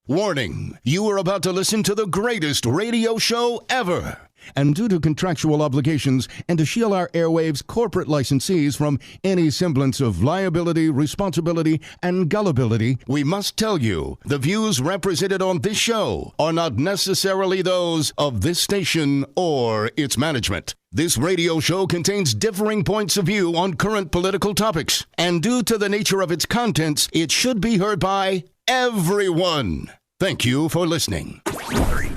Warning, you are about to listen to the greatest radio show ever. And due to contractual obligations and to shield our airwaves' corporate licensees from any semblance of liability, responsibility, and gullibility, we must tell you the views represented on this show are not necessarily those of this station or its management. This radio show contains differing points of view on current political topics, and due to the nature of its contents, it should be heard by everyone. Thank you for listening. 3, 2, 1.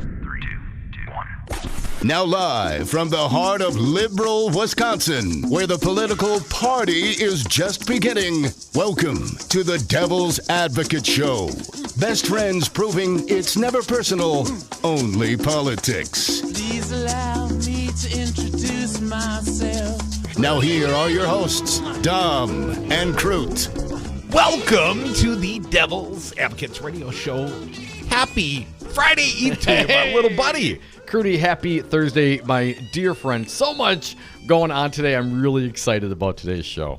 Now live from the heart of liberal Wisconsin, where the political party is just beginning, welcome to the Devil's Advocate Show. Best friends proving it's never personal, only politics. Please allow me to introduce myself. Now here are your hosts, Dom and Kroot. Welcome to the Devil's Advocates Radio Show. Happy Friday Eve to you, my little buddy. Crudy, happy Thursday, my dear friend. So much going on today. I'm really excited about today's show.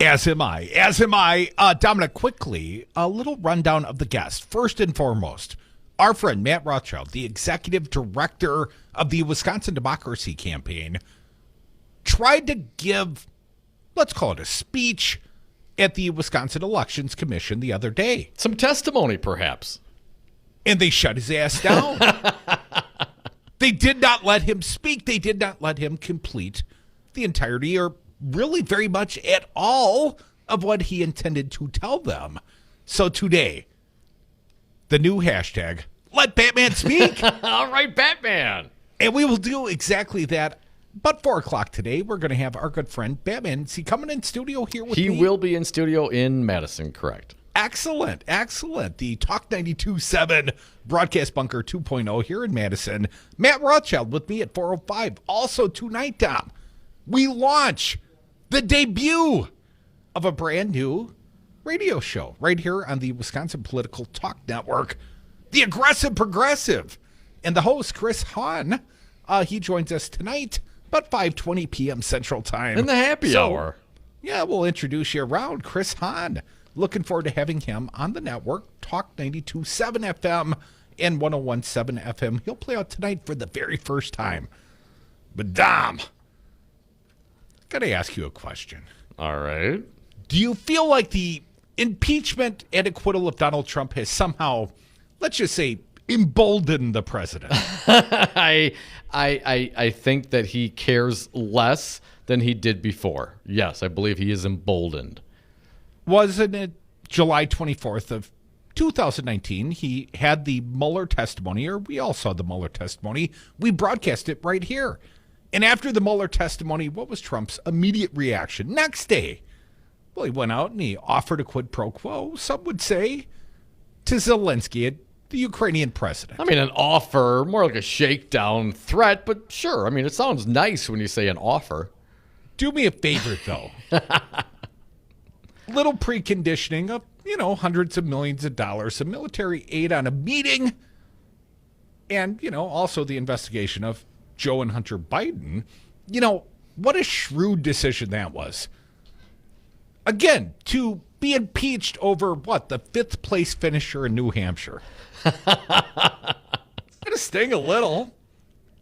As am I. Dominic, quickly, a little rundown of the guests. First and foremost, our friend Matt Rothschild, the executive director of the Wisconsin Democracy Campaign, tried to give, let's call it a speech, at the Wisconsin Elections Commission the other day. Some testimony, perhaps. And they shut his ass down. They did not let him speak. They did not let him complete the entirety or really very much at all of what he intended to tell them. So today, the new hashtag, Let Batman Speak. All right, Batman. And we will do exactly that. But 4 o'clock today, we're going to have our good friend Batman. Is he coming in studio here with me? He will be in studio in Madison, correct. Excellent. The Talk 92.7 Broadcast Bunker 2.0 here in Madison. Matt Rothschild with me at 4:05. Also tonight, Dom, we launch the debut of a brand new radio show right here on the Wisconsin Political Talk Network, The Aggressive Progressive. And the host, Chris Hahn, he joins us tonight about 5:20 p.m. Central Time. In the happy hour. Yeah, we'll introduce you around. Chris Hahn. Looking forward to having him on the network, Talk 92.7 FM and 101.7 FM. He'll play out tonight for the very first time. But Dom, got to ask you a question. All right. Do you feel like the impeachment and acquittal of Donald Trump has somehow, let's just say, emboldened the president? I think that he cares less than he did before. Yes, I believe he is emboldened. Wasn't it July 24th of 2019? He had the Mueller testimony, or we all saw the Mueller testimony. We broadcast it right here. And after the Mueller testimony, what was Trump's immediate reaction? Next day, well, he went out and he offered a quid pro quo, some would say, to Zelensky, the Ukrainian president. I mean, an offer, more like a shakedown threat, but sure. I mean, it sounds nice when you say an offer. Do me a favor, though. Little preconditioning of, hundreds of millions of dollars, some military aid on a meeting, and, also the investigation of Joe and Hunter Biden. What a shrewd decision that was. Again, to be impeached over, the 5th place finisher in New Hampshire. Gonna sting a little.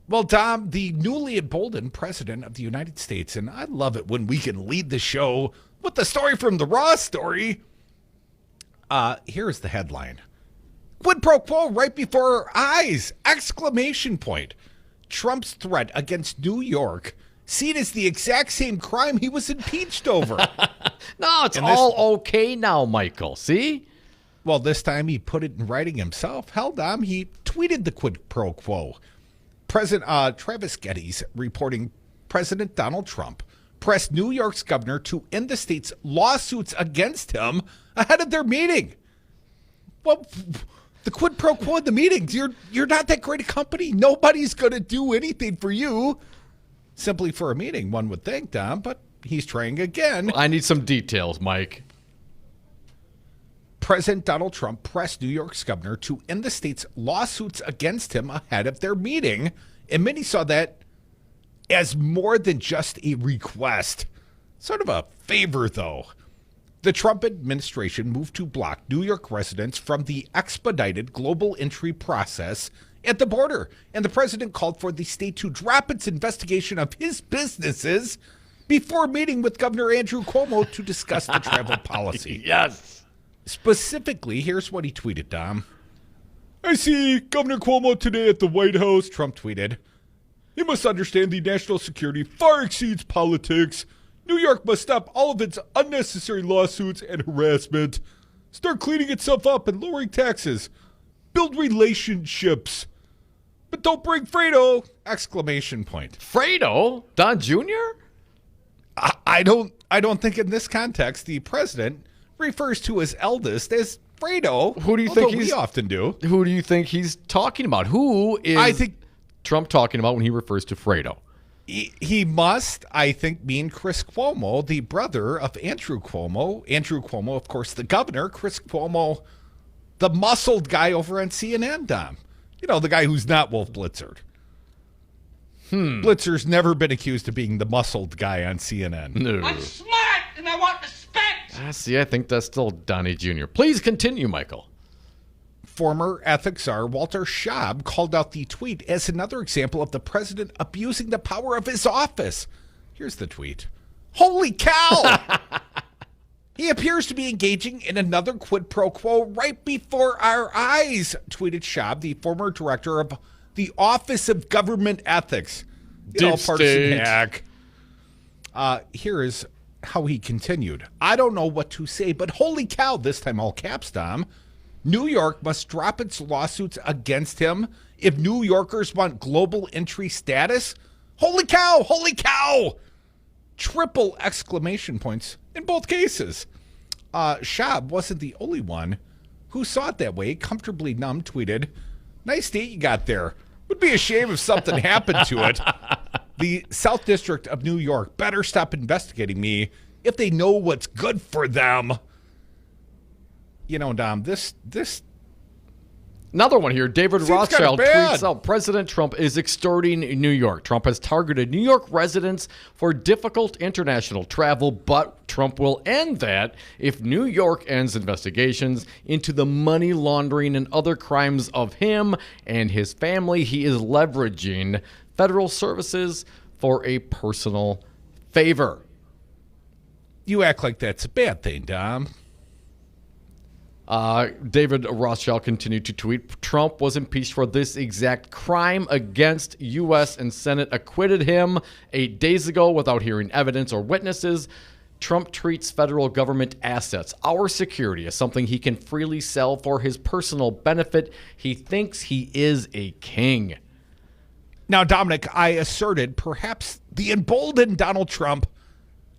Well, Tom, the newly emboldened president of the United States, and I love it when we can lead the show with the story from the Raw story. Here's the headline. Quid pro quo right before our eyes! Exclamation point. Trump's threat against New York seen as the exact same crime he was impeached over. No, it's all okay now, Michael. See? Well, this time he put it in writing himself. Hell, Dom, he tweeted the quid pro quo. President Travis Getty's reporting President Donald Trump pressed New York's governor to end the state's lawsuits against him ahead of their meeting. Well, the quid pro quo in the meetings, you're not that great a company. Nobody's going to do anything for you simply for a meeting, one would think, Dom, but he's trying again. I need some details, Mike. President Donald Trump pressed New York's governor to end the state's lawsuits against him ahead of their meeting, and many saw that as more than just a request. Sort of a favor, though. The Trump administration moved to block New York residents from the expedited global entry process at the border, and the president called for the state to drop its investigation of his businesses before meeting with Governor Andrew Cuomo to discuss the travel policy. Yes. Specifically, here's what he tweeted, Dom. I see Governor Cuomo today at the White House, Trump tweeted. He must understand the national security far exceeds politics. New York must stop all of its unnecessary lawsuits and harassment. Start cleaning itself up and lowering taxes. Build relationships. But don't bring Fredo! Exclamation point. Fredo? Don Jr.? I don't think in this context the president refers to his eldest as Fredo. Who do you think we often do? Who do you think he's talking about? Who is I think Trump talking about when he refers to Fredo? He must, I think, mean Chris Cuomo, the brother of Andrew Cuomo. Andrew Cuomo, of course, the governor. Chris Cuomo, the muscled guy over on CNN, Dom. You know, the guy who's not Wolf Blitzer. Blitzer's never been accused of being the muscled guy on CNN. No. I'm smart and I want respect. See, I think that's still Donnie Jr. Please continue, Michael. Former ethics czar Walter Schaub called out the tweet as another example of the president abusing the power of his office. Here's the tweet. Holy cow! He appears to be engaging in another quid pro quo right before our eyes, tweeted Schaub, the former director of the Office of Government Ethics. Partisan hack. Here is how he continued. I don't know what to say, but holy cow, this time all caps, Dom. New York must drop its lawsuits against him if New Yorkers want global entry status. Holy cow! Holy cow! Triple exclamation points in both cases. Schaub wasn't the only one who saw it that way. Comfortably Numb tweeted, nice date you got there. Would be a shame if something happened to it. The South District of New York better stop investigating me if they know what's good for them. You know, Dom, this Another one here. David seems Rothschild kinda bad. tweets out, President Trump is extorting New York. Trump has targeted New York residents for difficult international travel, but Trump will end that if New York ends investigations into the money laundering and other crimes of him and his family. He is leveraging federal services for a personal favor. You act like that's a bad thing, Dom. David Rothschild continued to tweet, Trump was impeached for this exact crime against U.S. and Senate acquitted him 8 days ago without hearing evidence or witnesses. Trump treats federal government assets, our security, as something he can freely sell for his personal benefit. He thinks he is a king. Now, Dominic, I asserted perhaps the emboldened Donald Trump.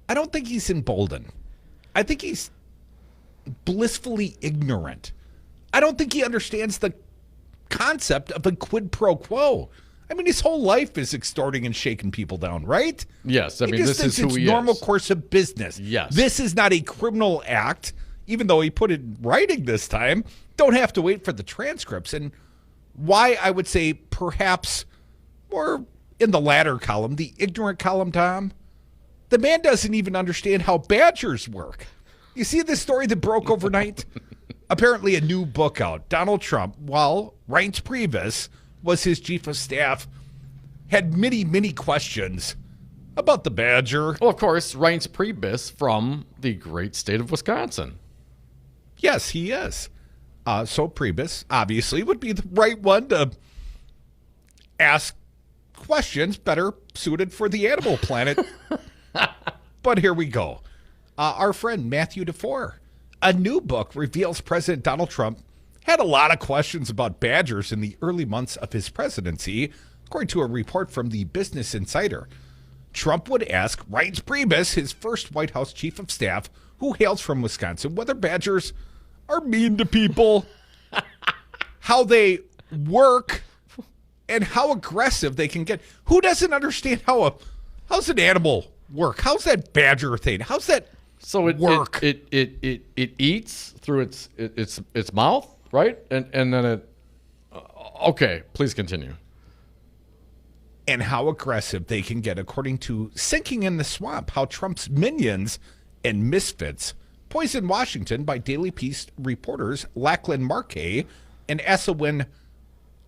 I don't think he's emboldened. I think he's blissfully ignorant. I don't think he understands the concept of a quid pro quo. I mean, his whole life is extorting and shaking people down, right? Yes, I mean, he just this is thinks who it's he normal is. course of business. Yes. This is not a criminal act, even though he put it in writing this time. Don't have to wait for the transcripts. And why I would say perhaps more in the latter column, the ignorant column, Tom, the man doesn't even understand how badgers work. You see this story that broke overnight? Apparently a new book out. Donald Trump, while Reince Priebus was his chief of staff, had many, many questions about the badger. Well, of course, Reince Priebus from the great state of Wisconsin. Yes, he is. So Priebus, obviously, would be the right one to ask questions better suited for the animal planet. But here we go. Our friend Matthew DeFore, a new book reveals President Donald Trump had a lot of questions about badgers in the early months of his presidency, according to a report from the Business Insider. Trump would ask Reince Priebus, his first White House chief of staff, who hails from Wisconsin, whether badgers are mean to people, how they work, and how aggressive they can get. Who doesn't understand how's an animal work? How's that badger thing? How's that work? It eats through its mouth, right? And then it. Okay, please continue. And how aggressive they can get, according to Sinking in the Swamp, how Trump's minions and misfits Poison Washington by Daily Beast reporters Lachlan Markay and Asawin,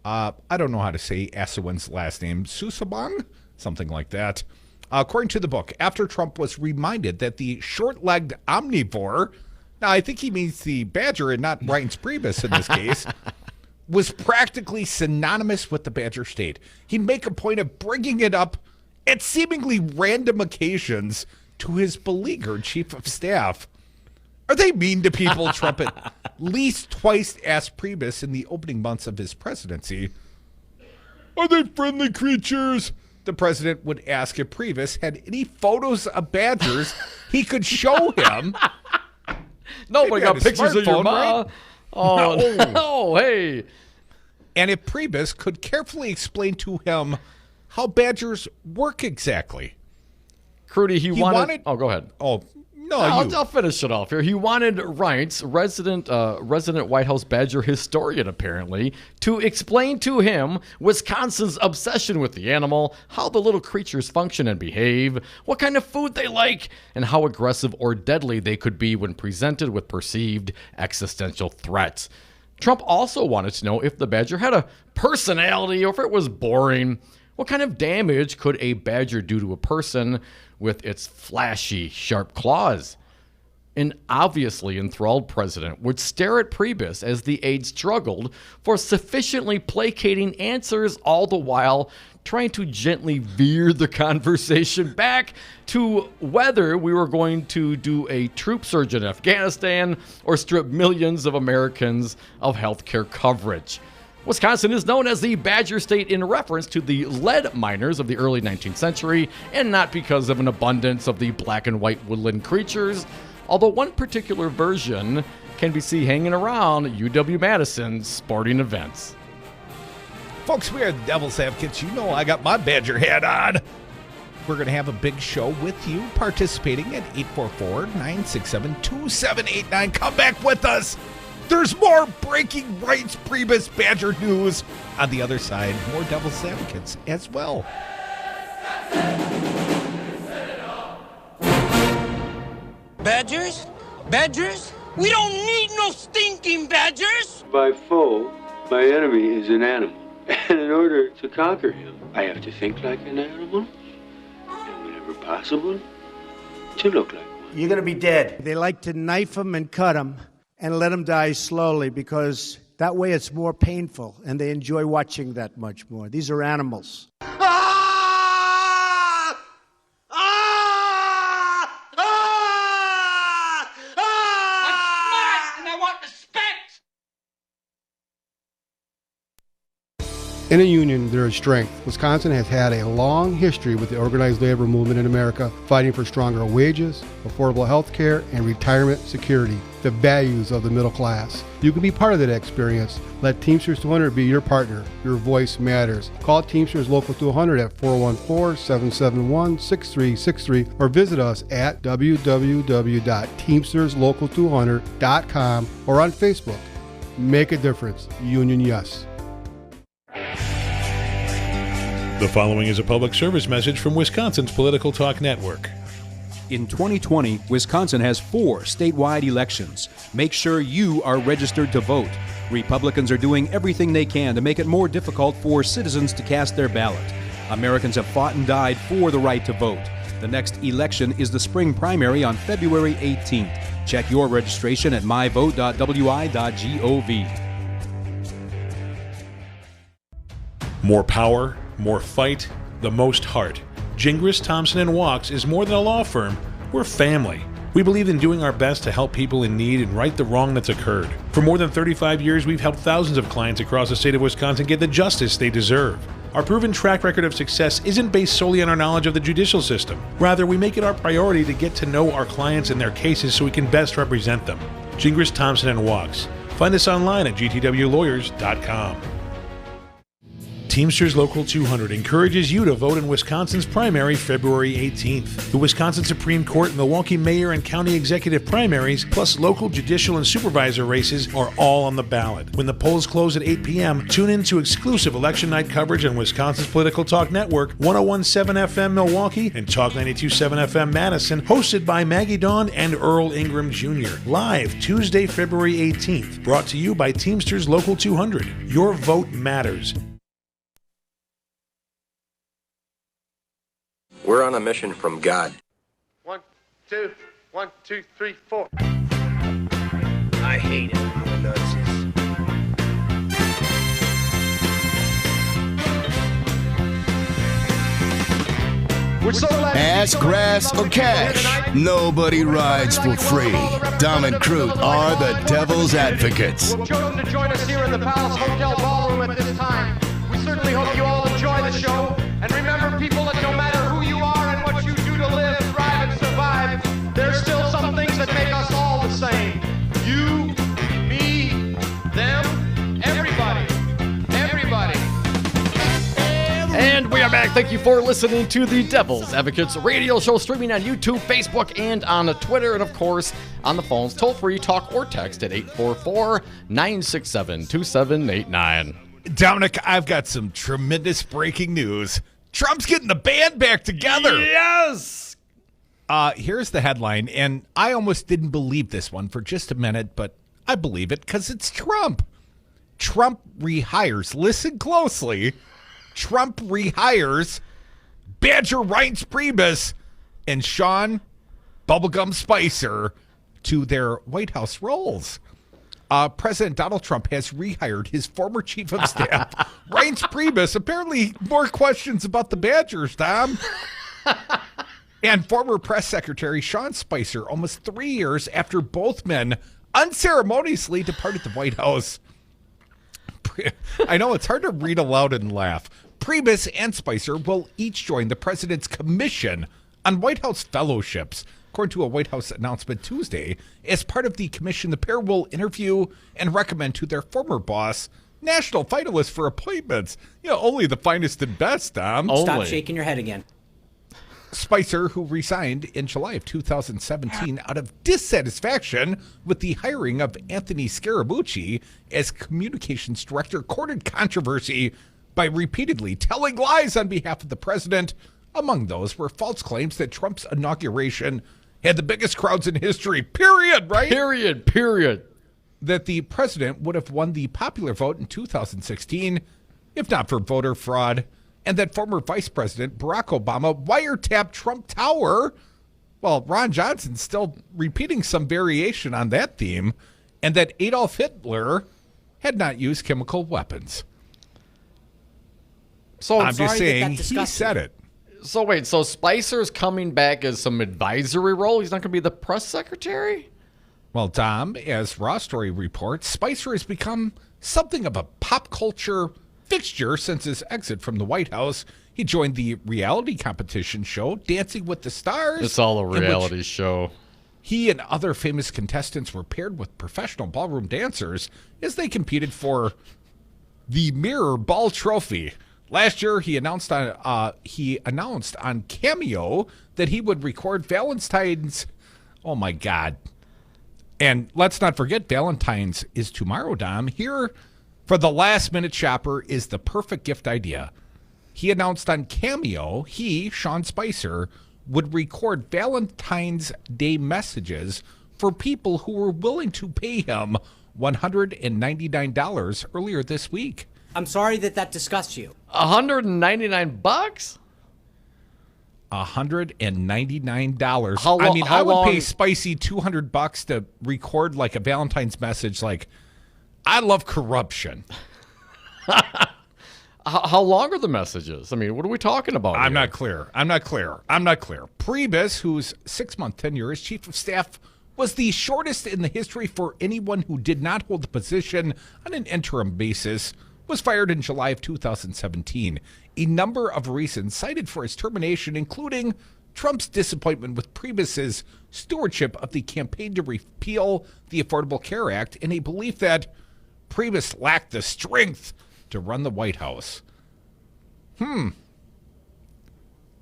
I don't know how to say Asawin's last name, Susabang? Something like that. According to the book, after Trump was reminded that the short-legged omnivore, now I think he means the badger and not Reince Priebus in this case, was practically synonymous with the Badger State. He'd make a point of bringing it up at seemingly random occasions to his beleaguered chief of staff. Are they mean to people? Trump at least twice asked Priebus in the opening months of his presidency. Are they friendly creatures? The president would ask if Priebus had any photos of badgers he could show him. Nobody got pictures of your mom. Right? Oh, no, hey. And if Priebus could carefully explain to him how badgers work exactly. Crudy, he wanted... Oh, go ahead. Oh, no, I'll finish it off here. He wanted Reince, resident White House Badger historian apparently, to explain to him Wisconsin's obsession with the animal, how the little creatures function and behave, what kind of food they like, and how aggressive or deadly they could be when presented with perceived existential threats. Trump also wanted to know if the badger had a personality or if it was boring. What kind of damage could a badger do to a person with its flashy, sharp claws? An obviously enthralled president would stare at Priebus as the aide struggled for sufficiently placating answers, all the while trying to gently veer the conversation back to whether we were going to do a troop surge in Afghanistan or strip millions of Americans of health care coverage. Wisconsin is known as the Badger State in reference to the lead miners of the early 19th century and not because of an abundance of the black and white woodland creatures, although one particular version can be seen hanging around UW-Madison's sporting events. Folks, we are the Devil's Advocates. You know I got my Badger hat on. We're going to have a big show with you participating at 844-967-2789. Come back with us. There's more breaking Reince Priebus Badger news on the other side. More Devil's Advocates as well. Badgers? Badgers? We don't need no stinking badgers! By foe, my enemy is an animal. And in order to conquer him, I have to think like an animal, and whenever possible, to look like one. You're going to be dead. They like to knife them and cut them and let them die slowly because that way it's more painful, and they enjoy watching that much more. These are animals. In a union, there is strength. Wisconsin has had a long history with the organized labor movement in America, fighting for stronger wages, affordable health care, and retirement security, the values of the middle class. You can be part of that experience. Let Teamsters 200 be your partner. Your voice matters. Call Teamsters Local 200 at 414-771-6363 or visit us at www.teamsterslocal200.com or on Facebook. Make a difference. Union yes. The following is a public service message from Wisconsin's Political Talk Network. In 2020, Wisconsin has 4 statewide elections. Make sure you are registered to vote. Republicans are doing everything they can to make it more difficult for citizens to cast their ballot. Americans have fought and died for the right to vote. The next election is the spring primary on February 18th. Check your registration at myvote.wi.gov. More power, more fight, the most heart. Gingras, Thompson & Walks is more than a law firm. We're family. We believe in doing our best to help people in need and right the wrong that's occurred. For more than 35 years, we've helped thousands of clients across the state of Wisconsin get the justice they deserve. Our proven track record of success isn't based solely on our knowledge of the judicial system. Rather, we make it our priority to get to know our clients and their cases so we can best represent them. Gingras, Thompson & Walks. Find us online at gtwlawyers.com. Teamsters Local 200 encourages you to vote in Wisconsin's primary February 18th. The Wisconsin Supreme Court, Milwaukee Mayor and County Executive primaries, plus local judicial and supervisor races are all on the ballot. When the polls close at 8 p.m., tune in to exclusive election night coverage on Wisconsin's Political Talk Network, 101.7 FM Milwaukee and Talk 92.7 FM Madison, hosted by Maggie Dawn and Earl Ingram Jr. Live Tuesday, February 18th. Brought to you by Teamsters Local 200. Your vote matters. We're on a mission from God. 1, 2, 1, 2, 3, 4. I hate it when the Nazis. We're so glad. Ass, grass, or cash, nobody rides for free. Dom and Crute are the devil's advocates. Who have chosen to join us here in the Palace Hotel Ballroom at this time. We certainly hope you all enjoy the show. And remember, people, that no matter who you are and what you do to live, thrive, and survive, there's still some things that make us all the same. You, me, them, everybody. Everybody. And we are back. Thank you for listening to the Devil's Advocates radio show, streaming on YouTube, Facebook, and on Twitter, and of course on the phones. Toll free, talk or text at 844-967-2789. Dominic, I've got some tremendous breaking news. Trump's getting the band back together. Yes. Here's the headline, and I almost didn't believe this one for just a minute, but I believe it because it's Trump. Trump rehires. Listen closely. Trump rehires Badger Reince Priebus and Sean Bubblegum Spicer to their White House roles. President Donald Trump has rehired his former chief of staff, Reince Priebus. Apparently, more questions about the Badgers, Tom. And former press secretary Sean Spicer, almost 3 years after both men unceremoniously departed the White House. I know it's hard to read aloud and laugh. Priebus and Spicer will each join the president's commission on White House fellowships. According to a White House announcement Tuesday, as part of the commission, the pair will interview and recommend to their former boss national finalists for appointments. You know, only the finest and best, Tom. Stop shaking your head again. Spicer, who resigned in July of 2017 out of dissatisfaction with the hiring of Anthony Scaramucci as communications director, courted controversy by repeatedly telling lies on behalf of the president. Among those were false claims that Trump's inauguration had the biggest crowds in history, period, right? Period. That the president would have won the popular vote in 2016 if not for voter fraud, and that former Vice President Barack Obama wiretapped Trump Tower. Well, Ron Johnson's still repeating some variation on that theme, and that Adolf Hitler had not used chemical weapons. So I'm just saying he said it. So wait, so Spicer's coming back as some advisory role? He's not going to be the press secretary? Well, Tom, as Raw Story reports, Spicer has become something of a pop culture fixture since his exit from the White House. He joined the reality competition show Dancing with the Stars. It's all a reality show. He and other famous contestants were paired with professional ballroom dancers as they competed for the Mirror Ball Trophy. Last year, he announced on Cameo that he would record Valentine's. Oh my God! And let's not forget, Valentine's is tomorrow, Dom. Here, for the last-minute shopper, is the perfect gift idea. He announced on Cameo, Sean Spicer, would record Valentine's Day messages for people who were willing to pay him $199 earlier this week. I'm sorry that disgusts you. $199? $199. I would pay Spicy $200 to record like a Valentine's message like, I love corruption. How long are the messages? I mean, what are we talking about? I'm not clear. Priebus, whose 6-month tenure as chief of staff was the shortest in the history for anyone who did not hold the position on an interim basis, was fired in July of 2017. A number of reasons cited for his termination, including Trump's disappointment with Priebus's stewardship of the campaign to repeal the Affordable Care Act, and a belief that Priebus lacked the strength to run the White House.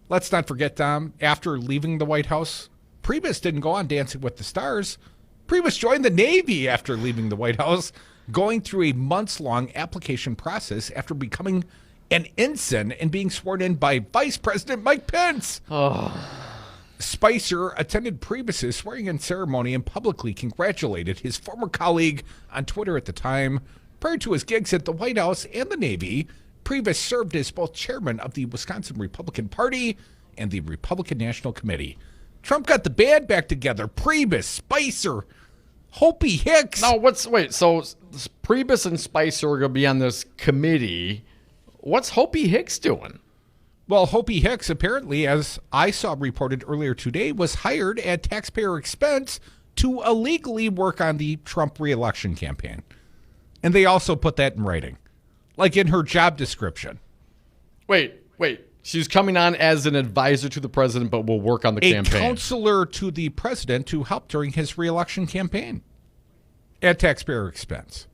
Let's not forget, Dom, after leaving the White House, Priebus didn't go on Dancing with the Stars. Priebus joined the Navy after leaving the White House, going through a months-long application process after becoming an ensign and being sworn in by Vice President Mike Pence. Spicer attended Priebus' swearing-in ceremony and publicly congratulated his former colleague on Twitter at the time. Prior to his gigs at the White House and the Navy, Priebus served as both chairman of the Wisconsin Republican Party and the Republican National Committee. Trump got the band back together. Priebus, Spicer, Hopi Hicks. No, so Priebus and Spicer are going to be on this committee. What's Hopi Hicks doing? Well, Hopi Hicks, apparently, as I saw reported earlier today, was hired at taxpayer expense to illegally work on the Trump re-election campaign. And they also put that in writing, like in her job description. Wait. She's coming on as an advisor to the president, but will work on the campaign. A counselor to the president to help during his re-election campaign at taxpayer expense.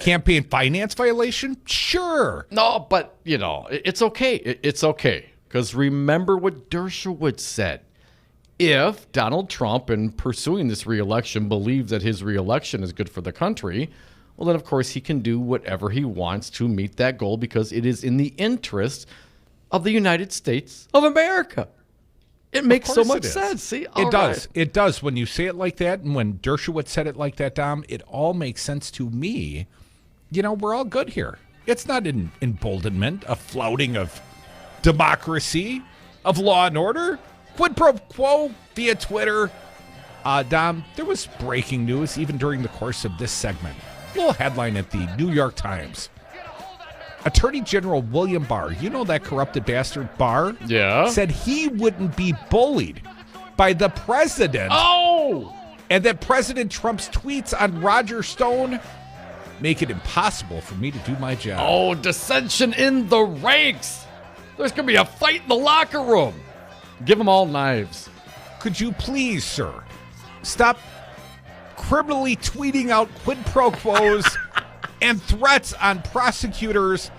Campaign finance violation? Sure. No, but, it's okay. It's okay. Because remember what Dershowitz said. If Donald Trump, in pursuing this re-election, believes that his re-election is good for the country, well, then, of course, he can do whatever he wants to meet that goal because it is in the interest of the United States of America. It makes so much sense. See, it does. It does. When you say it like that, and when Dershowitz said it like that, Dom, it all makes sense to me. We're all good here. It's not an emboldenment, a flouting of democracy, of law and order. Quid pro quo via Twitter. Dom, there was breaking news even during the course of this segment. A little headline at the New York Times. Attorney General William Barr, that corrupted bastard Barr? Yeah. Said he wouldn't be bullied by the president. Oh! And that President Trump's tweets on Roger Stone make it impossible for me to do my job. Oh, dissension in the ranks. There's going to be a fight in the locker room. Give them all knives. Could you please, sir, stop criminally tweeting out quid pro quos and threats on prosecutors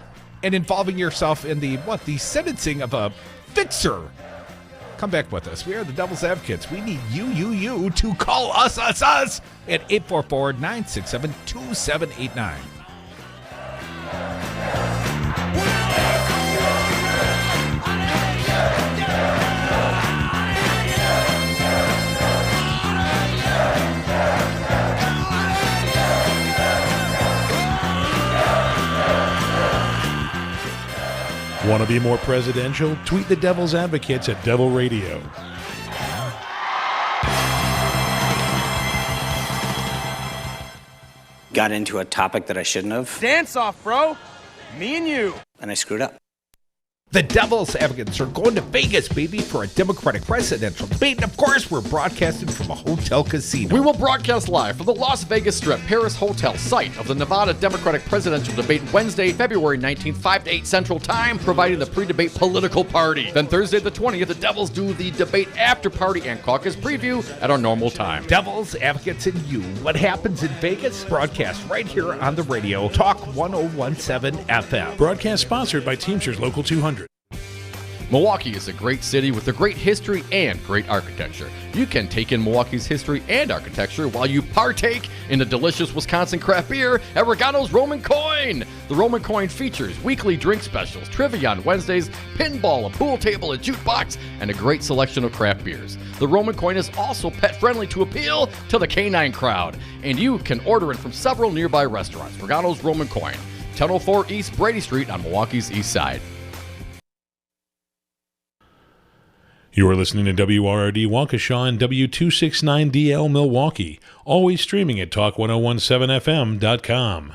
and involving yourself in the sentencing of a fixer? Come back with us. We are the Devil's Advocates. We need you to call us at 844-967-2789. Want to be more presidential? Tweet the Devil's Advocates at Devil Radio. Got into a topic that I shouldn't have. Dance off, bro. Me and you. And I screwed up. The Devil's Advocates are going to Vegas, baby, for a Democratic presidential debate. And, of course, we're broadcasting from a hotel casino. We will broadcast live from the Las Vegas Strip Paris Hotel, site of the Nevada Democratic presidential debate Wednesday, February 19th, 5 to 8 Central Time, providing the pre-debate political party. Then Thursday the 20th, the Devils do the debate after party and caucus preview at our normal time. Devil's Advocates and you. What happens in Vegas? Broadcast right here on the radio. Talk 1017 FM. Broadcast sponsored by Teamsters Local 200. Milwaukee is a great city with a great history and great architecture. You can take in Milwaukee's history and architecture while you partake in the delicious Wisconsin craft beer at Regano's Roman Coin. The Roman Coin features weekly drink specials, trivia on Wednesdays, pinball, a pool table, a jukebox, and a great selection of craft beers. The Roman Coin is also pet-friendly to appeal to the canine crowd, and you can order it from several nearby restaurants. Regano's Roman Coin, 1004 East Brady Street on Milwaukee's East Side. You are listening to WRRD Waukesha and W269DL Milwaukee, always streaming at Talk1017FM.com.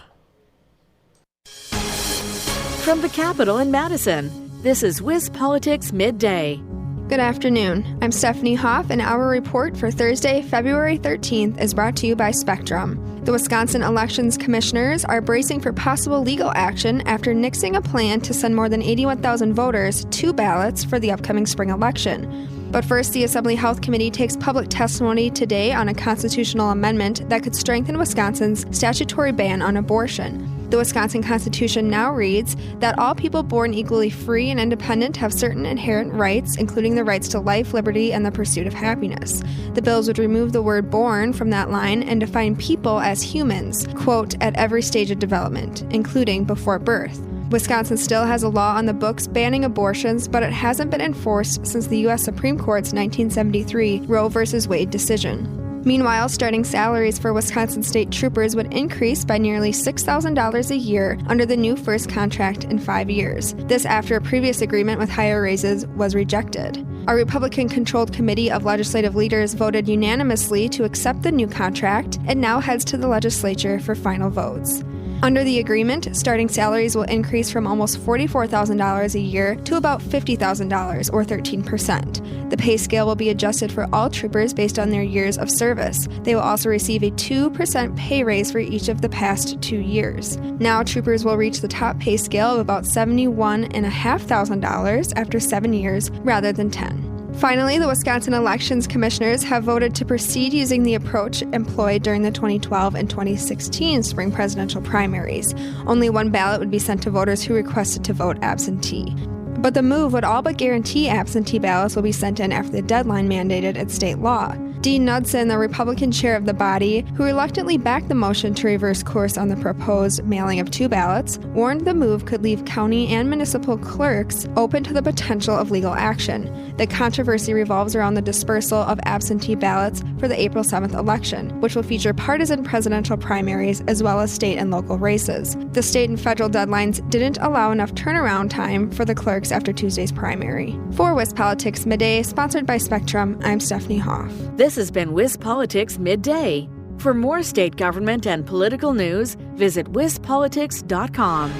From the Capitol in Madison, this is Wiz Politics Midday. Good afternoon. I'm Stephanie Hoff, and our report for Thursday, February 13th is brought to you by Spectrum. The Wisconsin Elections Commissioners are bracing for possible legal action after nixing a plan to send more than 81,000 voters 2 ballots for the upcoming spring election. But first, the Assembly Health Committee takes public testimony today on a constitutional amendment that could strengthen Wisconsin's statutory ban on abortion. The Wisconsin Constitution now reads that all people born equally free and independent have certain inherent rights, including the rights to life, liberty, and the pursuit of happiness. The bills would remove the word born from that line and define people as humans, quote, at every stage of development, including before birth. Wisconsin still has a law on the books banning abortions, but it hasn't been enforced since the U.S. Supreme Court's 1973 Roe v. Wade decision. Meanwhile, starting salaries for Wisconsin state troopers would increase by nearly $6,000 a year under the new first contract in 5 years. This after a previous agreement with higher raises was rejected. A Republican-controlled committee of legislative leaders voted unanimously to accept the new contract and now heads to the legislature for final votes. Under the agreement, starting salaries will increase from almost $44,000 a year to about $50,000, or 13%. The pay scale will be adjusted for all troopers based on their years of service. They will also receive a 2% pay raise for each of the past 2 years. Now, troopers will reach the top pay scale of about $71,500 after 7 years rather than 10. Finally, the Wisconsin Elections Commissioners have voted to proceed using the approach employed during the 2012 and 2016 spring presidential primaries. Only one ballot would be sent to voters who requested to vote absentee. But the move would all but guarantee absentee ballots will be sent in after the deadline mandated in state law. Dean Knudsen, the Republican chair of the body, who reluctantly backed the motion to reverse course on the proposed mailing of 2 ballots, warned the move could leave county and municipal clerks open to the potential of legal action. The controversy revolves around the dispersal of absentee ballots for the April 7th election, which will feature partisan presidential primaries as well as state and local races. The state and federal deadlines didn't allow enough turnaround time for the clerks after Tuesday's primary. For Wisp Politics Midday, sponsored by Spectrum, I'm Stephanie Hoff. This has been Wisp Politics Midday. For more state government and political news, visit wispolitics.com.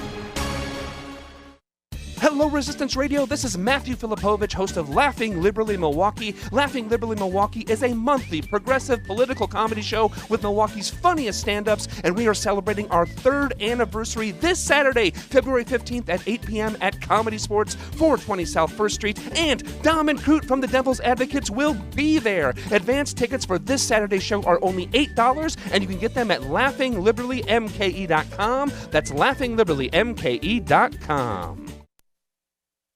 Hello, Resistance Radio. This is Matthew Filipovich, host of Laughing Liberally Milwaukee. Laughing Liberally Milwaukee is a monthly progressive political comedy show with Milwaukee's funniest stand-ups, and we are celebrating our 3rd anniversary this Saturday, February 15th at 8 p.m. at Comedy Sports, 420 South 1st Street, and Dom and Coot from the Devil's Advocates will be there. Advance tickets for this Saturday show are only $8, and you can get them at laughingliberallymke.com. That's laughingliberallymke.com.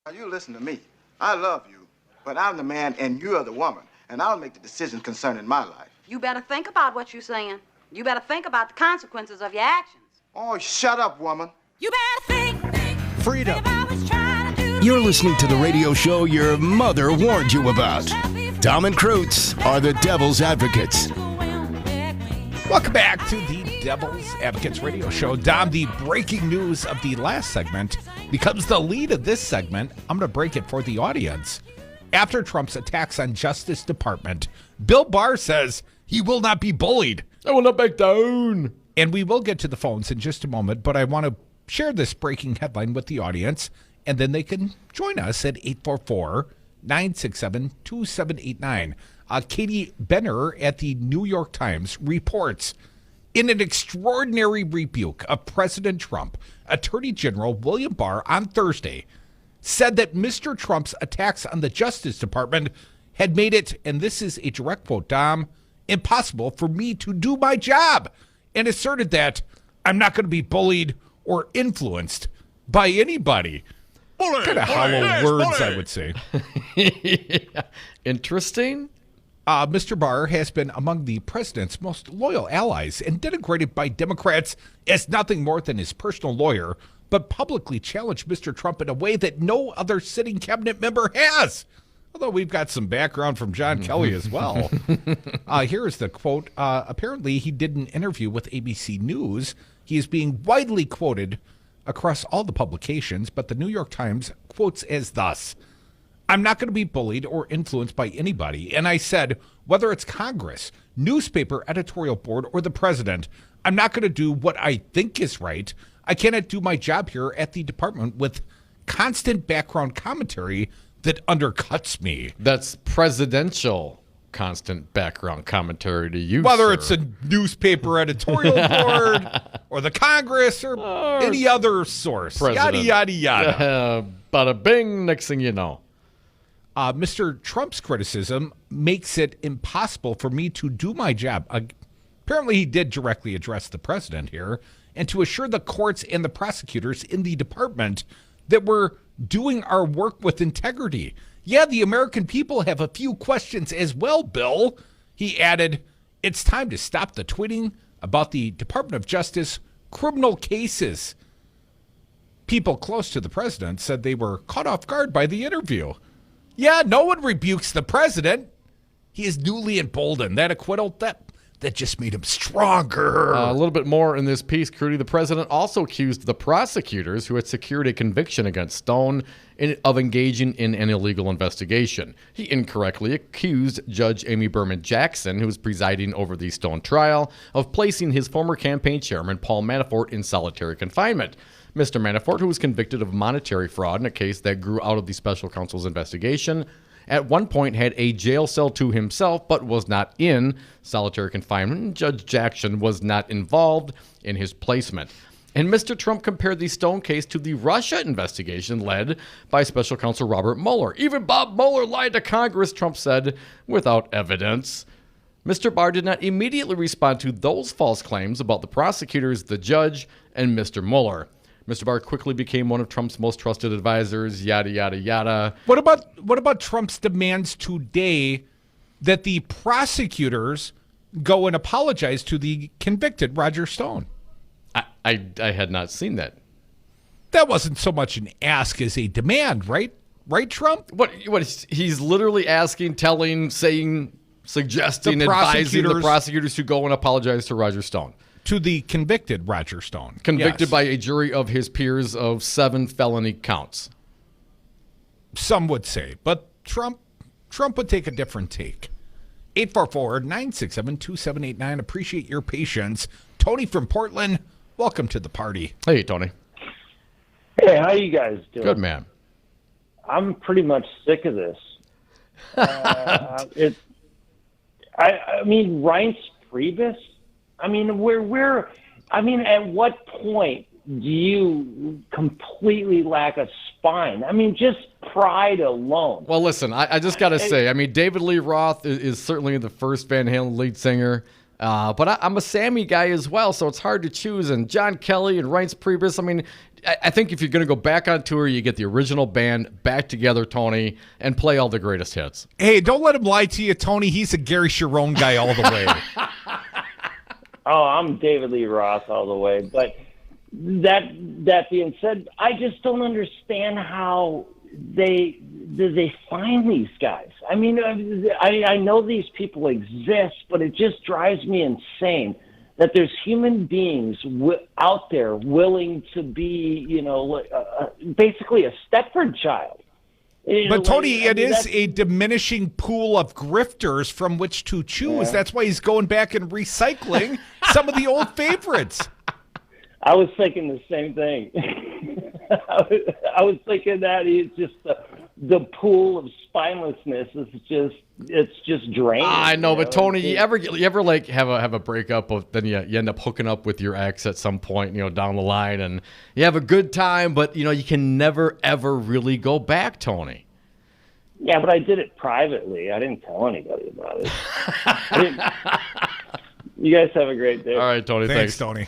Now, you listen to me. I love you, but I'm the man and you're the woman, and I'll make the decision concerning my life. You better think about what you're saying. You better think about the consequences of your actions. Oh, shut up, woman. You better think. Freedom. You're listening to the radio show your mother warned you about. Dom and Krutz are the Devil's Advocates. Welcome back to the Devil's Advocates radio show. Dom, the breaking news of the last segment becomes the lead of this segment. I'm going to break it for the audience. After Trump's attacks on Justice Department, Bill Barr says he will not be bullied. I will not back down. And we will get to the phones in just a moment, but I want to share this breaking headline with the audience, and then they can join us at 844-967-2789. Katie Benner at the New York Times reports, in an extraordinary rebuke of President Trump, Attorney General William Barr on Thursday said that Mr. Trump's attacks on the Justice Department had made it, and this is a direct quote, Dom, impossible for me to do my job, and asserted that I'm not going to be bullied or influenced by anybody. Kind of hollow words, I would say. Yeah. Interesting. Mr. Barr has been among the president's most loyal allies and denigrated by Democrats as nothing more than his personal lawyer, but publicly challenged Mr. Trump in a way that no other sitting cabinet member has. Although we've got some background from John Kelly as well. Here is the quote. Apparently, he did an interview with ABC News. He is being widely quoted across all the publications, but the New York Times quotes as thus: I'm not going to be bullied or influenced by anybody. And I said, whether it's Congress, newspaper editorial board, or the president, I'm not going to do what I think is right. I cannot do my job here at the department with constant background commentary that undercuts me. That's presidential constant background commentary to you, whether sir. It's a newspaper editorial board or the Congress or any other source. President. Yada, yada, yada. Bada bing, next thing you know. Mr. Trump's criticism makes it impossible for me to do my job. Apparently he did directly address the president here, and to assure the courts and the prosecutors in the department that we're doing our work with integrity. Yeah, the American people have a few questions as well, Bill. He added, it's time to stop the tweeting about the Department of Justice criminal cases. People close to the president said they were caught off guard by the interview. Yeah, no one rebukes the president. He is newly emboldened. That acquittal, that just made him stronger. A little bit more in this piece, Crudy. The president also accused the prosecutors who had secured a conviction against Stone of engaging in an illegal investigation. He incorrectly accused Judge Amy Berman Jackson, who was presiding over the Stone trial, of placing his former campaign chairman, Paul Manafort, in solitary confinement. Mr. Manafort, who was convicted of monetary fraud in a case that grew out of the special counsel's investigation, at one point had a jail cell to himself, but was not in solitary confinement. Judge Jackson was not involved in his placement. And Mr. Trump compared the Stone case to the Russia investigation led by special counsel Robert Mueller. Even Bob Mueller lied to Congress, Trump said, without evidence. Mr. Barr did not immediately respond to those false claims about the prosecutors, the judge, and Mr. Mueller. Mr. Barr quickly became one of Trump's most trusted advisors, yada, yada, yada. What about Trump's demands today that the prosecutors go and apologize to the convicted Roger Stone? I had not seen that. That wasn't so much an ask as a demand, right? Right, Trump? What he's literally asking, telling, saying, suggesting, advising the prosecutors to go and apologize to Roger Stone. To the convicted Roger Stone. Convicted yes. by a jury of his peers of 7 felony counts. Some would say, but Trump would take a different take. 844-967-2789. Appreciate your patience. Tony from Portland, welcome to the party. Hey, Tony. Hey, how you guys doing? Good, man. I'm pretty much sick of this. I mean, Reince Priebus. I mean, at what point do you completely lack a spine? I mean, just pride alone. Well, listen, I just got to say, I mean, David Lee Roth is certainly the first Van Halen lead singer, but I'm a Sammy guy as well, so it's hard to choose. And John Kelly and Reince Priebus, I mean, I think if you're going to go back on tour, you get the original band back together, Tony, and play all the greatest hits. Hey, don't let him lie to you, Tony. He's a Gary Cherone guy all the way. Oh, I'm David Lee Roth all the way. But that being said, I just don't understand how they find these guys. I mean, I know these people exist, but it just drives me insane that there's human beings out there willing to be, basically a Stepford child. But Tony, it is a diminishing pool of grifters from which to choose. Yeah. That's why he's going back and recycling some of the old favorites. I was thinking the same thing. I was thinking that it's just the pool of spinelessness is just draining. I know, but Tony, you ever like have a breakup of then you end up hooking up with your ex at some point, down the line, and you have a good time, but you can never ever really go back, Tony. Yeah, but I did it privately. I didn't tell anybody about it. You guys have a great day. All right, Tony. Thanks. Tony.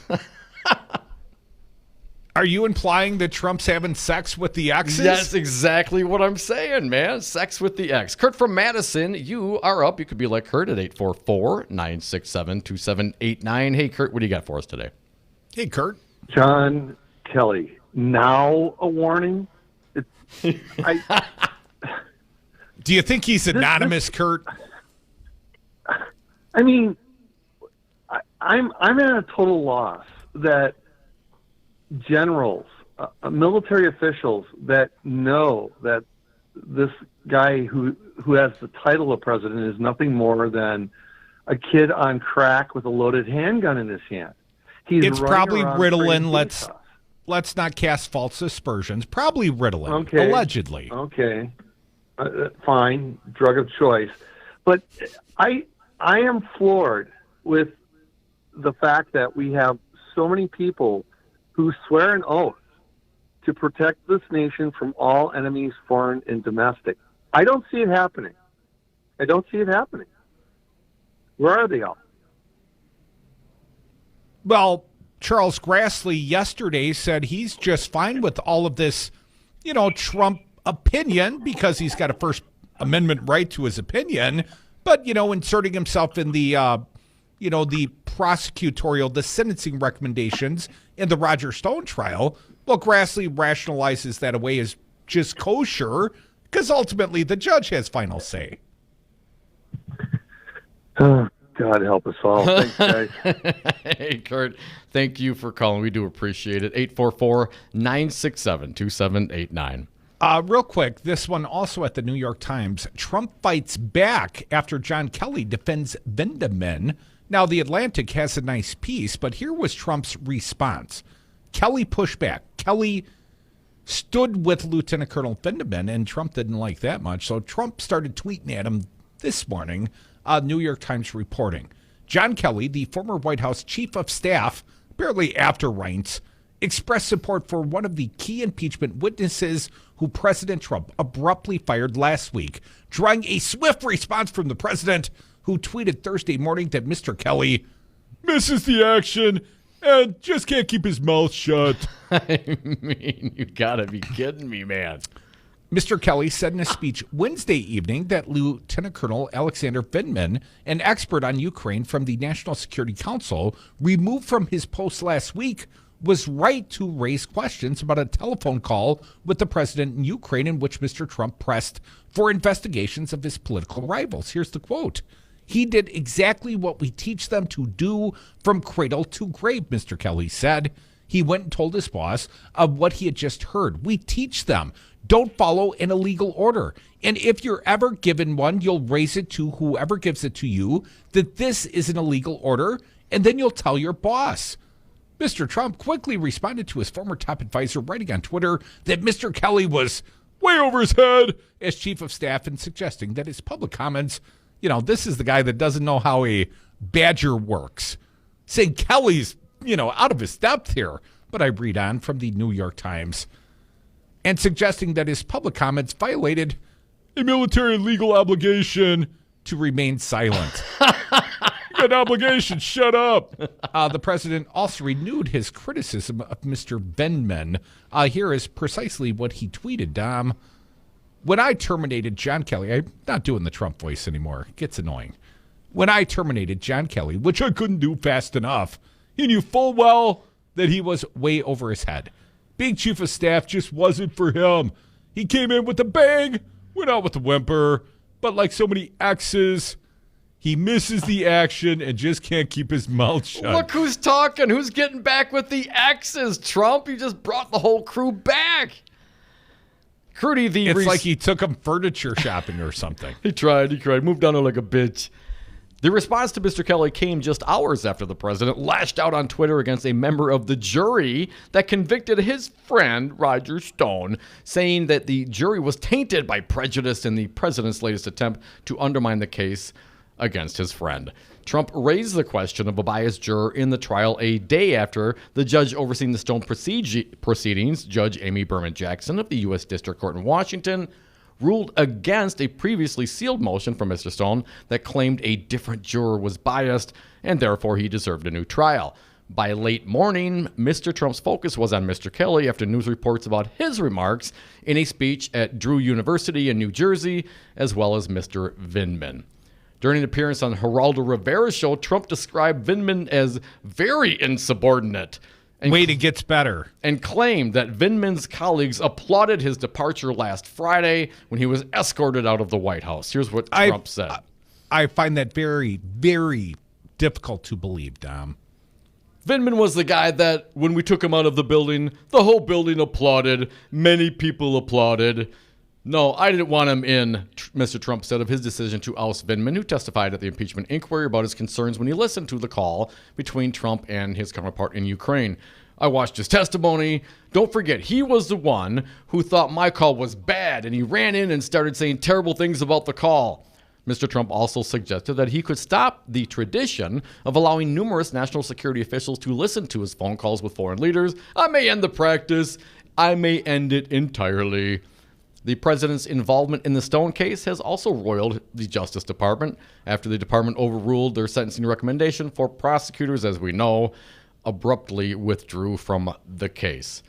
Are you implying that Trump's having sex with the exes? That's exactly what I'm saying, man. Sex with the ex. Kurt from Madison, you are up. You could be like Kurt at 844-967-2789. Hey, Kurt, what do you got for us today? Hey, Kurt. John Kelly. Now a warning? Do you think he's anonymous, Kurt? I mean, I'm at a total loss that generals, military officials that know that this guy who has the title of president is nothing more than a kid on crack with a loaded handgun in his hand. It's probably Ritalin. Let's not cast false aspersions. Probably Ritalin, allegedly. Okay, fine, drug of choice. But I am floored with the fact that we have so many people who swear an oath to protect this nation from all enemies, foreign and domestic. I don't see it happening. Where are they all? Well, Charles Grassley yesterday said he's just fine with all of this, Trump opinion because he's got a First Amendment right to his opinion, but, inserting himself in the, the prosecutorial, the sentencing recommendations in the Roger Stone trial. Well, Grassley rationalizes that away as just kosher because ultimately the judge has final say. Oh, God help us all. Thanks, guys. Hey, Kurt, thank you for calling. We do appreciate it. 844-967-2789. Real quick, this one also at the New York Times. Trump fights back after John Kelly defends Vendeman. Now, the Atlantic has a nice piece, but here was Trump's response. Kelly pushed back. Kelly stood with Lieutenant Colonel Vendeman, and Trump didn't like that much. So Trump started tweeting at him this morning. New York Times reporting. John Kelly, the former White House chief of staff, barely after Reince, expressed support for one of the key impeachment witnesses who President Trump abruptly fired last week, drawing a swift response from the president, who tweeted Thursday morning that Mr. Kelly misses the action and just can't keep his mouth shut. I mean, you gotta be kidding me, man. Mr. Kelly said in a speech Wednesday evening that Lieutenant Colonel Alexander Vindman, an expert on Ukraine from the National Security Council, removed from his post last week, was right to raise questions about a telephone call with the president in Ukraine in which Mr. Trump pressed for investigations of his political rivals. Here's the quote. He did exactly what we teach them to do from cradle to grave, Mr. Kelly said. He went and told his boss of what he had just heard. We teach them. Don't follow an illegal order. And if you're ever given one, you'll raise it to whoever gives it to you that this is an illegal order, and then you'll tell your boss. Mr. Trump quickly responded to his former top advisor, writing on Twitter that Mr. Kelly was way over his head as chief of staff and suggesting that his public comments, this is the guy that doesn't know how a badger works. Saying Kelly's, out of his depth here. But I read on from the New York Times and suggesting that his public comments violated a military legal obligation to remain silent. You got an obligation, shut up. The president also renewed his criticism of Mr. Vindman. Here is precisely what he tweeted, Dom. When I terminated John Kelly, I'm not doing the Trump voice anymore. It gets annoying. When I terminated John Kelly, which I couldn't do fast enough, he knew full well that he was way over his head. Being chief of staff just wasn't for him. He came in with a bang, went out with a whimper, but like so many exes, he misses the action and just can't keep his mouth shut. Look who's talking. Who's getting back with the exes, Trump? You just brought the whole crew back. Crudy, it's like he took him furniture shopping or something. He tried. Moved on him like a bitch. The response to Mr. Kelly came just hours after the president lashed out on Twitter against a member of the jury that convicted his friend, Roger Stone, saying that the jury was tainted by prejudice in the president's latest attempt to undermine the case against his friend. Trump raised the question of a biased juror in the trial a day after the judge overseeing the Stone proceedings, Judge Amy Berman Jackson of the U.S. District Court in Washington, ruled against a previously sealed motion from Mr. Stone that claimed a different juror was biased and therefore he deserved a new trial. By late morning, Mr. Trump's focus was on Mr. Kelly after news reports about his remarks in a speech at Drew University in New Jersey, as well as Mr. Vindman. During an appearance on Geraldo Rivera's show, Trump described Vindman as very insubordinate. Wait, it gets better. And claimed that Vindman's colleagues applauded his departure last Friday when he was escorted out of the White House. Here's what Trump said. I find that very, very difficult to believe, Dom. Vindman was the guy that when we took him out of the building, the whole building applauded. Many people applauded. No, I didn't want him in, Mr. Trump said of his decision to oust Vindman, who testified at the impeachment inquiry about his concerns when he listened to the call between Trump and his counterpart in Ukraine. I watched his testimony. Don't forget, he was the one who thought my call was bad, and he ran in and started saying terrible things about the call. Mr. Trump also suggested that he could stop the tradition of allowing numerous national security officials to listen to his phone calls with foreign leaders. I may end the practice. I may end it entirely. The president's involvement in the Stone case has also roiled the Justice Department after the department overruled their sentencing recommendation for prosecutors, as we know. abruptly withdrew from the case.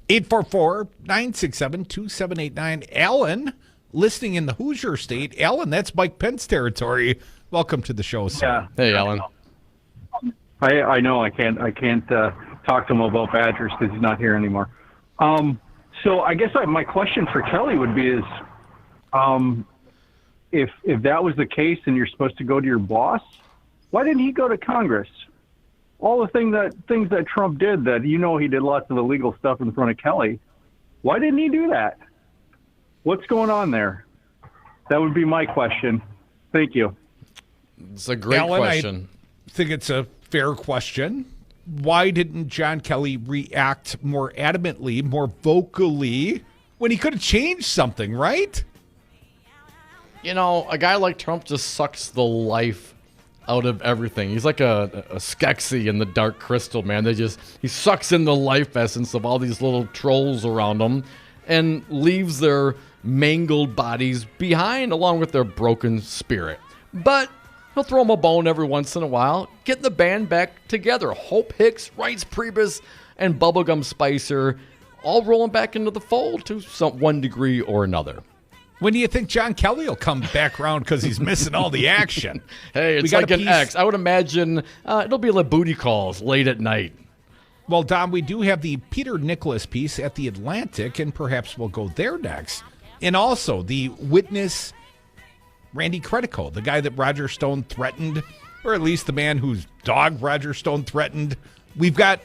844-967-2789. Alan, listening in the Hoosier State. Alan, that's Mike Pence territory. Welcome to the show, sir. Yeah. Hey, Alan. I know I can't talk to him about Badgers because he's not here anymore. So I guess my question for Kelly would be is, if that was the case and you're supposed to go to your boss, why didn't he go to Congress? All the things that Trump did, that he did lots of illegal stuff in front of Kelly. Why didn't he do that? What's going on there? That would be my question. Thank you. It's a great Alan, question. I think it's a fair question. Why didn't John Kelly react more adamantly, more vocally, when he could have changed something, right? A guy like Trump just sucks the life out of everything. He's like a Skeksis in the Dark Crystal, man. He sucks in the life essence of all these little trolls around him and leaves their mangled bodies behind along with their broken spirit. But he'll throw them a bone every once in a while, get the band back together. Hope Hicks, Reince Priebus, and Bubblegum Spicer all rolling back into the fold to one degree or another. When do you think John Kelly will come back around because he's missing all the action? Hey, it's like an X. I would imagine it'll be like booty calls late at night. Well, Dom, we do have the Peter Nicholas piece at The Atlantic, and perhaps we'll go there next. And also the witness, Randy Credico, the guy that Roger Stone threatened, or at least the man whose dog Roger Stone threatened. We've got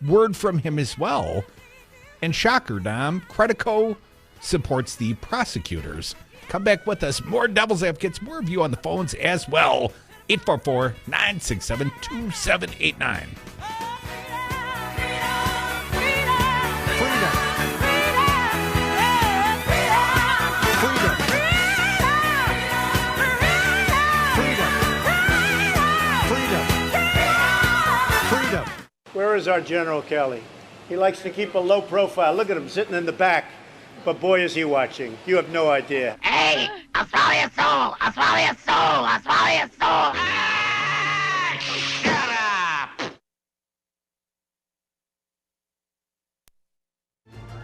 word from him as well. And shocker, Dom, Credico supports the prosecutors. Come back with us. More Devil's Advocates, more of you on the phones as well. 844-967-2789. Where is our General Kelly? He likes to keep a low profile. Look at him sitting in the back. But boy, is he watching. You have no idea. Hey, I'll swallow your soul. I'll swallow your soul. I'll swallow your soul. Shut up.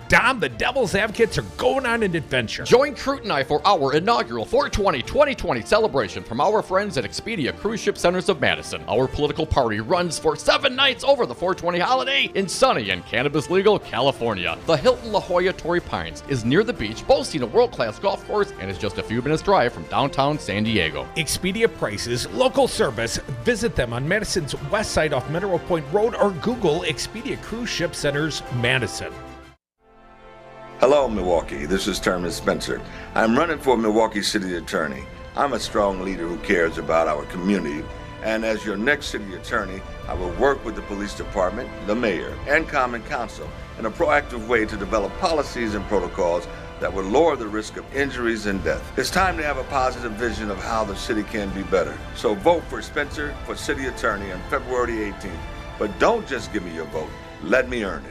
Dom, the Devil's Advocates are going on an adventure. Join Crute and I for our inaugural 420 celebration from our friends at Expedia Cruise Ship Centers of Madison. Our political party runs for 7 nights over the 420 holiday in sunny and cannabis-legal California. The Hilton La Jolla Torrey Pines is near the beach, boasting a world-class golf course, and is just a few minutes drive from downtown San Diego. Expedia prices, local service. Visit them on Madison's west side off Mineral Point Road or Google Expedia Cruise Ship Centers Madison. Hello, Milwaukee. This is Terrence Spencer. I'm running for Milwaukee City Attorney. I'm a strong leader who cares about our community. And as your next city attorney, I will work with the police department, the mayor, and common council in a proactive way to develop policies and protocols that will lower the risk of injuries and death. It's time to have a positive vision of how the city can be better. So vote for Spencer for city attorney on February 18th. But don't just give me your vote. Let me earn it.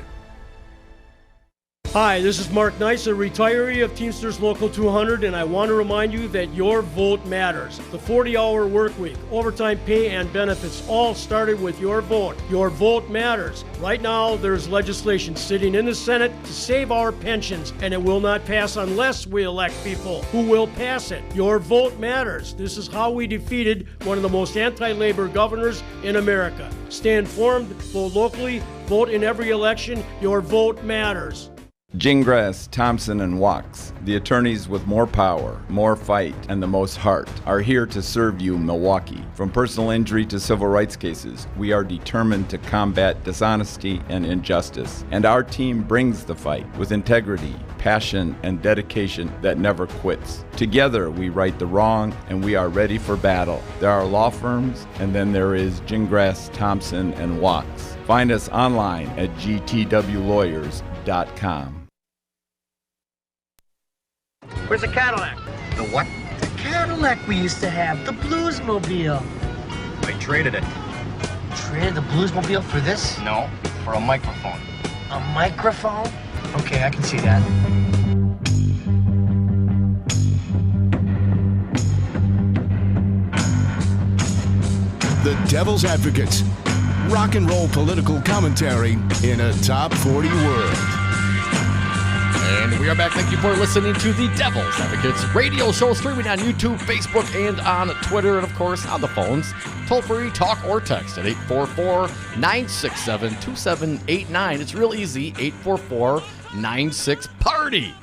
Hi, this is Mark Nice, a retiree of Teamsters Local 200, and I want to remind you that your vote matters. The 40-hour work week, overtime pay, and benefits all started with your vote. Your vote matters. Right now, there's legislation sitting in the Senate to save our pensions, and it will not pass unless we elect people who will pass it. Your vote matters. This is how we defeated one of the most anti-labor governors in America. Stay informed, vote locally, vote in every election. Your vote matters. Gingras, Thompson, and Wachs, the attorneys with more power, more fight, and the most heart, are here to serve you, Milwaukee. From personal injury to civil rights cases, we are determined to combat dishonesty and injustice. And our team brings the fight with integrity, passion, and dedication that never quits. Together, we right the wrong, and we are ready for battle. There are law firms, and then there is Gingras, Thompson, and Wachs. Find us online at gtwlawyers.com. Where's the Cadillac? The what? The Cadillac we used to have, the Bluesmobile. I traded it. Traded the Bluesmobile for this? No, for a microphone. A microphone? Okay, I can see that. The Devil's Advocates. Rock and roll political commentary in a top 40 world. And we are back. Thank you for listening to the Devil's Advocates radio show, streaming on YouTube, Facebook, and on Twitter, and of course on the phones. Toll free, talk or text at 844-967-2789. It's real easy, 844-96-PARTY.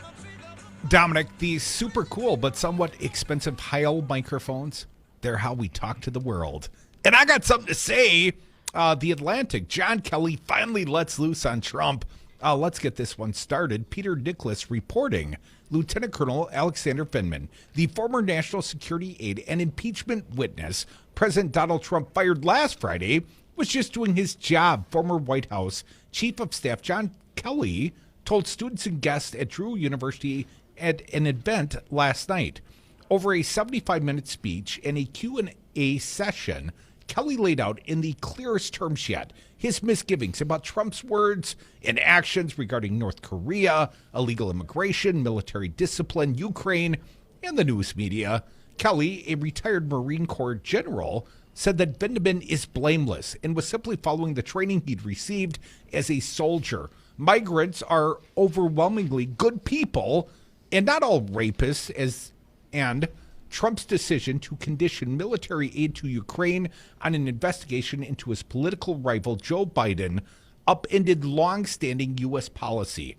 Dominic, these super cool but somewhat expensive Heil microphones, they're how we talk to the world. And I got something to say. The Atlantic, John Kelly finally lets loose on Trump. Let's get this one started. Peter Nicholas reporting Lieutenant Colonel Alexander Vindman, the former national security aide and impeachment witness President Donald Trump fired last Friday, was just doing his job. Former White House Chief of Staff John Kelly told students and guests at Drew University at an event last night. Over a 75-minute speech and a Q&A session, Kelly laid out in the clearest terms yet his misgivings about Trump's words and actions regarding North Korea, illegal immigration, military discipline, Ukraine, and the news media. Kelly, a retired Marine Corps general, said that Vindman is blameless and was simply following the training he'd received as a soldier. Migrants are overwhelmingly good people and not all rapists, and Trump's decision to condition military aid to Ukraine on an investigation into his political rival Joe Biden upended long-standing U.S. policy.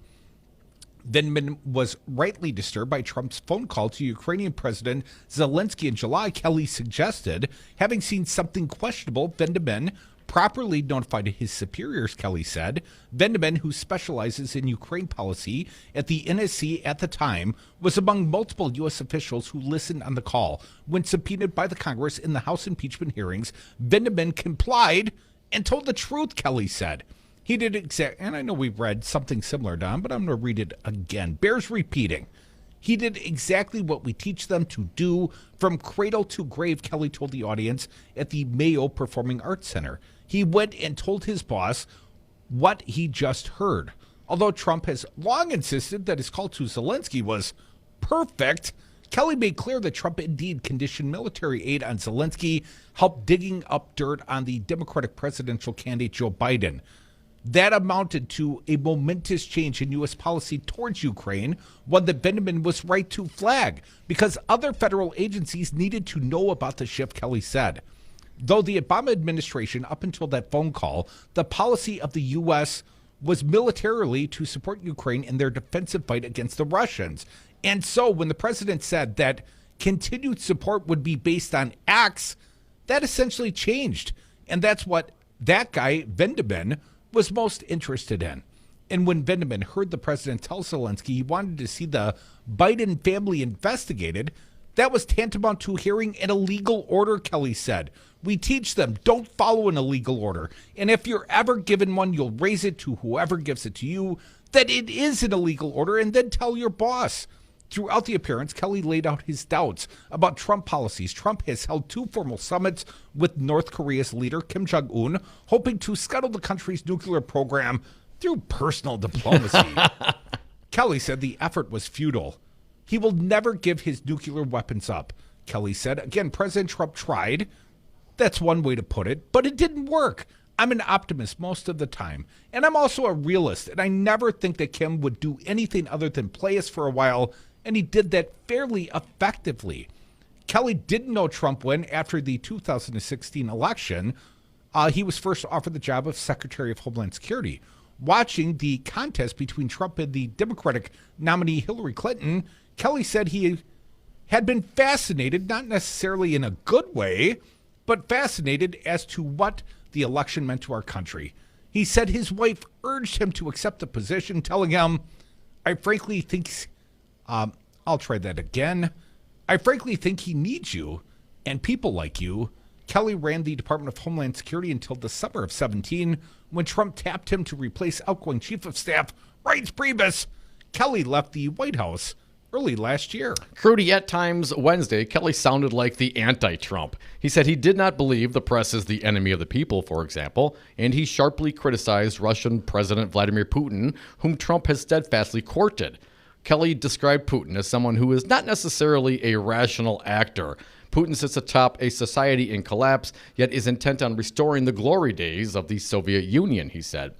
Vindman was rightly disturbed by Trump's phone call to Ukrainian President Zelensky in July. Kelly suggested, having seen something questionable, Vindman properly notified his superiors, Kelly said. Vindman, who specializes in Ukraine policy at the NSC at the time, was among multiple U.S. officials who listened on the call. When subpoenaed by the Congress in the House impeachment hearings, Vindman complied and told the truth, Kelly said. He did and I know we've read something similar, Don, but I'm going to read it again. Bears repeating. He did exactly what we teach them to do from cradle to grave, Kelly told the audience at the Mayo Performing Arts Center. He went and told his boss what he just heard. Although Trump has long insisted that his call to Zelensky was perfect, Kelly made clear that Trump indeed conditioned military aid on Zelensky, helped digging up dirt on the Democratic presidential candidate Joe Biden. That amounted to a momentous change in U.S. policy towards Ukraine, one that Vindman was right to flag, because other federal agencies needed to know about the shift, Kelly said. Though the Obama administration, up until that phone call, the policy of the U.S. was militarily to support Ukraine in their defensive fight against the Russians. And so when the president said that continued support would be based on acts, that essentially changed. And that's what that guy, Vindman, was most interested in. And when Vindman heard the president tell Zelensky he wanted to see the Biden family investigated, that was tantamount to hearing an illegal order, Kelly said. We teach them, don't follow an illegal order. And if you're ever given one, you'll raise it to whoever gives it to you, that it is an illegal order, and then tell your boss. Throughout the appearance, Kelly laid out his doubts about Trump policies. Trump has held 2 formal summits with North Korea's leader, Kim Jong-un, hoping to scuttle the country's nuclear program through personal diplomacy. Kelly said the effort was futile. He will never give his nuclear weapons up, Kelly said. Again, President Trump tried. That's one way to put it, but it didn't work. I'm an optimist most of the time, and I'm also a realist, and I never think that Kim would do anything other than play us for a while, and he did that fairly effectively. Kelly didn't know Trump when, after the 2016 election, he was first offered the job of Secretary of Homeland Security. Watching the contest between Trump and the Democratic nominee Hillary Clinton, Kelly said he had been fascinated, not necessarily in a good way, but fascinated as to what the election meant to our country. He said his wife urged him to accept the position, telling him, I frankly think I'll try that again. I frankly think he needs you and people like you. Kelly ran the Department of Homeland Security until the summer of 17, when Trump tapped him to replace outgoing Chief of Staff Reince Priebus. Kelly left the White House early last year. Crudy, at times Wednesday, Kelly sounded like the anti-Trump. He said he did not believe the press is the enemy of the people, for example, and he sharply criticized Russian President Vladimir Putin, whom Trump has steadfastly courted. Kelly described Putin as someone who is not necessarily a rational actor. Putin sits atop a society in collapse, yet is intent on restoring the glory days of the Soviet Union, he said.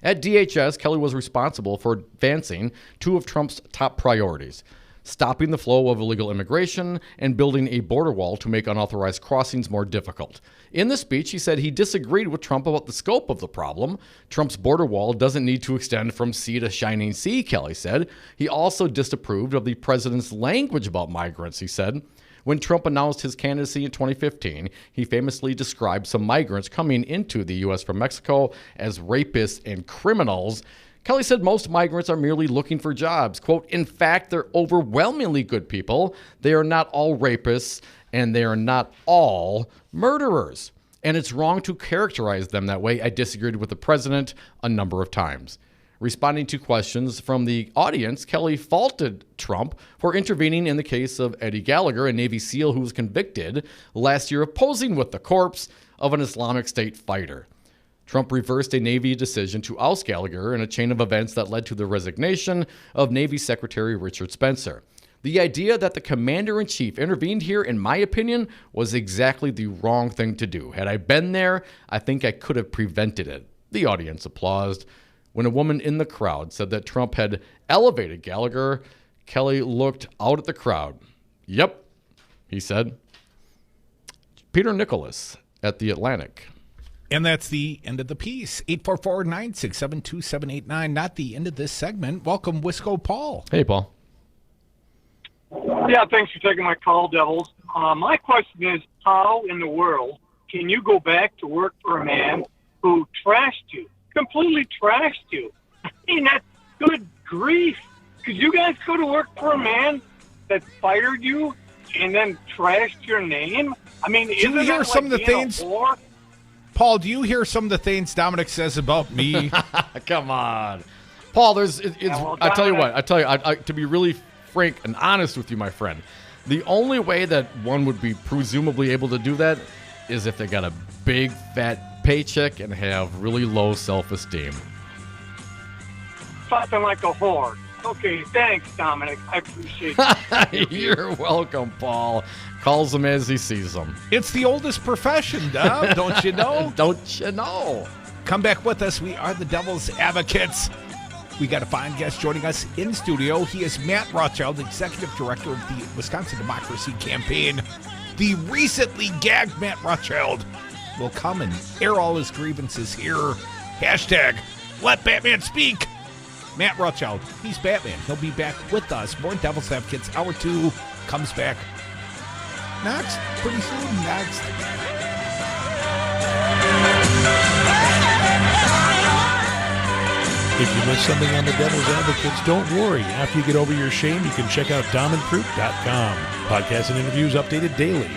At DHS, Kelly was responsible for advancing two of Trump's top priorities: stopping the flow of illegal immigration and building a border wall to make unauthorized crossings more difficult. In the speech, he said he disagreed with Trump about the scope of the problem. Trump's border wall doesn't need to extend from sea to shining sea, Kelly said. He also disapproved of the president's language about migrants, he said. When Trump announced his candidacy in 2015, he famously described some migrants coming into the U.S. from Mexico as rapists and criminals. Kelly said most migrants are merely looking for jobs. Quote, in fact, they're overwhelmingly good people. They are not all rapists, and they are not all murderers. And it's wrong to characterize them that way. I disagreed with the president a number of times. Responding to questions from the audience, Kelly faulted Trump for intervening in the case of Eddie Gallagher, a Navy SEAL who was convicted last year of posing with the corpse of an Islamic State fighter. Trump reversed a Navy decision to oust Gallagher in a chain of events that led to the resignation of Navy Secretary Richard Spencer. The idea that the commander-in-chief intervened here, in my opinion, was exactly the wrong thing to do. Had I been there, I think I could have prevented it. The audience applauded. When a woman in the crowd said that Trump had elevated Gallagher, Kelly looked out at the crowd. Yep, he said. Peter Nicholas at The Atlantic. And that's the end of the piece. 844-967-2789. Not the end of this segment. Welcome, Wisco Paul. Hey, Paul. Yeah, thanks for taking my call, Devils. My question is, how in the world can you go back to work for a man who trashed you, completely trashed you? I mean, that's good grief. Could you guys go to work for a man that fired you and then trashed your name? I mean, do you hear some of the things? Paul, do you hear some of the things Dominic says about me? Come on, Paul. I tell you what. To be really frank and honest with you, my friend, the only way that one would be presumably able to do that is if they got a big fat paycheck and have really low self-esteem. Something like a whore. Okay, thanks, Dominic. I appreciate it. You're welcome, Paul. Calls them as he sees them. It's the oldest profession, Dom. Don't you know? Don't you know? Come back with us. We are the Devil's Advocates. We got a fine guest joining us in studio. He is Matt Rothschild, Executive Director of the Wisconsin Democracy Campaign. The recently gagged Matt Rothschild will come and air all his grievances here. Hashtag Let Batman Speak. Matt Rothschild, he's Batman. He'll be back with us. More Devil's Advocates. Hour 2 comes back next. Pretty soon. Next. If you missed something on the Devil's Advocates, don't worry. After you get over your shame, you can check out domandproof.com. Podcasts and interviews updated daily.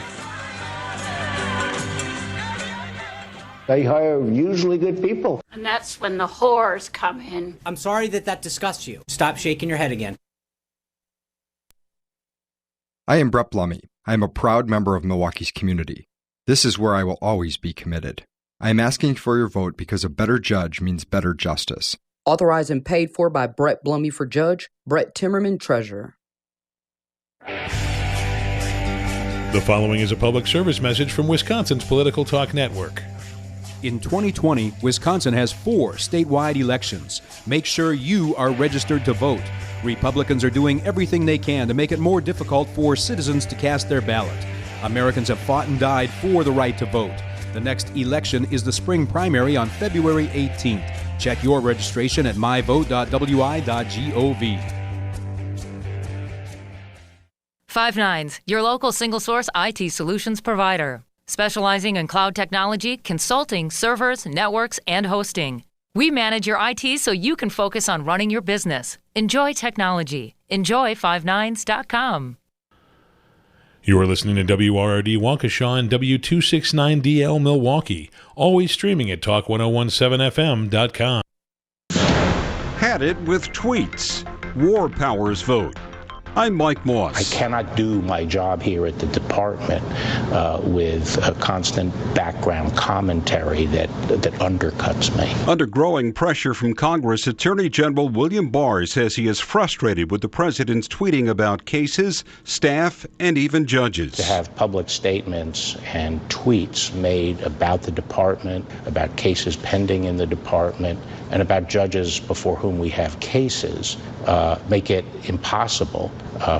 They hire usually good people. And that's when the whores come in. I'm sorry that disgusts you. Stop shaking your head again. I am Brett Blummy. I am a proud member of Milwaukee's community. This is where I will always be committed. I am asking for your vote because a better judge means better justice. Authorized and paid for by Brett Blummy for Judge, Brett Timmerman, Treasurer. The following is a public service message from Wisconsin's Political Talk Network. In 2020, Wisconsin has 4 statewide elections. Make sure you are registered to vote. Republicans are doing everything they can to make it more difficult for citizens to cast their ballot. Americans have fought and died for the right to vote. The next election is the spring primary on February 18th. Check your registration at myvote.wi.gov. 5 your local single-source IT solutions provider. Specializing in cloud technology, consulting, servers, networks, and hosting. We manage your IT so you can focus on running your business. Enjoy technology. Enjoy 59s.com. You are listening to WRRD Waukesha and W269DL Milwaukee. Always streaming at talk1017fm.com. Had it with tweets. War Powers vote. I'm Mike Moss. I cannot do my job here at the department with a constant background commentary that undercuts me. Under growing pressure from Congress, Attorney General William Barr says he is frustrated with the president's tweeting about cases, staff, and even judges. To have public statements and tweets made about the department, about cases pending in the department, and about judges before whom we have cases make it impossible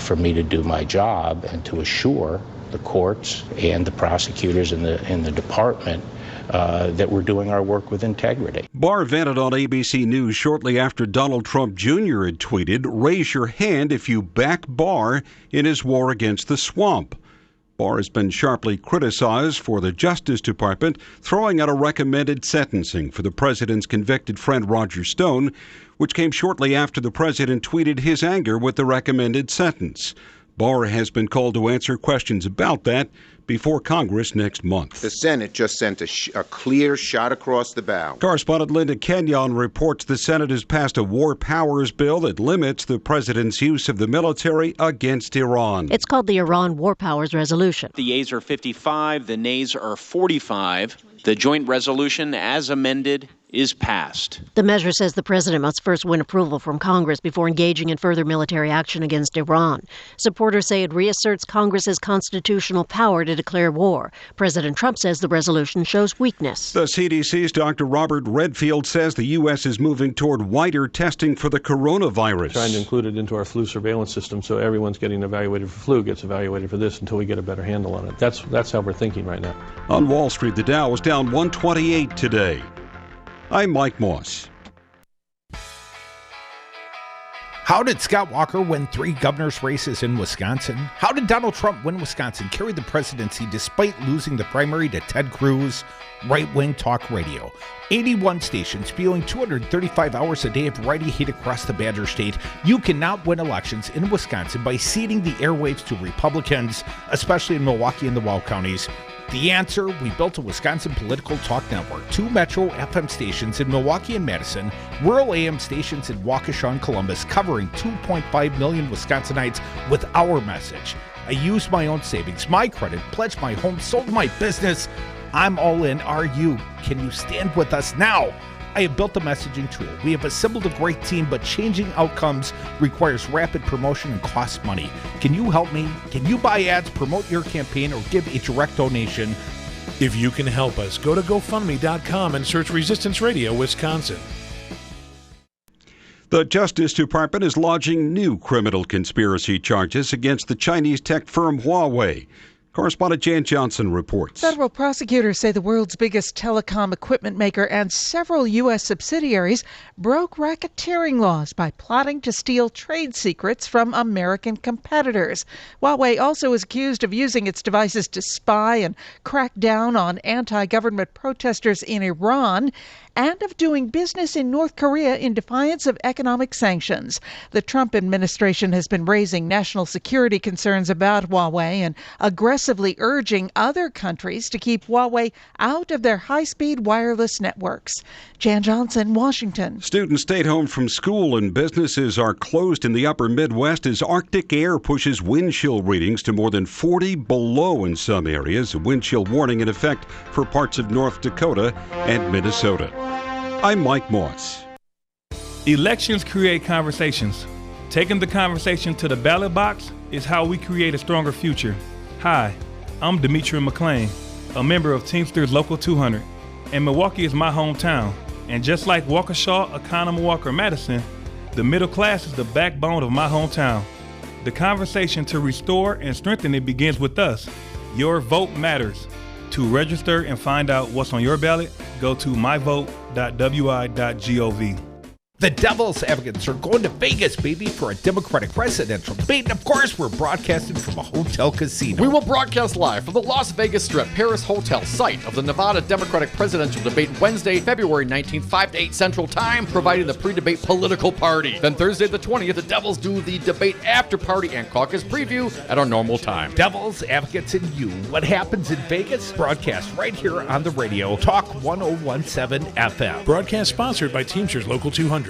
for me to do my job and to assure the courts and the prosecutors in the department that we're doing our work with integrity. Barr vented on ABC News shortly after Donald Trump Jr. had tweeted, "Raise your hand if you back Barr in his war against the swamp." Barr has been sharply criticized for the Justice Department throwing out a recommended sentencing for the president's convicted friend Roger Stone, which came shortly after the president tweeted his anger with the recommended sentence. Barr has been called to answer questions about that before Congress next month. The Senate just sent a clear shot across the bow. Correspondent Linda Kenyon reports the Senate has passed a war powers bill that limits the president's use of the military against Iran. It's called the Iran War Powers Resolution. The yeas are 55, the nays are 45. The joint resolution, as amended, is passed. The measure says the president must first win approval from Congress before engaging in further military action against Iran. Supporters say it reasserts Congress's constitutional power to declare war. President Trump says the resolution shows weakness. The CDC's Dr. Robert Redfield says the U.S. is moving toward wider testing for the coronavirus. Trying to include it into our flu surveillance system so everyone's getting evaluated for flu gets evaluated for this until we get a better handle on it. That's how we're thinking right now. On Wall Street, the Dow was down 128 today. I'm Mike Moss. How did Scott Walker win 3 governor's races in Wisconsin? How did Donald Trump win Wisconsin, carry the presidency despite losing the primary to Ted Cruz? Right-wing talk radio. 81 stations spewing 235 hours a day of variety hate across the Badger State. You cannot win elections in Wisconsin by ceding the airwaves to Republicans, especially in Milwaukee and the Wall counties. The answer, we built a Wisconsin political talk network, 2 Metro FM stations in Milwaukee and Madison, rural AM stations in Waukesha and Columbus, covering 2.5 million Wisconsinites with our message. I used my own savings, my credit, pledged my home, sold my business. I'm all in. Are you? Can you stand with us now? I have built a messaging tool. We have assembled a great team, but changing outcomes requires rapid promotion and costs money. Can you help me? Can you buy ads, promote your campaign, or give a direct donation? If you can help us, go to GoFundMe.com and search Resistance Radio Wisconsin. The Justice Department is lodging new criminal conspiracy charges against the Chinese tech firm Huawei. Correspondent Jan Johnson reports. Federal prosecutors say the world's biggest telecom equipment maker and several U.S. subsidiaries broke racketeering laws by plotting to steal trade secrets from American competitors. Huawei also is accused of using its devices to spy and crack down on anti-government protesters in Iran and of doing business in North Korea in defiance of economic sanctions. The Trump administration has been raising national security concerns about Huawei and aggressively urging other countries to keep Huawei out of their high-speed wireless networks. Jan Johnson, Washington. Students stayed home from school and businesses are closed in the upper Midwest as Arctic air pushes wind chill readings to more than 40 below in some areas. A wind chill warning in effect for parts of North Dakota and Minnesota. I'm Mike Moss. Elections create conversations. Taking the conversation to the ballot box is how we create a stronger future. Hi, I'm Demetri McClain, a member of Teamsters Local 200, and Milwaukee is my hometown. And just like Waukesha, Oconomowoc, or Madison, the middle class is the backbone of my hometown. The conversation to restore and strengthen it begins with us. Your vote matters. To register and find out what's on your ballot, go to myvote.wi.gov. The Devil's Advocates are going to Vegas, baby, for a Democratic presidential debate. And of course, we're broadcasting from a hotel casino. We will broadcast live from the Las Vegas Strip Paris Hotel, site of the Nevada Democratic presidential debate Wednesday, February 19th, 5 to 8 Central Time, providing the pre-debate political party. Then Thursday the 20th, the Devils do the debate after party and caucus preview at our normal time. Devil's Advocates and you. What happens in Vegas? Broadcast right here on the radio. Talk 1017 FM. Broadcast sponsored by Teamsters Local 200.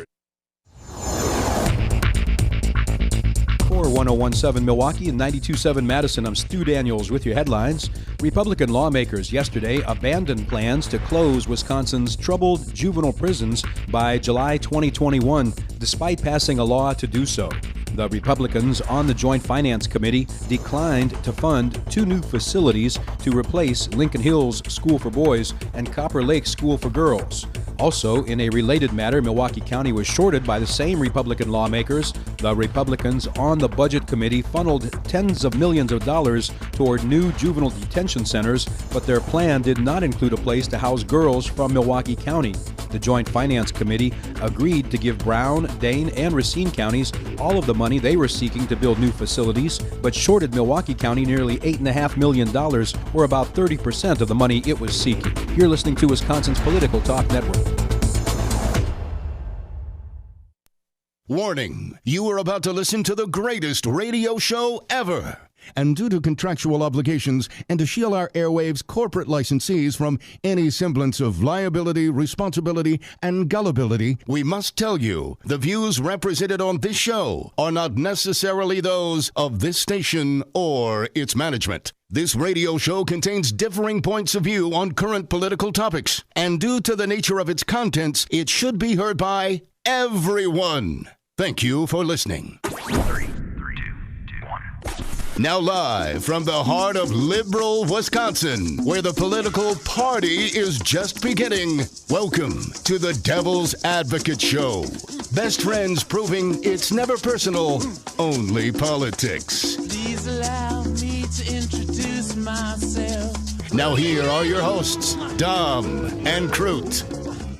1017 Milwaukee and 92.7 Madison. I'm Stu Daniels with your headlines. Republican lawmakers yesterday abandoned plans to close Wisconsin's troubled juvenile prisons by July 2021, despite passing a law to do so. The Republicans on the Joint Finance Committee declined to fund 2 new facilities to replace Lincoln Hills School for Boys and Copper Lake School for Girls. Also, in a related matter, Milwaukee County was shorted by the same Republican lawmakers. The Republicans on the Budget Committee funneled tens of millions of dollars toward new juvenile detention centers, but their plan did not include a place to house girls from Milwaukee County. The Joint Finance Committee agreed to give Brown, Dane, and Racine counties all of the money they were seeking to build new facilities, but shorted Milwaukee County nearly $8.5 million, or about 30% of the money it was seeking. You're listening to Wisconsin's Political Talk Network. Warning, you are about to listen to the greatest radio show ever. And due to contractual obligations and to shield our airwaves' corporate licensees from any semblance of liability, responsibility, and gullibility, we must tell you the views represented on this show are not necessarily those of this station or its management. This radio show contains differing points of view on current political topics, and due to the nature of its contents, it should be heard by everyone. Thank you for listening. 3, 2, 1. Now live from the heart of liberal Wisconsin, where the political party is just beginning, welcome to the Devil's Advocate Show. Best friends proving it's never personal, only politics. Please allow me to introduce myself. Now here are your hosts, Dom and Crute.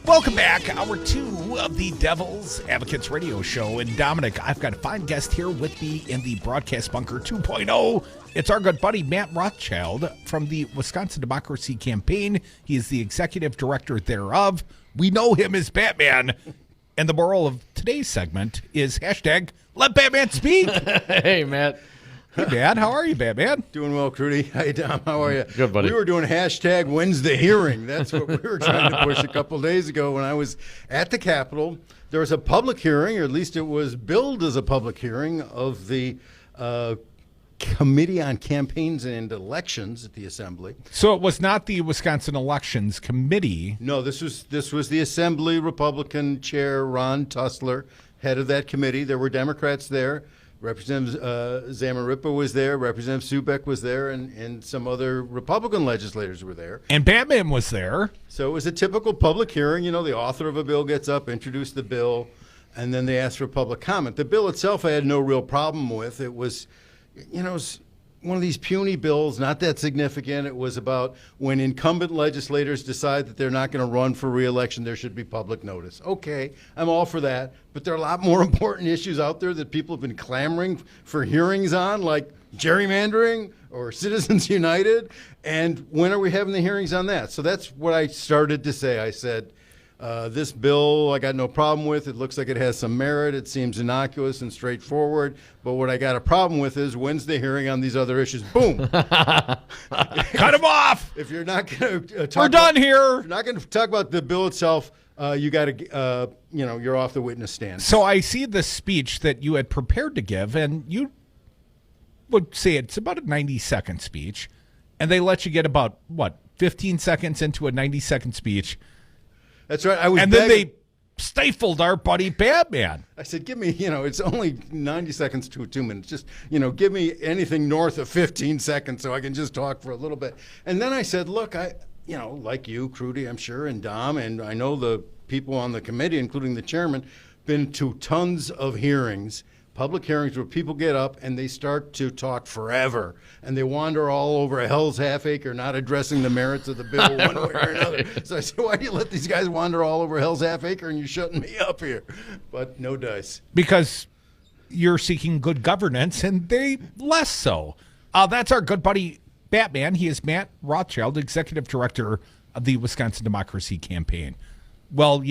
Welcome back. Hour 2 of the Devil's Advocates Radio Show. And Dominic, I've got a fine guest here with me in the Broadcast Bunker 2.0. It's our good buddy, Matt Rothschild from the Wisconsin Democracy Campaign. He is the executive director thereof. We know him as Batman. And the moral of today's segment is hashtag let Batman speak. Hey, Matt. Hey, Dad. How are you, Batman? Doing well, Crudy. Hey, Dom. How are you? Good, buddy. We were doing hashtag when's the hearing. That's what we were trying to push a couple days ago when I was at the Capitol. There was a public hearing, or at least it was billed as a public hearing, of the Committee on Campaigns and Elections at the Assembly. So it was not the Wisconsin Elections Committee. No, this was the Assembly Republican Chair Ron Tussler, head of that committee. There were Democrats there. Representative Zamarripa was there, Representative Subek was there, and some other Republican legislators were there. And Batman was there. So it was a typical public hearing. You know, the author of a bill gets up, introduced the bill, and then they asked for public comment. The bill itself I had no real problem with. It was, you know, one of these puny bills, not that significant. It was about when incumbent legislators decide that they're not going to run for re-election, there should be public notice. Okay, I'm all for that. But there are a lot more important issues out there that people have been clamoring for hearings on, like gerrymandering or Citizens United. And when are we having the hearings on that? So that's what I started to say. I said, this bill I got no problem with. It looks like it has some merit. It seems innocuous and straightforward. But what I got a problem with is when's the hearing on these other issues? Boom. Cut him off. If you're not going to talk We're done here. If you're not going to talk about the bill itself, you got to, you're off the witness stand. So I see the speech that you had prepared to give, and you would say it's about a 90-second speech, and they let you get about, 15 seconds into a 90-second speech. That's right. Then they stifled our buddy Batman. I said, give me, it's only 90 seconds to 2 minutes. Just, give me anything north of 15 seconds so I can just talk for a little bit. And then I said, look, like you, Crudy, I'm sure, and Dom, and I know the people on the committee, including the chairman, been to tons of hearings, public hearings where people get up and they start to talk forever and they wander all over a hell's half acre, not addressing the merits of the bill one way or another. So I said, why do you let these guys wander all over hell's half acre and you're shutting me up here? But no dice. Because you're seeking good governance and they less so. That's our good buddy Batman. He is Matt Rothschild, executive director of the Wisconsin Democracy Campaign. Well,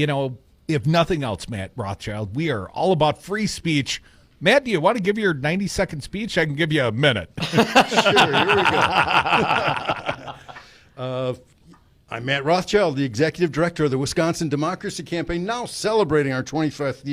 if nothing else, Matt Rothschild, we are all about free speech. Matt, do you want to give your 90-second speech? I can give you a minute. Sure, here we go. I'm Matt Rothschild, the executive director of the Wisconsin Democracy Campaign, now celebrating our 25th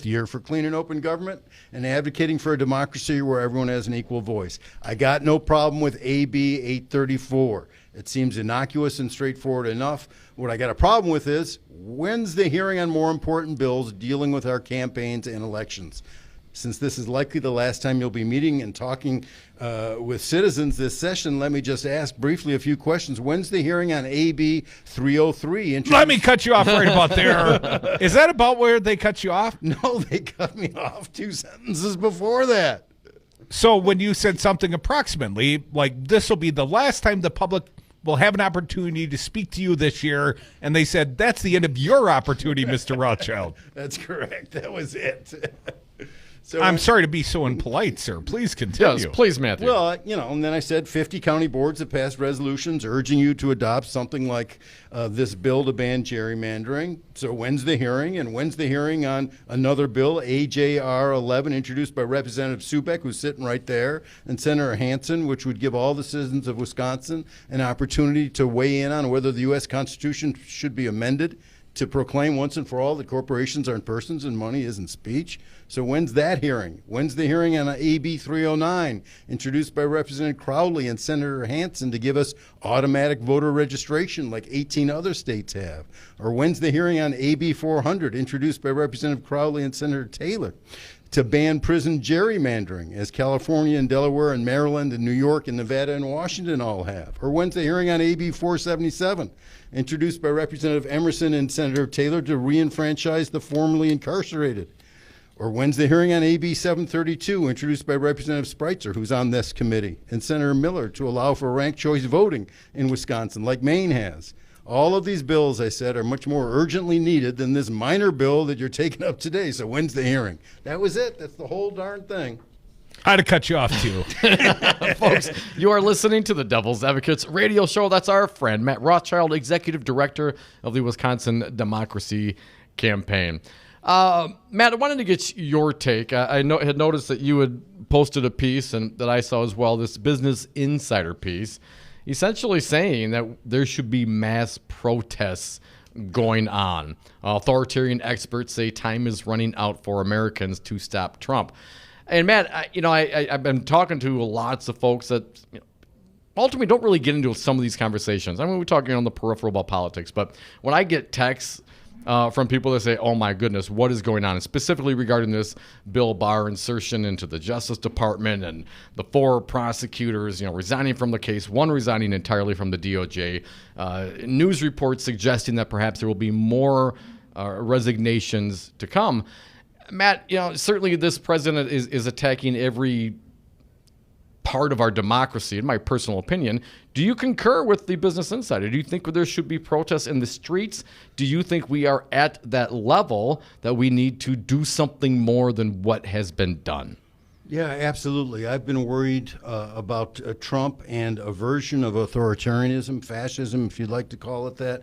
year for clean and open government and advocating for a democracy where everyone has an equal voice. I got no problem with AB 834. It seems innocuous and straightforward enough. What I got a problem with is, when's the hearing on more important bills dealing with our campaigns and elections? Since this is likely the last time you'll be meeting and talking with citizens this session, let me just ask briefly a few questions. When's the hearing on AB 303? Let me cut you off right about there. Is that about where they cut you off? No, they cut me off 2 sentences before that. So when you said something approximately, like this will be the last time the public will have an opportunity to speak to you this year, and they said, that's the end of your opportunity, Mr. Rothschild. That's correct. That was it. So I'm sorry to be so impolite, sir. Please continue. Yes, please, Matthew. Well, and then I said 50 county boards have passed resolutions urging you to adopt something like this bill to ban gerrymandering. So when's the hearing? And when's the hearing on another bill, AJR 11, introduced by Representative Subek, who's sitting right there, and Senator Hansen, which would give all the citizens of Wisconsin an opportunity to weigh in on whether the U.S. Constitution should be amended to proclaim once and for all that corporations aren't persons and money isn't speech. So when's that hearing? When's the hearing on AB 309, introduced by Representative Crowley and Senator Hansen to give us automatic voter registration like 18 other states have? Or when's the hearing on AB 400, introduced by Representative Crowley and Senator Taylor, to ban prison gerrymandering, as California and Delaware and Maryland and New York and Nevada and Washington all have? Or when's the hearing on AB 477, introduced by Representative Emerson and Senator Taylor to re-enfranchise the formerly incarcerated? Or when's the hearing on AB 732, introduced by Representative Spicer, who's on this committee, and Senator Miller, to allow for ranked choice voting in Wisconsin, like Maine has? All of these bills, I said, are much more urgently needed than this minor bill that you're taking up today. So when's the hearing? That was it. That's the whole darn thing. I had to cut you off, too. Folks, you are listening to the Devil's Advocates radio show. That's our friend, Matt Rothschild, executive director of the Wisconsin Democracy Campaign. Matt, I wanted to get your take. I had noticed that you had posted a piece, and that I saw as well, this Business Insider piece, essentially saying that there should be mass protests going on. Authoritarian experts say time is running out for Americans to stop Trump. And Matt, I've been talking to lots of folks that ultimately don't really get into some of these conversations. I mean, we're talking on the peripheral about politics, but when I get texts from people that say, oh my goodness, what is going on? And specifically regarding this Bill Barr insertion into the Justice Department and the 4 prosecutors, resigning from the case, 1 resigning entirely from the DOJ. News reports suggesting that perhaps there will be more resignations to come. Matt, certainly this president is attacking every part of our democracy, in my personal opinion. Do you concur with the Business Insider? Do you think there should be protests in the streets? Do you think we are at that level that we need to do something more than what has been done? Yeah, absolutely. I've been worried about Trump and a version of authoritarianism, fascism, if you'd like to call it that,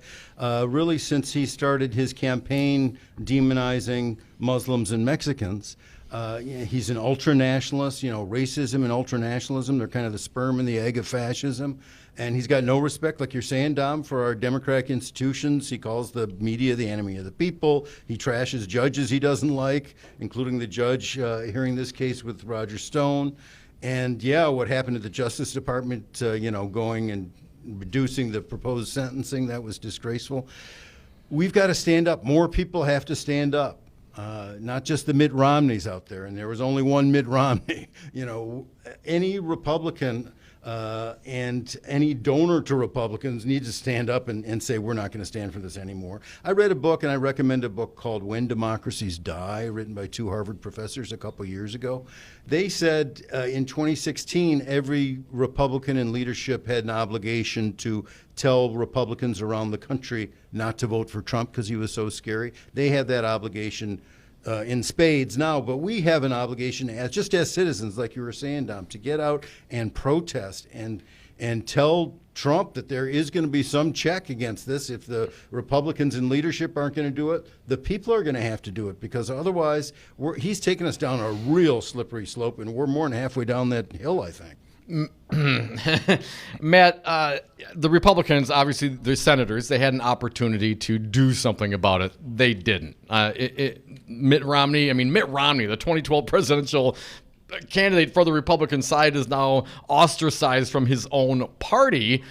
really since he started his campaign demonizing Muslims and Mexicans. He's an ultra-nationalist. Racism and ultra-nationalism, they're kind of the sperm and the egg of fascism. And he's got no respect, like you're saying, Dom, for our democratic institutions. He calls the media the enemy of the people. He trashes judges he doesn't like, including the judge hearing this case with Roger Stone. And, what happened at the Justice Department, going and reducing the proposed sentencing, that was disgraceful. We've got to stand up. More people have to stand up. Not just the Mitt Romneys out there, and there was only one Mitt Romney. Any Republican and any donor to Republicans need to stand up and say, we're not going to stand for this anymore. I read a book, and I recommend a book called When Democracies Die, written by 2 Harvard professors a couple years ago. They said in 2016, every Republican in leadership had an obligation to tell Republicans around the country not to vote for Trump because he was so scary. They have that obligation in spades now, but we have an obligation as citizens, like you were saying, Dom, to get out and protest and tell Trump that there is going to be some check against this. If the Republicans in leadership aren't going to do it, the people are going to have to do it, because otherwise he's taking us down a real slippery slope, and we're more than halfway down that hill, I think. Matt, the Republicans, obviously the senators, they had an opportunity to do something about it. They didn't. Mitt Romney, the 2012 presidential candidate for the Republican side, is now ostracized from his own party.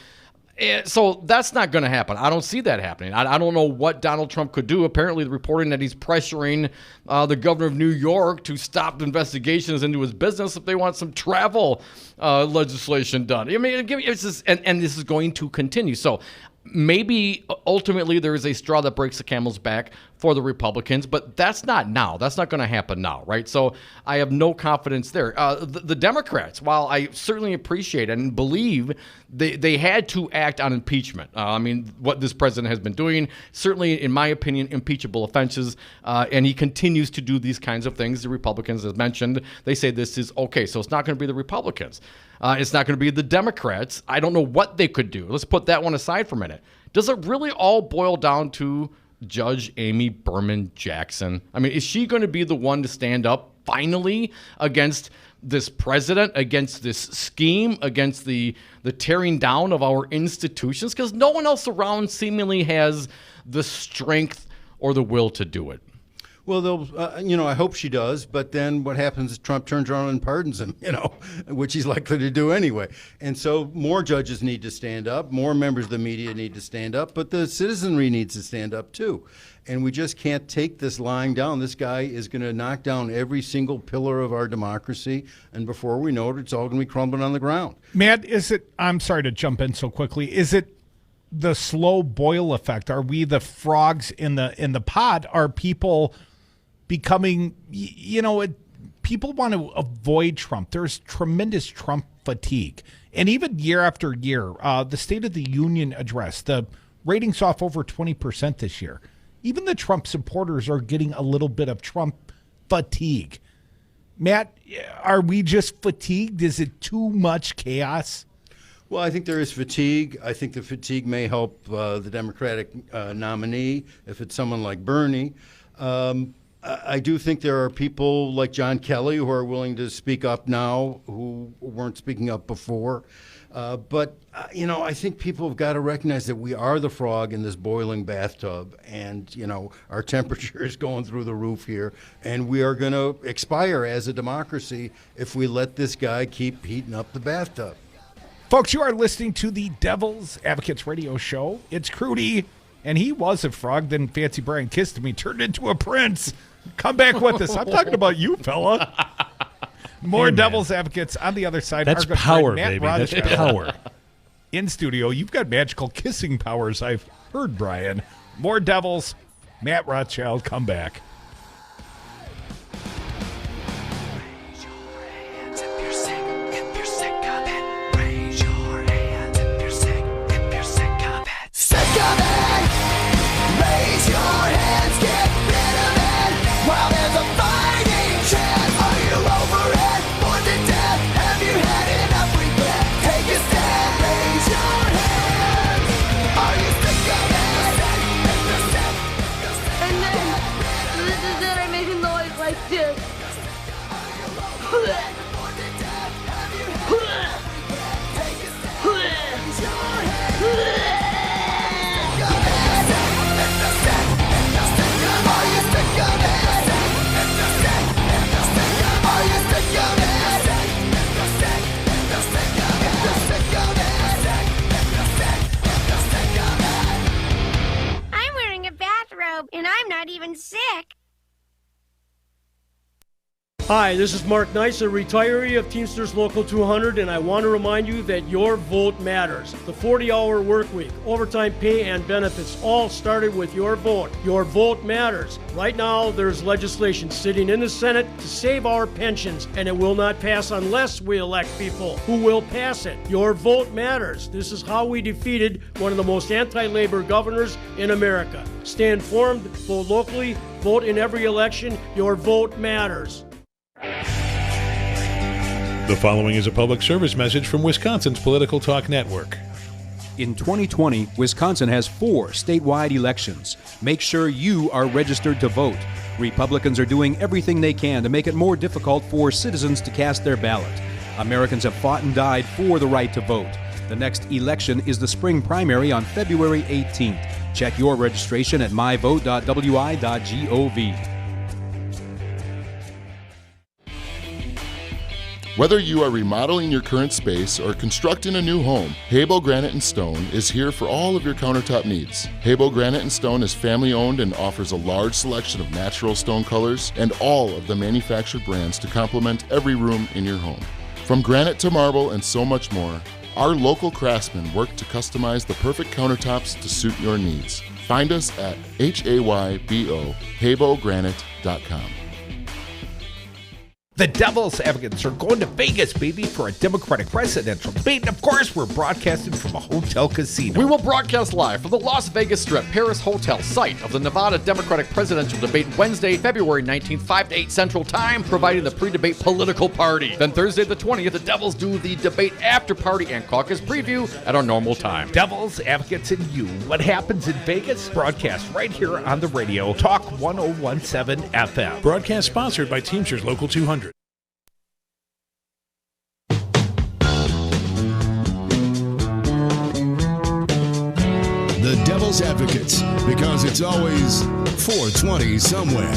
So that's not going to happen. I don't see that happening. I don't know what Donald Trump could do. Apparently, the reporting that he's pressuring the governor of New York to stop investigations into his business if they want some travel legislation done. It's just, and this is going to continue. So maybe ultimately there is a straw that breaks the camel's back for the Republicans, but that's not now. That's not going to happen now, right? So I have no confidence there. The Democrats, while I certainly appreciate and believe they had to act on impeachment. What this president has been doing, certainly in my opinion, impeachable offenses, and he continues to do these kinds of things. The Republicans, as mentioned, they say this is okay. So it's not going to be the Republicans. It's not going to be the Democrats. I don't know what they could do. Let's put that one aside for a minute. Does it really all boil down to Judge Amy Berman Jackson? Is she going to be the one to stand up finally against this president, against this scheme, against the tearing down of our institutions? Because no one else around seemingly has the strength or the will to do it. Well, I hope she does, but then what happens is Trump turns around and pardons him, which he's likely to do anyway. And so more judges need to stand up, more members of the media need to stand up, but the citizenry needs to stand up too. And we just can't take this lying down. This guy is going to knock down every single pillar of our democracy, and before we know it, it's all going to be crumbling on the ground. Matt, I'm sorry to jump in so quickly, is it the slow boil effect? Are we the frogs in the pot? Are people becoming, people want to avoid Trump. There's tremendous Trump fatigue. And even year after year, the State of the Union address, the ratings off over 20% this year. Even the Trump supporters are getting a little bit of Trump fatigue. Matt, are we just fatigued? Is it too much chaos? Well, I think there is fatigue. I think the fatigue may help the Democratic nominee if it's someone like Bernie. I do think there are people like John Kelly who are willing to speak up now who weren't speaking up before. But I think people have got to recognize that we are the frog in this boiling bathtub, and, our temperature is going through the roof here, and we are going to expire as a democracy if we let this guy keep heating up the bathtub. Folks, you are listening to the Devil's Advocates radio show. It's Crudy, and he was a frog, then Fancy Brian kissed him. He turned into a prince. Come back with us. I'm talking about you, fella. More Devil's Advocates on the other side. That's power, baby. Rothschild. That's power. In studio, you've got magical kissing powers, I've heard, Brian. More Devils. Matt Rothschild, come back. And I'm not even sick. Hi, this is Mark Nice, a retiree of Teamsters Local 200, and I want to remind you that your vote matters. The 40-hour work week, overtime pay, and benefits all started with your vote. Your vote matters. Right now, there's legislation sitting in the Senate to save our pensions, and it will not pass unless we elect people who will pass it. Your vote matters. This is how we defeated one of the most anti-labor governors in America. Stay informed, vote locally, vote in every election. Your vote matters. The following is a public service message from Wisconsin's Political Talk Network. In 2020, Wisconsin has 4 statewide elections. Make sure you are registered to vote. Republicans are doing everything they can to make it more difficult for citizens to cast their ballot. Americans have fought and died for the right to vote. The next election is the spring primary on February 18th. Check your registration at myvote.wi.gov. Whether you are remodeling your current space or constructing a new home, Habo Granite & Stone is here for all of your countertop needs. Habo Granite & Stone is family-owned and offers a large selection of natural stone colors and all of the manufactured brands to complement every room in your home. From granite to marble and so much more, our local craftsmen work to customize the perfect countertops to suit your needs. Find us at HAYBO, The Devil's Advocates are going to Vegas, baby, for a Democratic presidential debate. And of course, we're broadcasting from a hotel casino. We will broadcast live from the Las Vegas Strip Paris Hotel, site of the Nevada Democratic presidential debate, Wednesday, February 19th, 5 to 8 Central Time, providing the pre-debate political party. Then Thursday the 20th, the Devils do the debate after party and caucus preview at our normal time. Devil's Advocates and you. What happens in Vegas? Broadcast right here on the radio. Talk 1017 FM. Broadcast sponsored by Teamsters Local 200. The Devil's Advocates, because it's always 420 somewhere.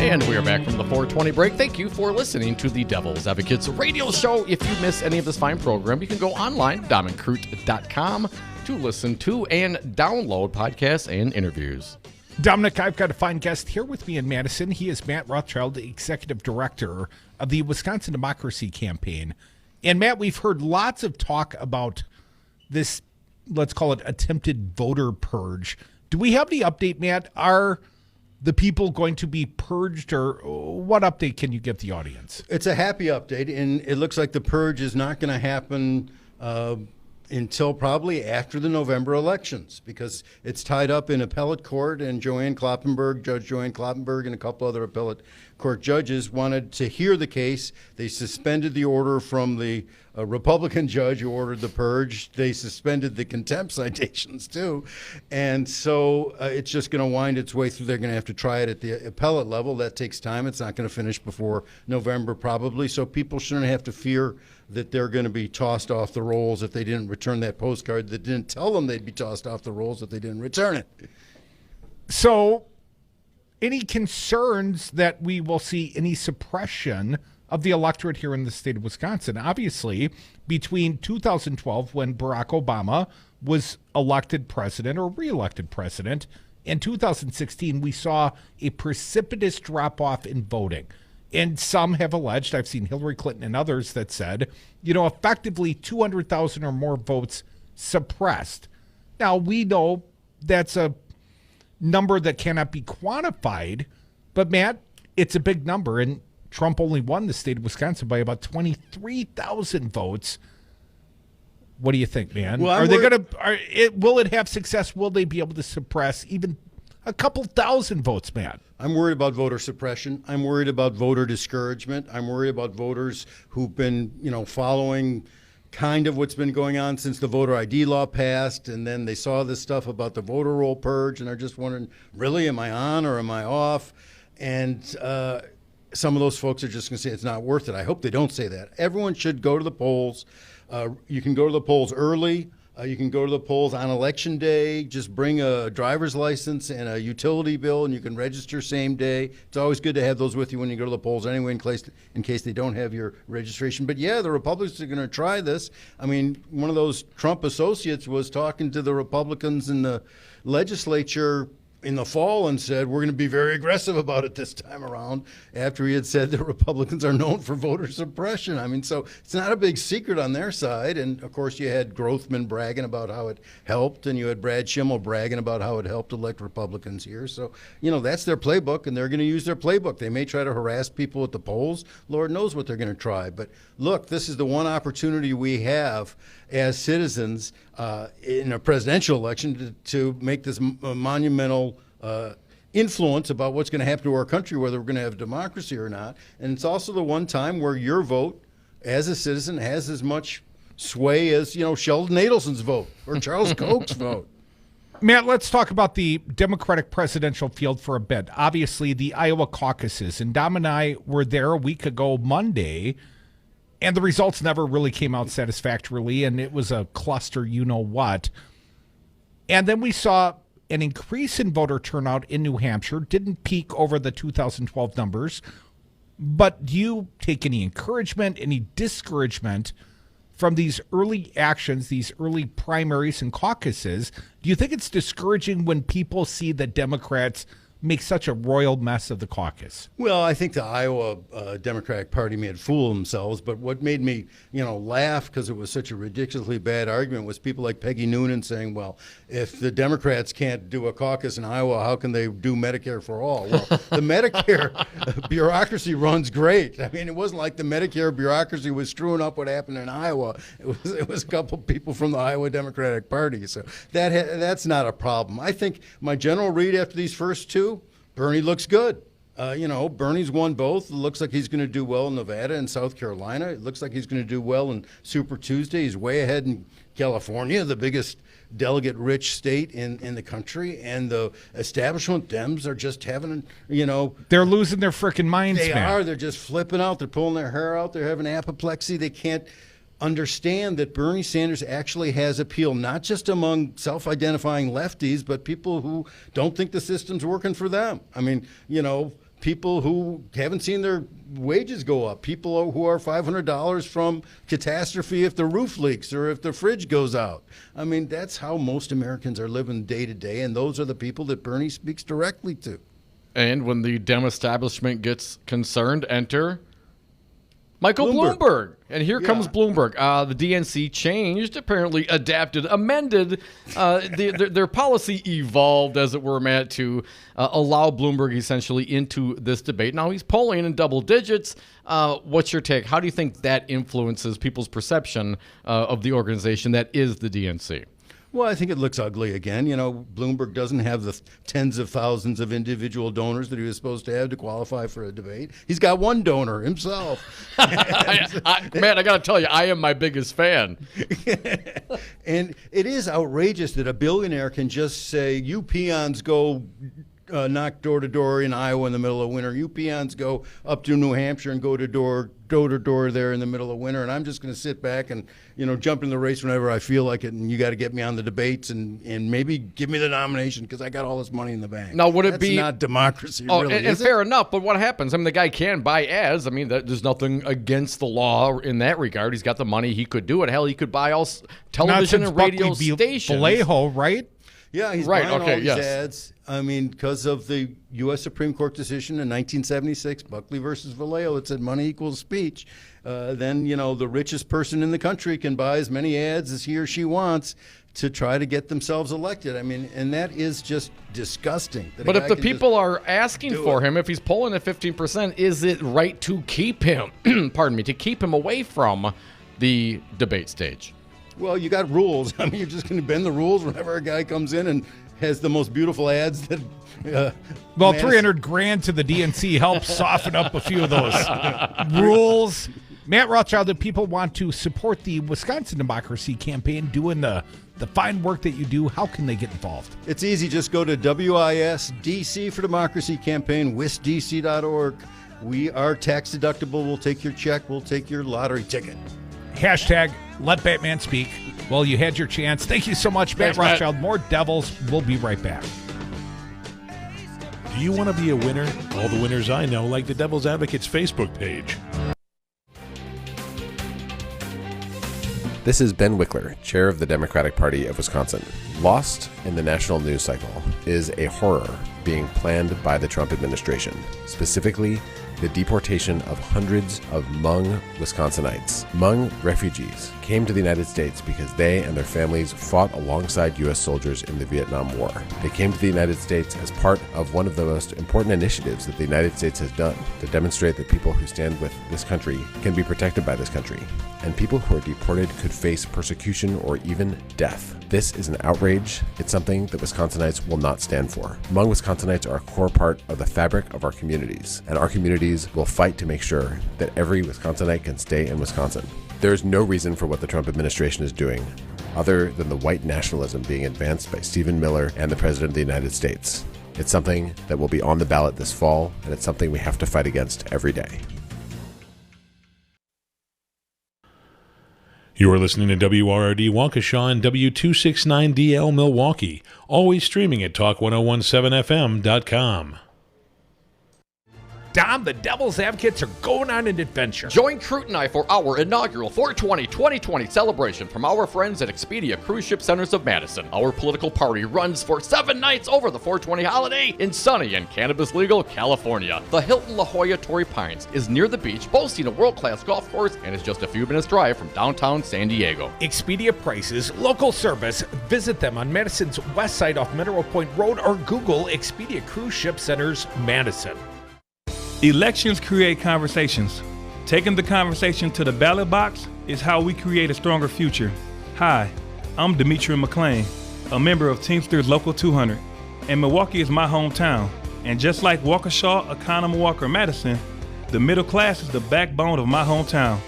And we are back from the 420 break. Thank you for listening to the Devil's Advocates radio show. If you miss any of this fine program, you can go online, DominiCrute.com, to listen to and download podcasts and interviews. Dominic, I've got a fine guest here with me in Madison. He is Matt Rothschild, the Executive Director of the Wisconsin Democracy Campaign. And Matt, we've heard lots of talk about this, let's call it attempted voter purge. Do we have the update, Matt? Are the people going to be purged, or what update can you give the audience? It's a happy update, and it looks like the purge is not going to happen until probably after the November elections, because it's tied up in appellate court, and Judge Joanne Kloppenberg and a couple other appellate court judges wanted to hear the case. They suspended the order from the Republican judge who ordered the purge. They suspended the contempt citations too. And so it's just going to wind its way through. They're going to have to try it at the appellate level. That takes time. It's not going to finish before November probably. So people shouldn't have to fear that they're going to be tossed off the rolls if they didn't return that postcard that didn't tell them they'd be tossed off the rolls if they didn't return it. So any concerns that we will see any suppression of the electorate here in the state of Wisconsin? Obviously, between 2012, when Barack Obama was elected president or reelected president, and 2016, we saw a precipitous drop-off in voting. And some have alleged, I've seen Hillary Clinton and others that said, effectively 200,000 or more votes suppressed. Now, we know that's a number that cannot be quantified, but Matt, it's a big number, and Trump only won the state of Wisconsin by about 23,000 votes. What do you think, man? Well, will it have success? Will they be able to suppress even a couple thousand votes, Matt? I'm worried about voter suppression. I'm worried about voter discouragement. I'm worried about voters who've been, following kind of what's been going on since the voter ID law passed, and then they saw this stuff about the voter roll purge, and they're just wondering, really, am I on or am I off? And some of those folks are just going to say it's not worth it. I hope they don't say that. Everyone should go to the polls. You can go to the polls early. You can go to the polls on Election Day. Just bring a driver's license and a utility bill, and you can register same day. It's always good to have those with you when you go to the polls anyway, in case they don't have your registration. But, yeah, the Republicans are going to try this. I mean, one of those Trump associates was talking to the Republicans in the legislature in the fall and said, we're going to be very aggressive about it this time around, after he had said the Republicans are known for voter suppression. I mean, so it's not a big secret on their side. And, of course, you had Grothman bragging about how it helped, and you had Brad Schimmel bragging about how it helped elect Republicans here. So, that's their playbook, and they're going to use their playbook. They may try to harass people at the polls. Lord knows what they're going to try. But, look, this is the one opportunity we have as citizens in a presidential election to make this monumental influence about what's going to happen to our country, whether we're going to have democracy or not. And it's also the one time where your vote as a citizen has as much sway as, Sheldon Adelson's vote or Charles Koch's vote. Matt, let's talk about the Democratic presidential field for a bit. Obviously, the Iowa caucuses, and Dom and I were there a week ago Monday, and the results never really came out satisfactorily, and it was a cluster you-know-what. And then we saw an increase in voter turnout in New Hampshire, didn't peak over the 2012 numbers, but do you take any encouragement, any discouragement from these early actions, these early primaries and caucuses? Do you think it's discouraging when people see that Democrats make such a royal mess of the caucus? Well, I think the Iowa Democratic Party may have fooled themselves, but what made me, laugh because it was such a ridiculously bad argument was people like Peggy Noonan saying, well, if the Democrats can't do a caucus in Iowa, how can they do Medicare for all? Well, the Medicare bureaucracy runs great. I mean, it wasn't like the Medicare bureaucracy was screwing up what happened in Iowa. It was a couple people from the Iowa Democratic Party, so that's not a problem. I think my general read after these first two, Bernie looks good. Bernie's won both. It looks like he's going to do well in Nevada and South Carolina. It looks like he's going to do well in Super Tuesday. He's way ahead in California, the biggest delegate-rich state in the country. And the establishment Dems are just having, They're losing their frickin' minds, They man. are. They're just flipping out. They're pulling their hair out. They're having apoplexy. They can't understand that Bernie Sanders actually has appeal, not just among self-identifying lefties, but people who don't think the system's working for them. I mean, people who haven't seen their wages go up, people who are $500 from catastrophe if the roof leaks or if the fridge goes out. I mean, that's how most Americans are living day to day, and those are the people that Bernie speaks directly to. And when the Dem establishment gets concerned, enter Michael Bloomberg. And here comes Bloomberg. The DNC changed, apparently adapted, amended. Their policy evolved, as it were, Matt, to allow Bloomberg essentially into this debate. Now he's polling in double digits. What's your take? How do you think that influences people's perception of the organization that is the DNC? Well, I think it looks ugly again. Bloomberg doesn't have the tens of thousands of individual donors that he was supposed to have to qualify for a debate. He's got one donor himself. Man, I got to tell you, I am my biggest fan. And it is outrageous that a billionaire can just say, you peons go knock door to door in Iowa in the middle of winter. You peons go up to New Hampshire and go to door to door there in the middle of winter. And I'm just going to sit back and, jump in the race whenever I feel like it. And you got to get me on the debates and maybe give me the nomination because I got all this money in the bank. Now, would it That's be not democracy? Oh, really, and fair enough. But what happens? I mean, the guy can buy ads. I mean, there's nothing against the law in that regard. He's got the money. He could do it. Hell, he could buy all television and radio stations. Vallejo, right? Yeah, he's right. buying Okay, all these yes. ads. I mean, because of the U.S. Supreme Court decision in 1976, Buckley versus Vallejo, that said money equals speech. Then, the richest person in the country can buy as many ads as he or she wants to try to get themselves elected. I mean, and that is just disgusting. But if the people are asking for him, if he's polling at 15%, is it right to keep him, to keep him away from the debate stage? Well, you got rules. I mean, you're just going to bend the rules whenever a guy comes in and has the most beautiful ads that. Well, $300,000 to the DNC helps soften up a few of those rules. Matt Rothschild, if people want to support the Wisconsin Democracy Campaign, doing the fine work that you do, how can they get involved? It's easy. Just go to WISDC for Democracy Campaign, wisdc.org. We are tax deductible. We'll take your check. We'll take your lottery ticket. Hashtag let Batman speak. Well, you had your chance. Thank you so much, Matt Rothschild. More Devils. We'll be right back. Do you want to be a winner? All the winners I know like the Devil's Advocates Facebook page. This is Ben Wickler, chair of the Democratic Party of Wisconsin. Lost in the national news cycle is a horror being planned by the Trump administration, specifically the deportation of hundreds of Hmong Wisconsinites. Hmong refugees came to the United States because they and their families fought alongside U.S. soldiers in the Vietnam War. They came to the United States as part of one of the most important initiatives that the United States has done to demonstrate that people who stand with this country can be protected by this country, and people who are deported could face persecution or even death. This is an outrage. It's something that Wisconsinites will not stand for. Hmong Wisconsinites are a core part of the fabric of our communities, and our communities will fight to make sure that every Wisconsinite can stay in Wisconsin. There's no reason for what the Trump administration is doing other than the white nationalism being advanced by Stephen Miller and the President of the United States. It's something that will be on the ballot this fall, and it's something we have to fight against every day. You are listening to WRRD Waukesha and W269DL Milwaukee, always streaming at talk1017fm.com. Dom, the Devil's Advocates are going on an adventure. Join Crute and I for our inaugural 420-2020 celebration from our friends at Expedia Cruise Ship Centers of Madison. Our political party runs for 7 nights over the 420 holiday in sunny and cannabis-legal California. The Hilton La Jolla Torrey Pines is near the beach, boasting a world-class golf course, and is just a few minutes drive from downtown San Diego. Expedia prices, local service. Visit them on Madison's west side off Mineral Point Road or Google Expedia Cruise Ship Centers Madison. Elections create conversations. Taking the conversation to the ballot box is how we create a stronger future. Hi, I'm Demetri McClain, a member of Teamsters Local 200, and Milwaukee is my hometown. And just like Waukesha, Oconomowoc, or Madison, the middle class is the backbone of my hometown.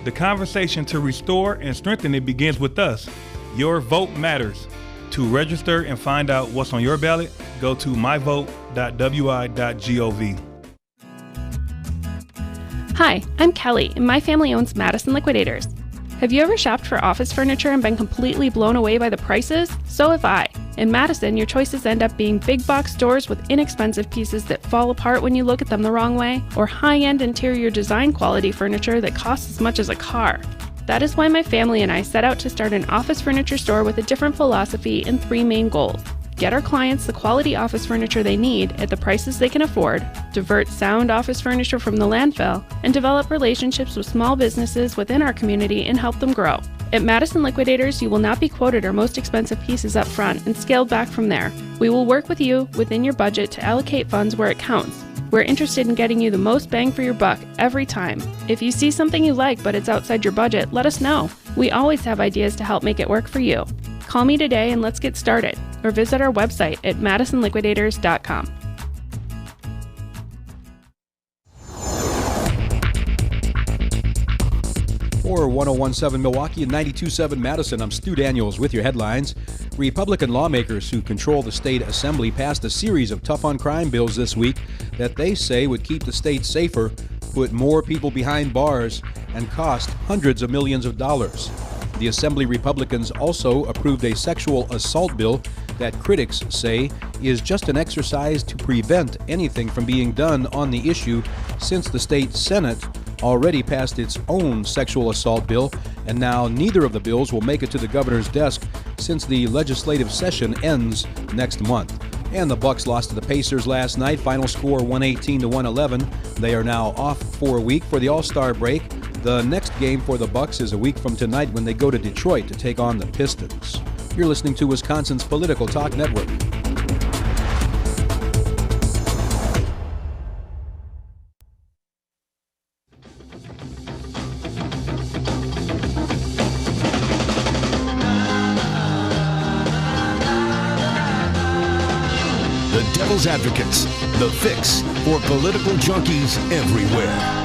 The conversation to restore and strengthen it begins with us. Your vote matters. To register and find out what's on your ballot, go to myvote.wi.gov. Hi, I'm Kelly, and my family owns Madison Liquidators. Have you ever shopped for office furniture and been completely blown away by the prices? So have I. In Madison, your choices end up being big box stores with inexpensive pieces that fall apart when you look at them the wrong way, or high-end interior design quality furniture that costs as much as a car. That is why my family and I set out to start an office furniture store with a different philosophy and 3 main goals. Get our clients the quality office furniture they need at the prices they can afford, divert sound office furniture from the landfill, and develop relationships with small businesses within our community and help them grow. At Madison Liquidators, you will not be quoted our most expensive pieces up front and scaled back from there. We will work with you within your budget to allocate funds where it counts. We're interested in getting you the most bang for your buck every time. If you see something you like but it's outside your budget, let us know. We always have ideas to help make it work for you. Call me today and let's get started, or visit our website at madisonliquidators.com. For 1017 Milwaukee and 92.7 Madison, I'm Stu Daniels with your headlines. Republican lawmakers who control the state assembly passed a series of tough-on-crime bills this week that they say would keep the state safer, put more people behind bars, and cost hundreds of millions of dollars. The Assembly Republicans also approved a sexual assault bill that critics say is just an exercise to prevent anything from being done on the issue, since the state Senate already passed its own sexual assault bill, and now neither of the bills will make it to the governor's desk since the legislative session ends next month. And the Bucks lost to the Pacers last night, final score 118-111. They are now off for a week for the All-Star break. The next game for the Bucks is a week from tonight when they go to Detroit to take on the Pistons. You're listening to Wisconsin's Political Talk Network. The Devil's Advocates, the fix for political junkies everywhere.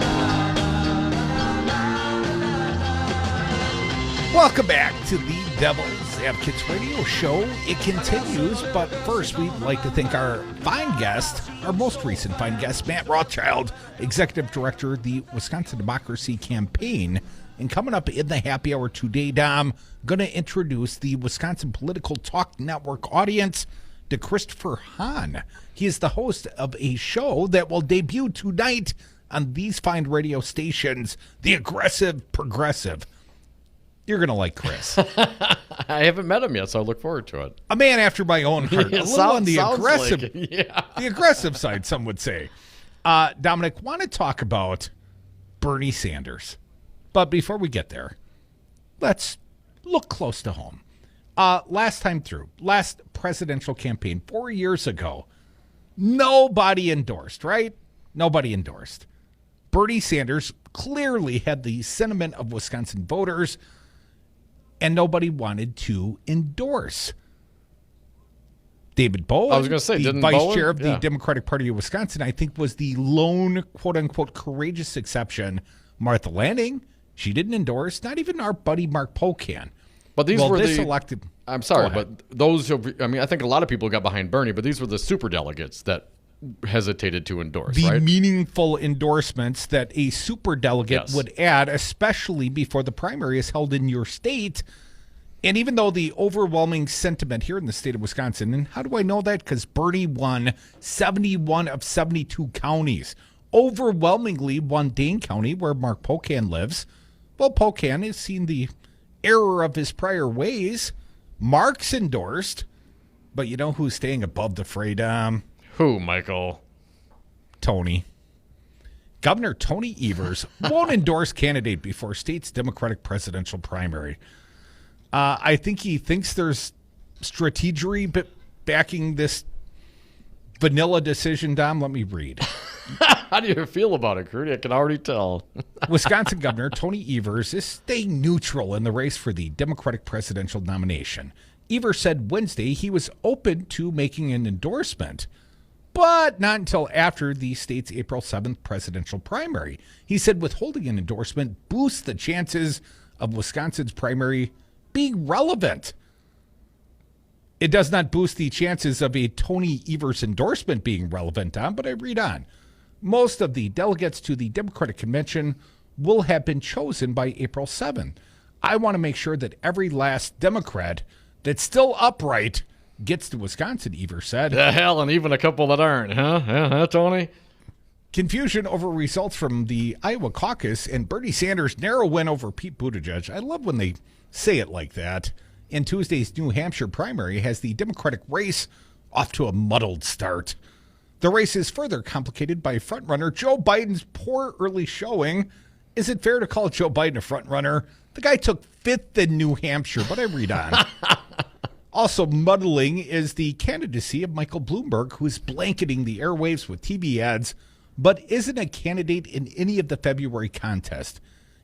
Welcome back to the Devil's Advocates radio show. It continues, but first we'd like to thank our fine guest, our most recent fine guest, Matt Rothschild, Executive Director of the Wisconsin Democracy Campaign. And coming up in the happy hour today, Dom, going to introduce the Wisconsin Political Talk Network audience to Christopher Hahn. He is the host of a show that will debut tonight on these fine radio stations, The Aggressive Progressive. You're going to like Chris. I haven't met him yet, so I look forward to it. A man after my own heart. A little on the aggressive, like yeah. The aggressive side, some would say. Dominic, want to talk about Bernie Sanders. But before we get there, let's look close to home. Last time through, last presidential campaign, 4 years ago, nobody endorsed, right? Nobody endorsed. Bernie Sanders clearly had the sentiment of Wisconsin voters, and nobody wanted to endorse. David Bowen, I was going to say, the didn't vice Bowen? chair of the Yeah. Democratic Party of Wisconsin, I think was the lone, quote-unquote, courageous exception. Martha Lanning, She didn't endorse, not even our buddy Mark Pocan. But these were the elected. I'm sorry, but I think a lot of people got behind Bernie, but these were the superdelegates that hesitated to endorse, the right? meaningful endorsements that a superdelegate would add, especially before the primary is held in your state. And even though the overwhelming sentiment here in the state of Wisconsin, and how do I know that? Because Bernie won 71 of 72 counties, overwhelmingly won Dane County, where Mark Pocan lives. Well, Pocan has seen the error of his prior ways. Mark's endorsed, but you know who's staying above the fray, Dom? Who, Michael? Tony. Governor Tony Evers won't endorse candidate before state's Democratic presidential primary. I think he thinks there's strategery backing this vanilla decision, Dom. Let me read. How do you feel about it, Crudy? I can already tell. Wisconsin Governor Tony Evers is staying neutral in the race for the Democratic presidential nomination. Evers said Wednesday he was open to making an endorsement, but not until after the state's April 7th presidential primary. He said withholding an endorsement boosts the chances of Wisconsin's primary being relevant. It does not boost the chances of a Tony Evers endorsement being relevant, Tom, but I read on. Most of the delegates to the Democratic Convention will have been chosen by April 7. I want to make sure that every last Democrat that's still upright gets to Wisconsin, Evers said. The hell, and even a couple that aren't, huh, Tony? Confusion over results from the Iowa caucus and Bernie Sanders' narrow win over Pete Buttigieg. I love when they say it like that. In Tuesday's New Hampshire primary has the Democratic race off to a muddled start. The race is further complicated by frontrunner Joe Biden's poor early showing. Is it fair to call Joe Biden a frontrunner? The guy took 5th in New Hampshire, but I read on. Also muddling is the candidacy of Michael Bloomberg, who is blanketing the airwaves with TV ads, but isn't a candidate in any of the February contest.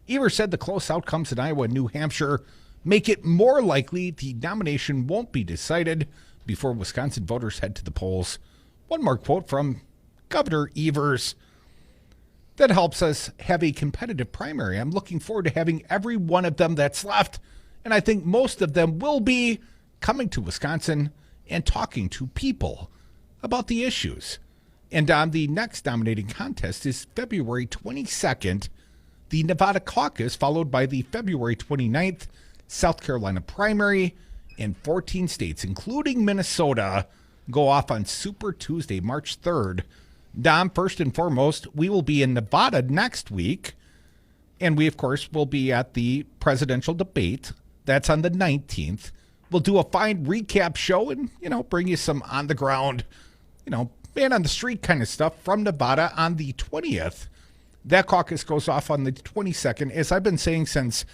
Evers said the close outcomes in Iowa and New Hampshire make it more likely the nomination won't be decided before Wisconsin voters head to the polls. One more quote from Governor Evers that helps us have a competitive primary. I'm looking forward to having every one of them that's left, and I think most of them will be coming to Wisconsin and talking to people about the issues. And the next nominating contest is February 22nd, the Nevada caucus, followed by the February 29th South Carolina primary, and 14 states, including Minnesota, go off on Super Tuesday, March 3rd. Dom, first and foremost, we will be in Nevada next week, and we, of course, will be at the presidential debate. That's on the 19th. We'll do a fine recap show and, bring you some on-the-ground, man on the street kind of stuff from Nevada on the 20th. That caucus goes off on the 22nd. As I've been saying since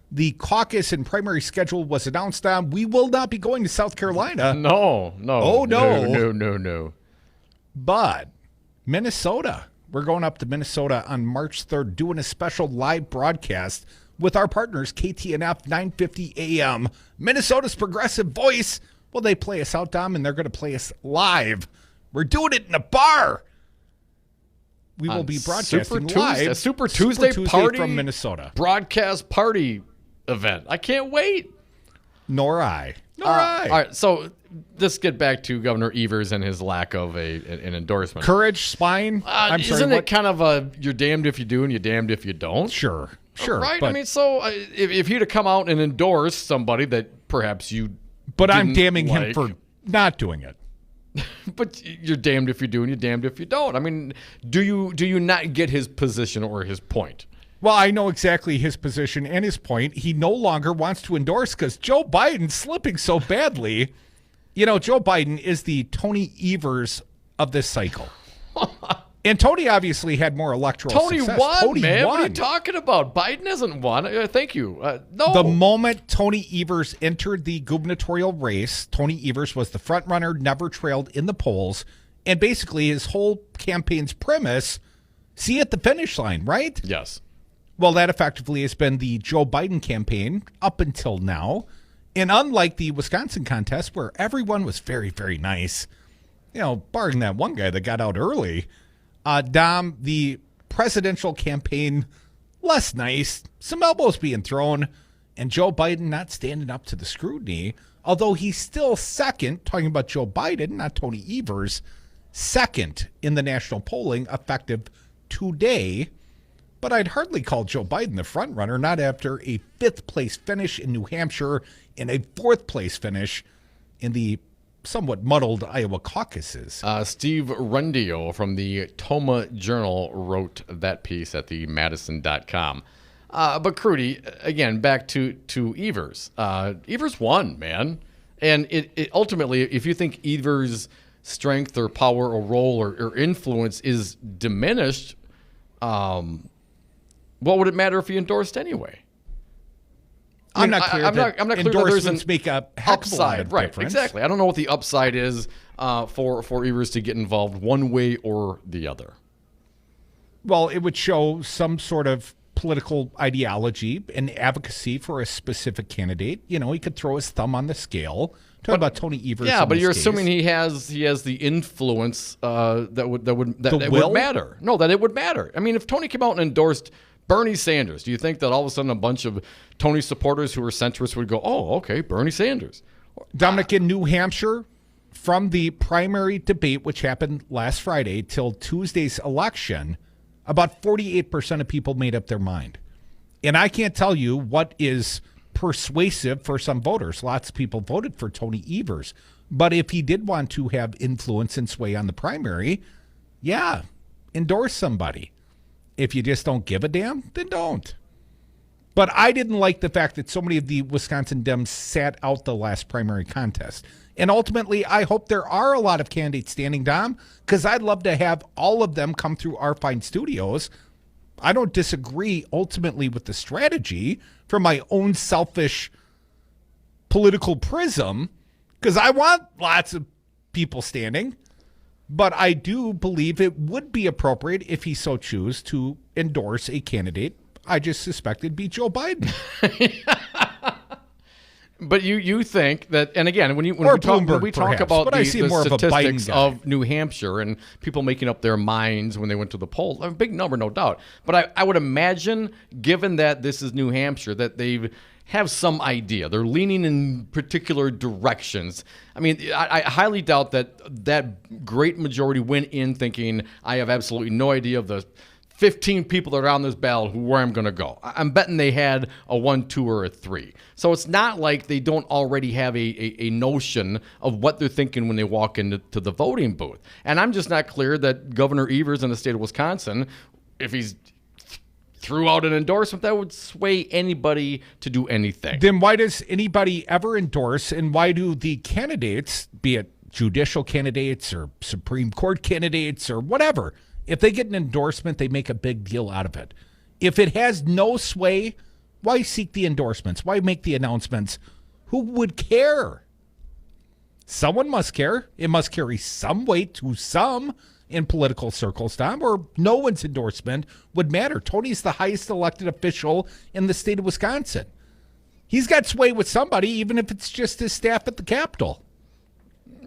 the caucus and primary schedule was announced, we will not be going to South Carolina. No. Oh, no. No. But Minnesota. We're going up to Minnesota on March 3rd, doing a special live broadcast with our partners, KTNF 950 AM. Minnesota's progressive voice. Well, they play us out, Dom, and they're going to play us live. We're doing it in a bar. We will be broadcasting live. Super Tuesday party from Minnesota. Broadcast party event. I can't wait. Nor I. All right, so let's get back to Governor Evers and his lack of an endorsement. Courage, spine. Isn't it kind of you're damned if you do and you're damned if you don't? Sure. Right? I mean, so if he'd have come out and endorsed somebody that perhaps you But I'm damning him for not doing it. But you're damned if you do and you're damned if you don't. I mean, do you not get his position or his point? Well, I know exactly his position and his point. He no longer wants to endorse because Joe Biden's slipping so badly. Joe Biden is the Tony Evers of this cycle. And Tony obviously had more electoral success. Tony won. What are you talking about? Biden hasn't won. Thank you. No. The moment Tony Evers entered the gubernatorial race, Tony Evers was the front runner, never trailed in the polls, and basically his whole campaign's premise, see at the finish line, right? Yes. Well, that effectively has been the Joe Biden campaign up until now. And unlike the Wisconsin contest where everyone was very, very nice, barring that one guy that got out early, Dom, the presidential campaign less nice, some elbows being thrown, and Joe Biden not standing up to the scrutiny, although he's still second, talking about Joe Biden, not Tony Evers, second in the national polling effective today. But I'd hardly call Joe Biden the front runner, not after a 5th place finish in New Hampshire and a 4th place finish in the somewhat muddled Iowa caucuses. Steve Rendio from the Toma Journal wrote that piece at the Madison.com. But Crudy, again, back to Evers. Evers won, man. And it ultimately, if you think Evers' strength or power or role or influence is diminished, what would it matter if he endorsed anyway? I'm not clear that endorsements make a heck of a lot upside, of right? difference. Exactly. I don't know what the upside is for Evers to get involved one way or the other. Well, it would show some sort of political ideology and advocacy for a specific candidate. You know, he could throw his thumb on the scale. Talk about Tony Evers. Yeah, but you're case. assuming he has the influence that would will? matter. No, that it would matter. I mean, if Tony came out and endorsed Bernie Sanders, do you think that all of a sudden a bunch of Tony supporters who are centrists would go, oh, okay, Bernie Sanders? Dominic, in New Hampshire, from the primary debate, which happened last Friday, till Tuesday's election, about 48% of people made up their mind. And I can't tell you what is persuasive for some voters. Lots of people voted for Tony Evers. But if he did want to have influence and sway on the primary, yeah, endorse somebody. If you just don't give a damn, then don't. But I didn't like the fact that so many of the Wisconsin Dems sat out the last primary contest. And ultimately, I hope there are a lot of candidates standing, Dom, because I'd love to have all of them come through our fine studios. I don't disagree ultimately with the strategy from my own selfish political prism, because I want lots of people standing. But I do believe it would be appropriate, if he so choose, to endorse a candidate. I just suspect it'd be Joe Biden. But you think that, and again, when we talk about the statistics of New Hampshire and people making up their minds when they went to the polls, a big number, no doubt. But I would imagine, given that this is New Hampshire, that they have some idea. They're leaning in particular directions. I mean, I highly doubt that great majority went in thinking, I have absolutely no idea of the 15 people that are on this ballot where I'm going to go. I'm betting they had a 1, 2, or a 3. So it's not like they don't already have a notion of what they're thinking when they walk into the voting booth. And I'm just not clear that Governor Evers in the state of Wisconsin, if he's threw out an endorsement, that would sway anybody to do anything. Then why does anybody ever endorse, and why do the candidates, be it judicial candidates or Supreme Court candidates or whatever, if they get an endorsement, they make a big deal out of it. If it has no sway, why seek the endorsements? Why make the announcements? Who would care? Someone must care. It must carry some weight to some in political circles, Tom, or no one's endorsement would matter. Tony's the highest elected official in the state of Wisconsin. He's got sway with somebody, even if it's just his staff at the Capitol.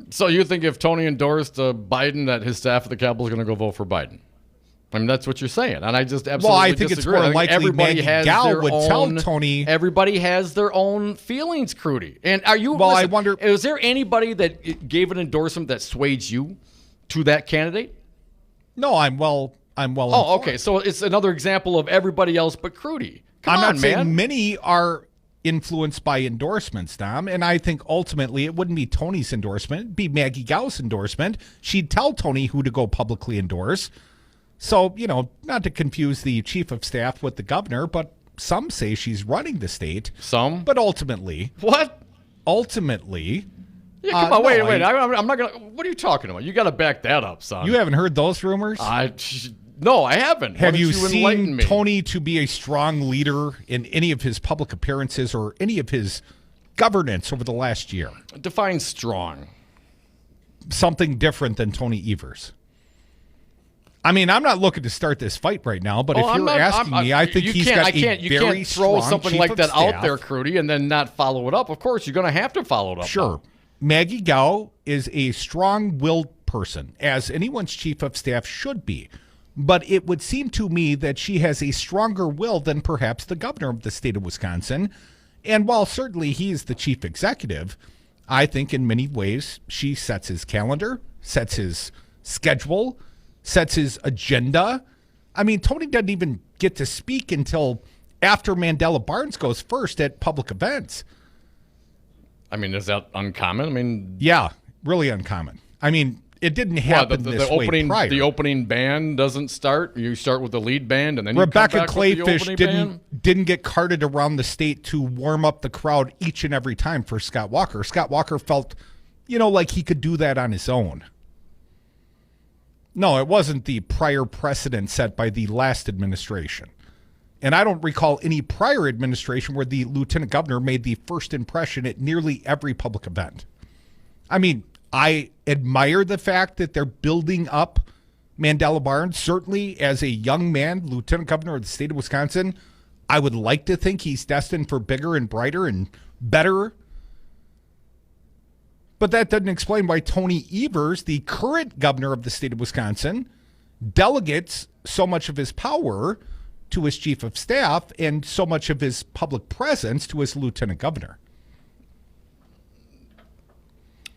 So you think if Tony endorsed Biden, that his staff at the Capitol is going to go vote for Biden? I mean, that's what you're saying, and I just absolutely I think disagree. It's more likely Maggie Gow would tell Tony. Everybody has their own feelings, Crudy. And are you? Well, listen, I wonder. Is there anybody that gave an endorsement that swayed you to that candidate? No, I'm well. Oh, informed. okay. So it's another example of everybody else but Crudy. I'm not saying many are influenced by endorsements, Dom, and I think ultimately it wouldn't be Tony's endorsement. It'd be Maggie Gow's endorsement. She'd tell Tony who to go publicly endorse. So, not to confuse the chief of staff with the governor, but some say she's running the state. Some? But ultimately. What? Ultimately. Yeah, come on, wait. I'm not going to. What are you talking about? You got to back that up, son. You haven't heard those rumors? No, I haven't. Have you seen Tony to be a strong leader in any of his public appearances or any of his governance over the last year? Define strong. Something different than Tony Evers. I mean, I'm not looking to start this fight right now, but if you're asking me, I think he's got a very strong You can't throw something like that staff out there, Crudy, and then not follow it up. Of course, you're going to have to follow it up. Sure. Maggie Gow is a strong-willed person, as anyone's chief of staff should be. But it would seem to me that she has a stronger will than perhaps the governor of the state of Wisconsin. And while certainly he is the chief executive, I think in many ways she sets his calendar, sets his schedule, sets his agenda. I mean, Tony doesn't even get to speak until after Mandela Barnes goes first at public events. I mean, is that uncommon? I mean, yeah, really uncommon. I mean, it didn't happen this way prior. The opening band doesn't start. You start with the lead band, and then Rebecca you come back with the Clayfish opening didn't get carted around the state to warm up the crowd each and every time for Scott Walker. Scott Walker felt, like he could do that on his own. No, it wasn't the prior precedent set by the last administration. And I don't recall any prior administration where the lieutenant governor made the first impression at nearly every public event. I mean, I admire the fact that they're building up Mandela Barnes. Certainly, as a young man, lieutenant governor of the state of Wisconsin, I would like to think he's destined for bigger and brighter and better. But that doesn't explain why Tony Evers, the current governor of the state of Wisconsin, delegates so much of his power to his chief of staff and so much of his public presence to his lieutenant governor.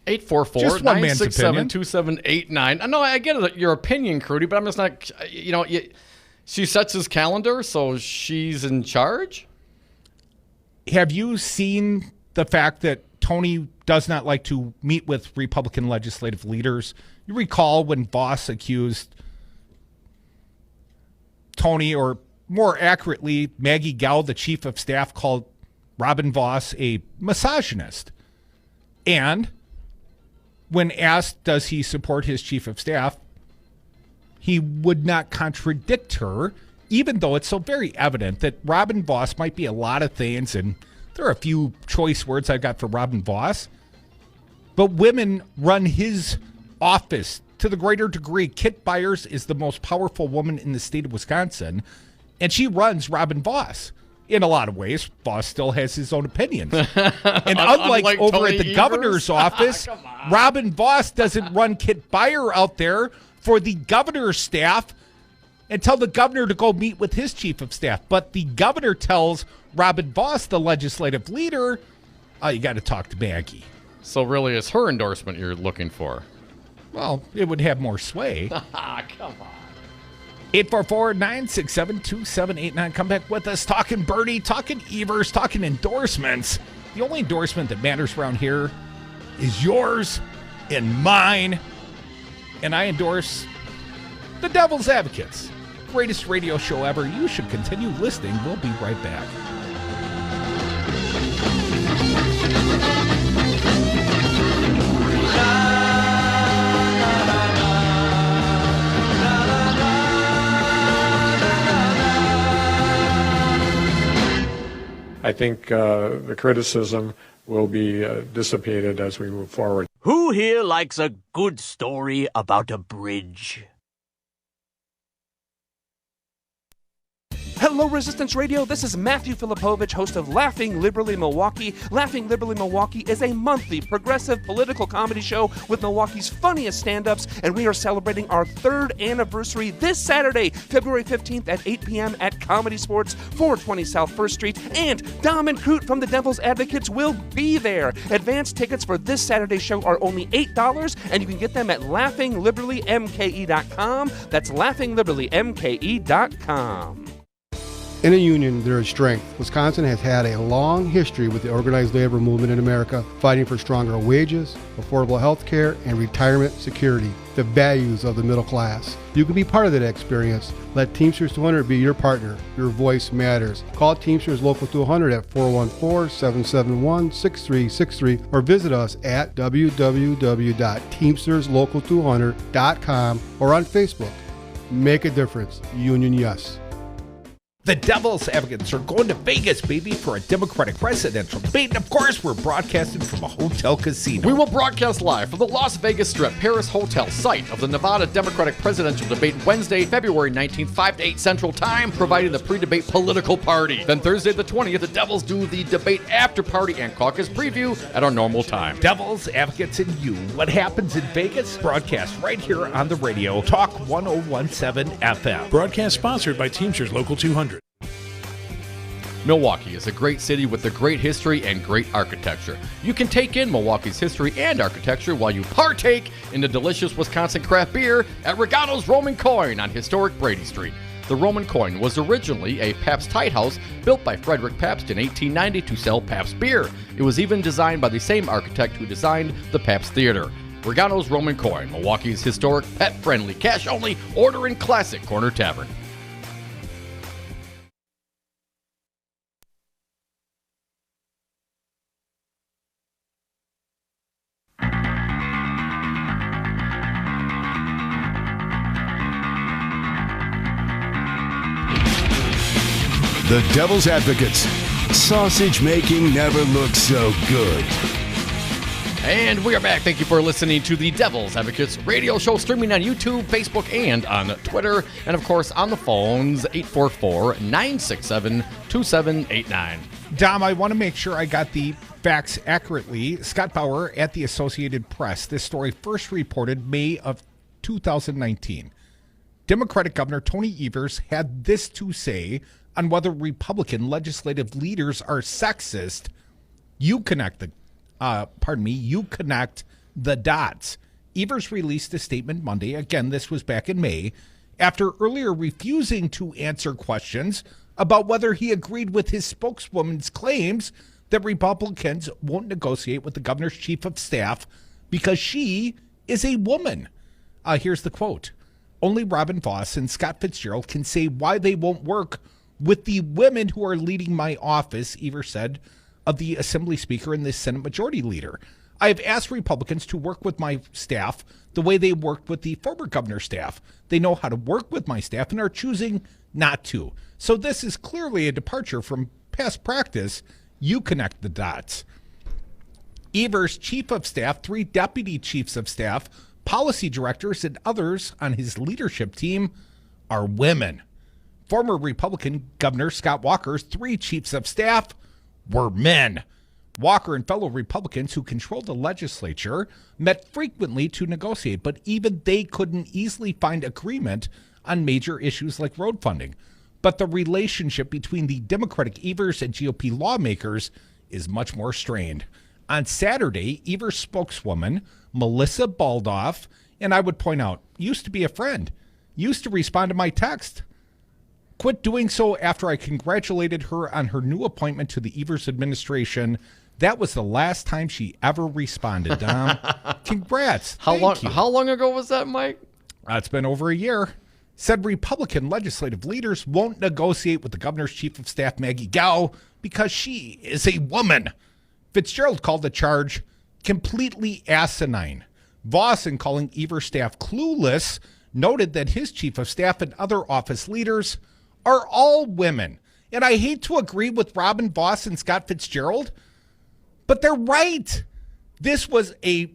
844-967-2789. No, I get it, your opinion, Crudy, but I'm just not, she sets his calendar, so she's in charge? Have you seen the fact that Tony does not like to meet with Republican legislative leaders? You recall when Voss accused Tony, or more accurately, Maggie Gao, the chief of staff, called Robin Voss a misogynist. And when asked, does he support his chief of staff, he would not contradict her, even though it's so very evident that Robin Voss might be a lot of things, and there are a few choice words I've got for Robin Voss, but women run his office to the greater degree. Kit Byers is the most powerful woman in the state of Wisconsin, and she runs Robin Voss. In a lot of ways, Voss still has his own opinions. And unlike over Tony at the Evers? governor's office, Robin Voss doesn't run Kit Byer out there for the governor's staff and tell the governor to go meet with his chief of staff. But the governor tells Robin Voss, the legislative leader, you got to talk to Maggie. So really, it's her endorsement you're looking for? Well, it would have more sway. Come on. 844-967-2789. Come back with us talking Bernie, talking Evers, talking endorsements. The only endorsement that matters around here is yours and mine. And I endorse the Devil's Advocates. Greatest radio show ever. You should continue listening. We'll be right back. I think the criticism will be dissipated as we move forward. Who here likes a good story about a bridge? Hello, Resistance Radio. This is Matthew Filipovich, host of Laughing Liberally Milwaukee. Laughing Liberally Milwaukee is a monthly progressive political comedy show with Milwaukee's funniest stand-ups, and we are celebrating our 3rd anniversary this Saturday, February 15th at 8 p.m. at Comedy Sports, 420 South 1st Street, and Dom and Coot from the Devil's Advocates will be there. Advance tickets for this Saturday show are only $8, and you can get them at LaughingLiberallyMKE.com. That's LaughingLiberallyMKE.com. In a union, there is strength. Wisconsin has had a long history with the organized labor movement in America, fighting for stronger wages, affordable health care, and retirement security, the values of the middle class. You can be part of that experience. Let Teamsters 200 be your partner. Your voice matters. Call Teamsters Local 200 at 414-771-6363 or visit us at www.teamsterslocal200.com or on Facebook. Make a difference. Union yes. The Devil's Advocates are going to Vegas, baby, for a Democratic presidential debate. And of course, we're broadcasting from a hotel casino. We will broadcast live from the Las Vegas Strip Paris Hotel, site of the Nevada Democratic presidential debate Wednesday, February 19th, 5 to 8 Central Time, providing the pre-debate political party. Then Thursday the 20th, the Devils do the debate after party and caucus preview at our normal time. Devil's Advocates and you. What happens in Vegas? Broadcast right here on the radio. Talk 1017 FM. Broadcast sponsored by Teamsters Local 200. Milwaukee is a great city with a great history and great architecture. You can take in Milwaukee's history and architecture while you partake in the delicious Wisconsin craft beer at Regano's Roman Coin on historic Brady Street. The Roman Coin was originally a Pabst Tight House built by Frederick Pabst in 1890 to sell Pabst beer. It was even designed by the same architect who designed the Pabst Theater. Regano's Roman Coin, Milwaukee's historic, pet-friendly, cash-only, order-in classic corner tavern. The Devil's Advocates. Sausage making never looks so good. And we are back. Thank you for listening to the Devil's Advocates radio show, streaming on YouTube, Facebook, and on Twitter. And, of course, on the phones, 844-967-2789. Dom, I want to make sure I got the facts accurately. Scott Bauer at the Associated Press. This story first reported May of 2019. Democratic Governor Tony Evers had this to say on whether Republican legislative leaders are sexist. You connect the dots. Evers released a statement Monday. Again, this was back in May, after earlier refusing to answer questions about whether he agreed with his spokeswoman's claims that Republicans won't negotiate with the governor's chief of staff because she is a woman. Here's the quote. Only Robin Vos and Scott Fitzgerald can say why they won't work with the women who are leading my office, Evers said of the Assembly Speaker and the Senate Majority Leader. I have asked Republicans to work with my staff the way they worked with the former governor's staff. They know how to work with my staff and are choosing not to. So this is clearly a departure from past practice. You connect the dots. Evers' chief of staff, 3 deputy chiefs of staff, policy directors, and others on his leadership team are women. Former Republican Governor Scott Walker's 3 chiefs of staff were men. Walker and fellow Republicans who controlled the legislature met frequently to negotiate, but even they couldn't easily find agreement on major issues like road funding. But the relationship between the Democratic Evers and GOP lawmakers is much more strained. On Saturday, Evers' spokeswoman, Melissa Baldoff, and I would point out, used to be a friend, used to respond to my text, quit doing so after I congratulated her on her new appointment to the Evers administration. That was the last time she ever responded, Dom. Congrats. How long ago was that, Mike? It's been over a year. Said Republican legislative leaders won't negotiate with the governor's chief of staff, Maggie Gao, because she is a woman. Fitzgerald called the charge completely asinine. Voss, in calling Evers' staff clueless, noted that his chief of staff and other office leaders are all women. And I hate to agree with Robin Voss and Scott Fitzgerald, but they're right. This was a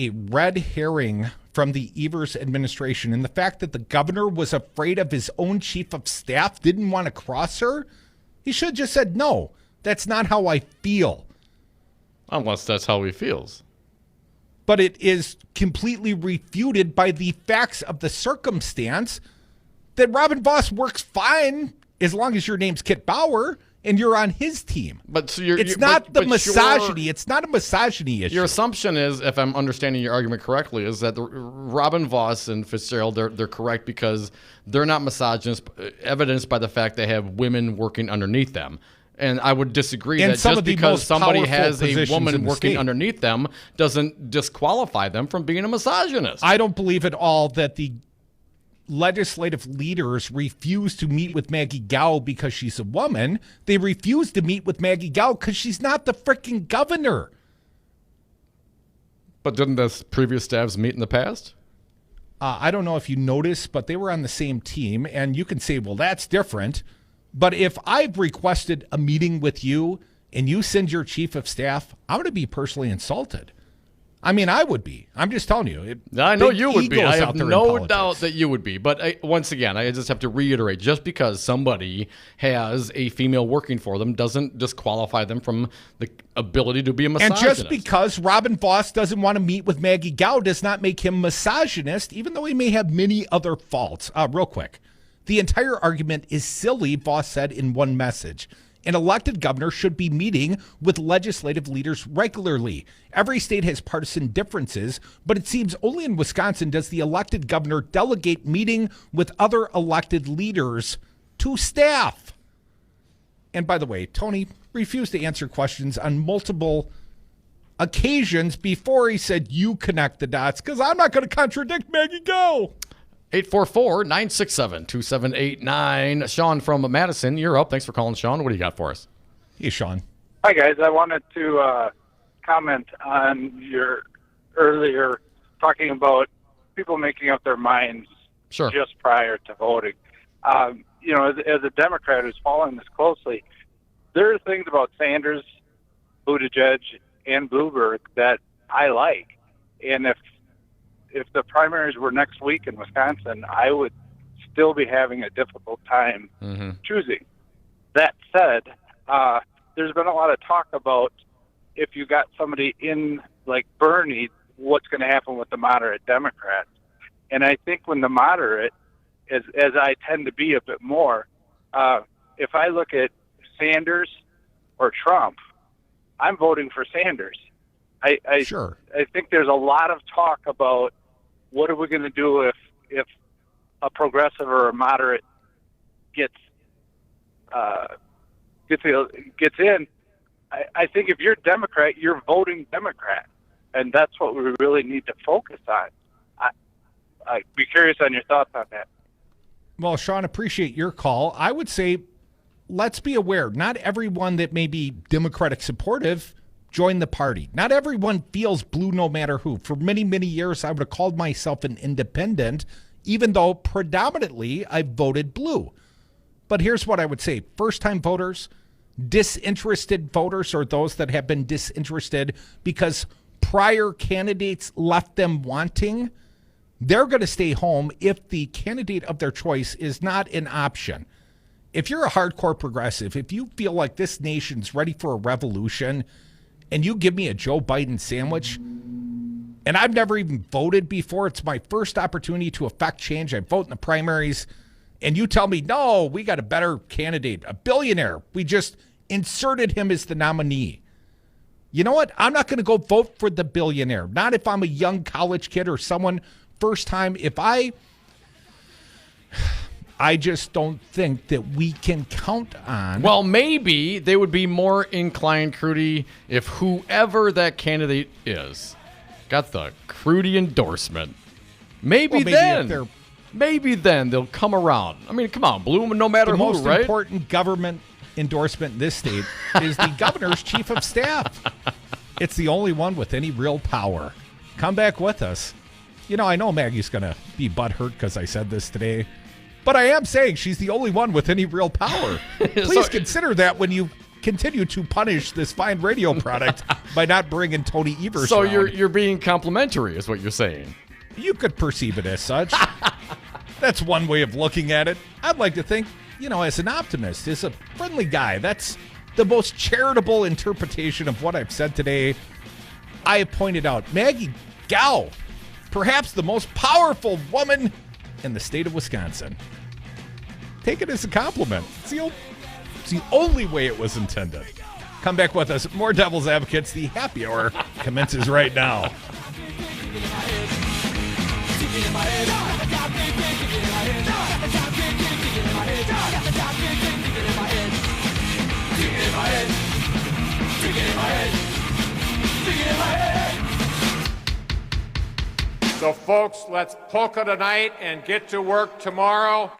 red herring from the Evers administration. And the fact that the governor was afraid of his own chief of staff, didn't want to cross her, he should have just said, no, that's not how I feel. Unless that's how he feels. But it is completely refuted by the facts of the circumstance that Robin Voss works fine as long as your name's Kit Bauer and you're on his team. But so it's not the misogyny. It's not a misogyny issue. Your assumption is, if I'm understanding your argument correctly, is that Robin Voss and Fitzgerald, they're correct because they're not misogynist, evidenced by the fact they have women working underneath them. And I would disagree that just because somebody has a woman working underneath them doesn't disqualify them from being a misogynist. I don't believe at all that the legislative leaders refuse to meet with Maggie Gao because she's a woman. They refuse to meet with Maggie Gao because she's not the freaking governor. But didn't the previous staffs meet in the past? I don't know if you noticed, but they were on the same team. And you can say, well, that's different. But if I've requested a meeting with you and you send your chief of staff, I'm going to be personally insulted. I mean, I would be. I'm just telling you. I know you would be. I have no doubt doubt that you would be. But once again, I just have to reiterate, just because somebody has a female working for them doesn't disqualify them from the ability to be a misogynist. And just because Robin Voss doesn't want to meet with Maggie Gao does not make him misogynist, even though he may have many other faults. Real quick, the entire argument is silly, Voss said in one message. An elected governor should be meeting with legislative leaders regularly. Every state has partisan differences, but it seems only in Wisconsin does the elected governor delegate meeting with other elected leaders to staff. And by the way, Tony refused to answer questions on multiple occasions before he said, you connect the dots, because I'm not going to contradict Maggie Go. 844-967-2789. Sean from Madison, you're up. Thanks for calling, Sean. What do you got for us? Hey, Sean. Hi, guys. I wanted to comment on your earlier talking about people making up their minds just prior to voting. As a Democrat who's following this closely, there are things about Sanders, Buttigieg, and Bloomberg that I like. And if the primaries were next week in Wisconsin, I would still be having a difficult time choosing. That said, there's been a lot of talk about if you got somebody in like Bernie, what's going to happen with the moderate Democrats. And I think when the moderate, as I tend to be a bit more, if I look at Sanders or Trump, I'm voting for Sanders. I think there's a lot of talk about what are we going to do if a progressive or a moderate gets in. I think if you're Democrat, you're voting Democrat, and that's what we really need to focus on. I'd be curious on your thoughts on that. Well, Sean, appreciate your call. I would say let's be aware, not everyone that may be Democratic supportive join the party. Not everyone feels blue no matter who. For many, many years, I would have called myself an independent, even though predominantly I voted blue. But here's what I would say. First-time voters, disinterested voters, or those that have been disinterested because prior candidates left them wanting, they're going to stay home if the candidate of their choice is not an option. If you're a hardcore progressive, if you feel like this nation's ready for a revolution, and you give me a Joe Biden sandwich, and I've never even voted before, it's my first opportunity to affect change. I vote in the primaries, and you tell me, no, we got a better candidate, a billionaire. We just inserted him as the nominee. You know what? I'm not going to go vote for the billionaire. Not if I'm a young college kid or someone first time. I just don't think that we can count on. Well, maybe they would be more inclined, Crudy, if whoever that candidate is got the Crudy endorsement. Maybe then they'll come around. I mean, come on, blue no matter who, right? The most important government endorsement in this state is the governor's chief of staff. It's the only one with any real power. Come back with us. I know Maggie's going to be butthurt because I said this today. But I am saying she's the only one with any real power. Please consider that when you continue to punish this fine radio product by not bringing Tony Evers So around. you're being complimentary is what you're saying. You could perceive it as such. That's one way of looking at it. I'd like to think, as an optimist, as a friendly guy. That's the most charitable interpretation of what I've said today. I have pointed out Maggie Gao, perhaps the most powerful woman in the state of Wisconsin. Take it as a compliment. It's the only way it was intended. Come back with us. More Devil's Advocates. The happy hour commences right now. So, folks, let's polka tonight and get to work tomorrow.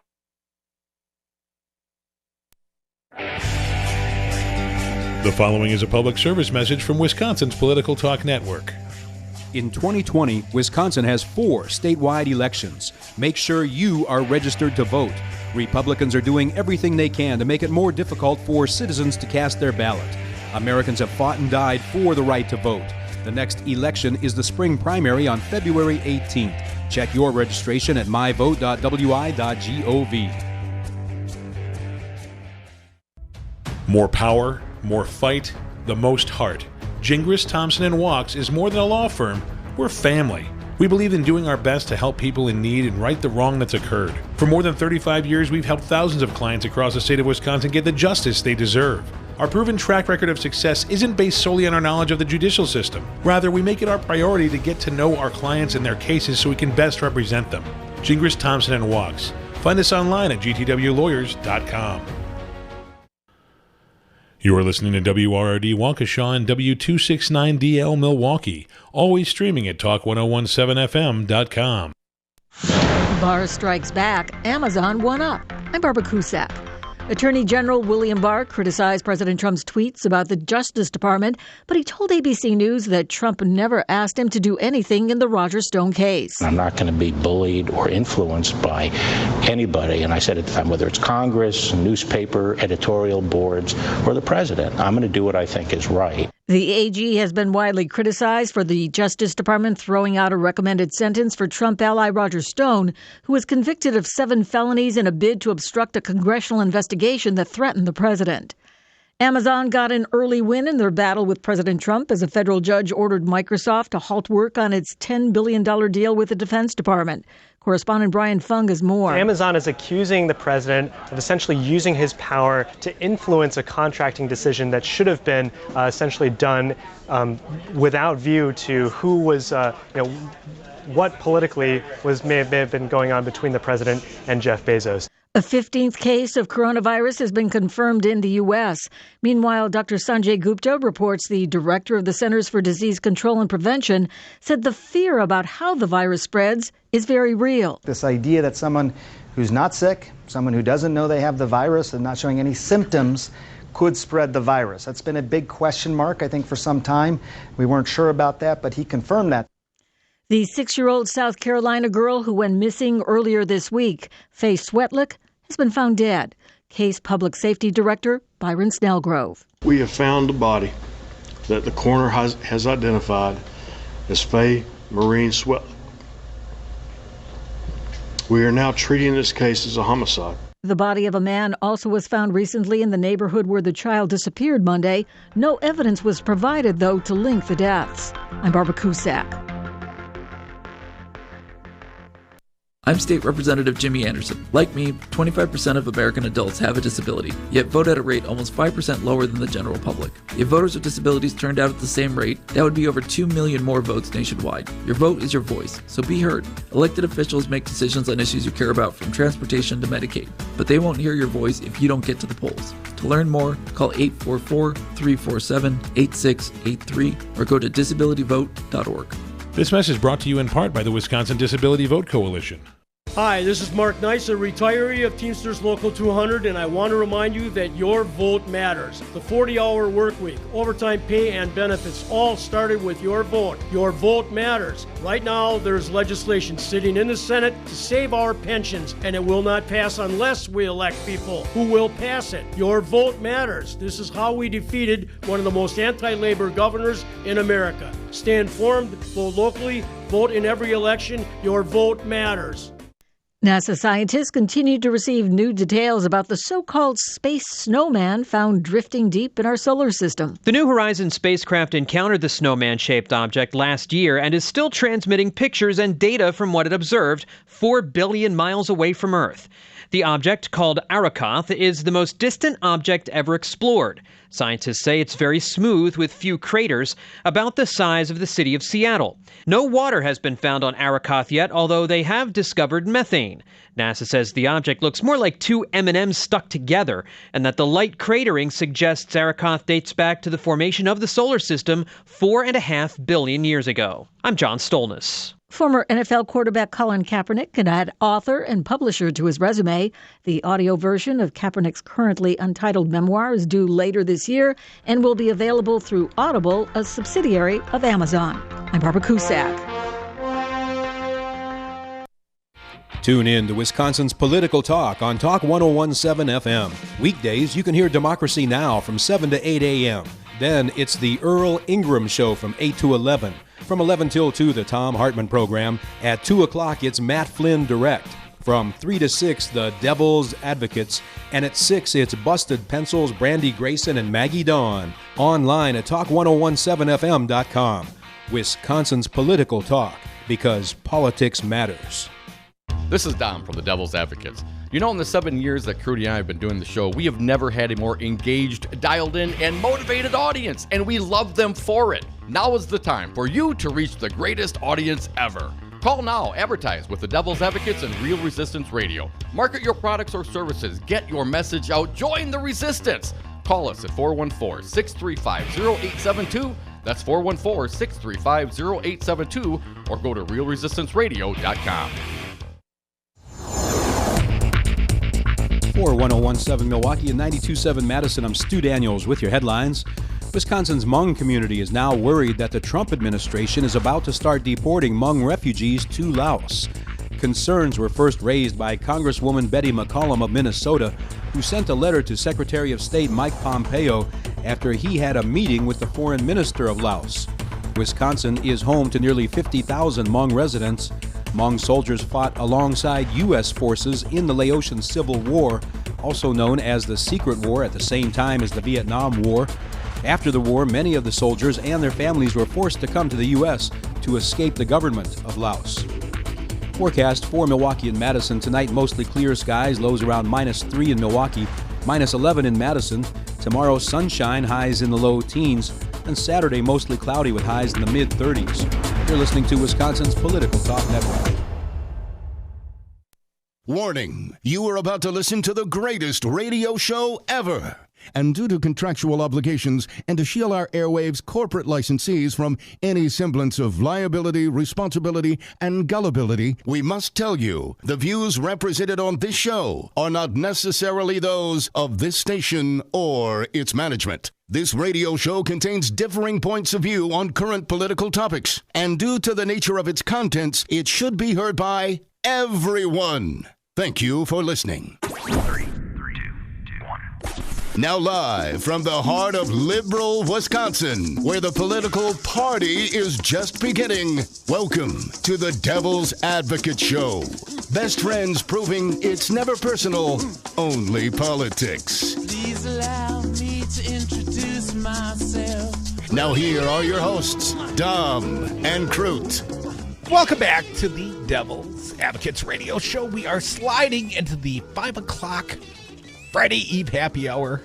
The following is a public service message from Wisconsin's Political Talk Network. In 2020, Wisconsin has 4 statewide elections. Make sure you are registered to vote. Republicans are doing everything they can to make it more difficult for citizens to cast their ballot. Americans have fought and died for the right to vote. The next election is the spring primary on February 18th. Check your registration at myvote.wi.gov. More power, more fight, the most heart. Gingras, Thompson & Walks is more than a law firm. We're family. We believe in doing our best to help people in need and right the wrong that's occurred. For more than 35 years, we've helped thousands of clients across the state of Wisconsin get the justice they deserve. Our proven track record of success isn't based solely on our knowledge of the judicial system. Rather, we make it our priority to get to know our clients and their cases so we can best represent them. Gingras, Thompson & Walks. Find us online at gtwlawyers.com. You are listening to WRRD Waukesha and W269DL Milwaukee, always streaming at talk1017fm.com. Barr strikes back, Amazon one up. I'm Barbara Cusack. Attorney General William Barr criticized President Trump's tweets about the Justice Department, but he told ABC News that Trump never asked him to do anything in the Roger Stone case. I'm not going to be bullied or influenced by anybody, and I said at the time, whether it's Congress, newspaper, editorial boards, or the president, I'm going to do what I think is right. The AG has been widely criticized for the Justice Department throwing out a recommended sentence for Trump ally Roger Stone, who was convicted of 7 felonies in a bid to obstruct a congressional investigation that threatened the president. Amazon got an early win in their battle with President Trump as a federal judge ordered Microsoft to halt work on its $10 billion deal with the Defense Department. Correspondent Brian Fung has more. Amazon is accusing the president of essentially using his power to influence a contracting decision that should have been essentially done without view to who was, what politically may have been going on between the president and Jeff Bezos. A 15th case of coronavirus has been confirmed in the U.S. Meanwhile, Dr. Sanjay Gupta reports the director of the Centers for Disease Control and Prevention said the fear about how the virus spreads is very real. This idea that someone who's not sick, someone who doesn't know they have the virus and not showing any symptoms could spread the virus. That's been a big question mark, I think, for some time. We weren't sure about that, but he confirmed that. The 6-year-old South Carolina girl who went missing earlier this week, Faye Swetlick, has been found dead. Case Public Safety Director Byron Snellgrove. We have found the body that the coroner has identified as Faye Maureen Swetlick. We are now treating this case as a homicide. The body of a man also was found recently in the neighborhood where the child disappeared Monday. No evidence was provided, though, to link the deaths. I'm Barbara Cusack. I'm State Representative Jimmy Anderson. Like me, 25% of American adults have a disability, yet vote at a rate almost 5% lower than the general public. If voters with disabilities turned out at the same rate, that would be over 2 million more votes nationwide. Your vote is your voice, so be heard. Elected officials make decisions on issues you care about, from transportation to Medicaid, but they won't hear your voice if you don't get to the polls. To learn more, call 844-347-8683 or go to disabilityvote.org. This message brought to you in part by the Wisconsin Disability Vote Coalition. Hi, this is Mark Nice, a retiree of Teamsters Local 200, and I want to remind you that your vote matters. The 40-hour work week, overtime pay, and benefits all started with your vote. Your vote matters. Right now, there's legislation sitting in the Senate to save our pensions, and it will not pass unless we elect people who will pass it. Your vote matters. This is how we defeated one of the most anti-labor governors in America. Stay informed, vote locally, vote in every election. Your vote matters. NASA scientists continue to receive new details about the so-called space snowman found drifting deep in our solar system. The New Horizons spacecraft encountered the snowman-shaped object last year and is still transmitting pictures and data from what it observed 4 billion miles away from Earth. The object, called Arrokoth, is the most distant object ever explored. Scientists say it's very smooth with few craters, about the size of the city of Seattle. No water has been found on Arrokoth yet, although they have discovered methane. NASA says the object looks more like 2 M&Ms stuck together, and that the light cratering suggests Arrokoth dates back to the formation of the solar system 4.5 billion years ago. I'm John Stolness. Former NFL quarterback Colin Kaepernick can add author and publisher to his resume. The audio version of Kaepernick's currently untitled memoir is due later this year and will be available through Audible, a subsidiary of Amazon. I'm Barbara Cusack. Tune in to Wisconsin's Political Talk on Talk 1017 FM. Weekdays, you can hear Democracy Now! From 7 to 8 a.m. Then it's the Earl Ingram Show from 8 to 11. From 11 till 2, the Tom Hartman Program. At 2 o'clock, it's Matt Flynn Direct. From 3 to 6, the Devil's Advocates. And at 6, it's Busted Pencils, Brandy Grayson, and Maggie Dawn. Online at talk1017fm.com. Wisconsin's Political Talk, because politics matters. This is Dom from the Devil's Advocates. You know, in the 7 years that Crudy and I have been doing the show, we have never had a more engaged, dialed in, and motivated audience, and we love them for it. Now is the time for you to reach the greatest audience ever. Call now, advertise with the Devil's Advocates and Real Resistance Radio. Market your products or services, get your message out, join the resistance. Call us at 414-635-0872. That's 414-635-0872, or go to realresistanceradio.com. For 1017 Milwaukee and 92.7 Madison, I'm Stu Daniels with your headlines. Wisconsin's Hmong community is now worried that the Trump administration is about to start deporting Hmong refugees to Laos. Concerns were first raised by Congresswoman Betty McCollum of Minnesota, who sent a letter to Secretary of State Mike Pompeo after he had a meeting with the foreign minister of Laos. Wisconsin is home to nearly 50,000 Hmong residents. Hmong soldiers fought alongside U.S. forces in the Laotian Civil War, also known as the Secret War, at the same time as the Vietnam War. After the war, many of the soldiers and their families were forced to come to the U.S. to escape the government of Laos. Forecast for Milwaukee and Madison tonight: mostly clear skies, lows around -3 in Milwaukee, -11 in Madison. Tomorrow, sunshine, highs in the low teens, and Saturday mostly cloudy with highs in the mid-30s. You're listening to Wisconsin's Political Talk Network. Warning, you are about to listen to the greatest radio show ever. And due to contractual obligations and to shield our airwaves' corporate licensees from any semblance of liability, responsibility, and gullibility, we must tell you the views represented on this show are not necessarily those of this station or its management. This radio show contains differing points of view on current political topics, and due to the nature of its contents, it should be heard by everyone. Thank you for listening. Now live from the heart of liberal Wisconsin, where the political party is just beginning, welcome to the Devil's Advocate Show. Best friends proving it's never personal, only politics. Please allow me to introduce myself. Now here are your hosts, Dom and Crute. Welcome back to the Devil's Advocates Radio Show. We are sliding into the 5 o'clock Friday Eve happy hour.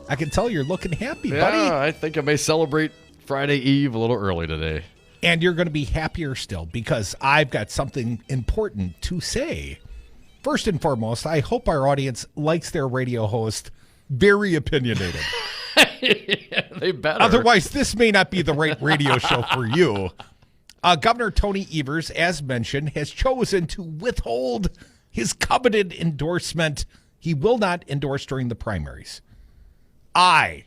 I can tell you're looking happy, buddy. Yeah, I think I may celebrate Friday Eve a little early today. And you're going to be happier still because I've got something important to say. First and foremost, I hope our audience likes their radio host very opinionated. Yeah, they better. Otherwise, this may not be the right radio show for you. Governor Tony Evers, as mentioned, has chosen to withhold his coveted endorsement. He will not endorse during the primaries. I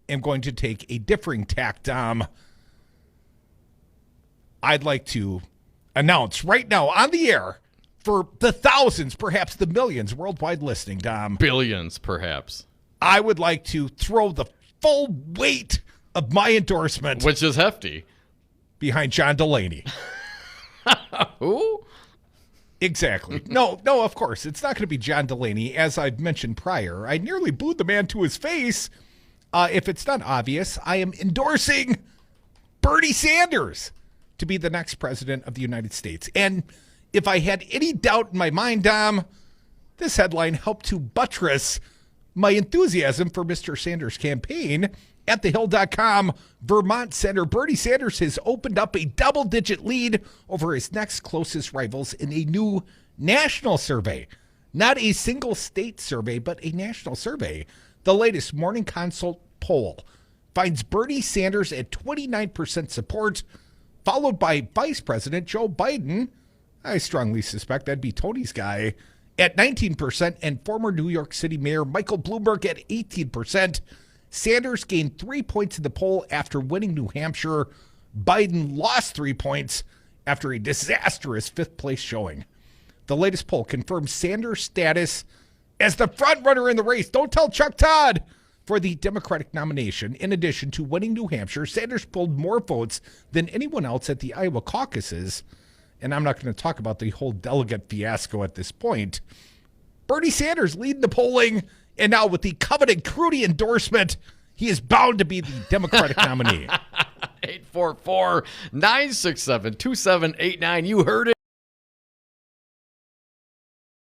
am going to take a differing tack, Dom. I'd like to announce right now on the air for the thousands, perhaps the millions worldwide listening, Dom. Billions, perhaps. I would like to throw the full weight of my endorsement, which is hefty, behind John Delaney. Who? Exactly. No, of course. It's not going to be John Delaney. As I've mentioned prior, I nearly booed the man to his face. If it's not obvious, I am endorsing Bernie Sanders to be the next president of the United States. And if I had any doubt in my mind, Dom, this headline helped to buttress my enthusiasm for Mr. Sanders' campaign. At thehill.com, Vermont Senator Bernie Sanders has opened up a double-digit lead over his next closest rivals in a new national survey. Not a single state survey, but a national survey. The latest Morning Consult poll finds Bernie Sanders at 29% support, followed by Vice President Joe Biden. I strongly suspect that'd be Tony's guy at 19%, and former New York City Mayor Michael Bloomberg at 18%. Sanders gained 3 points in the poll after winning New Hampshire. Biden lost 3 points after a disastrous fifth-place showing. The latest poll confirms Sanders' status as the front-runner in the race. Don't tell Chuck Todd. For the Democratic nomination, in addition to winning New Hampshire, Sanders pulled more votes than anyone else at the Iowa caucuses. And I'm not going to talk about the whole delegate fiasco at this point. Bernie Sanders leading the polling, and now with the coveted Crudy endorsement, he is bound to be the Democratic nominee. 844-967-2789. You heard it.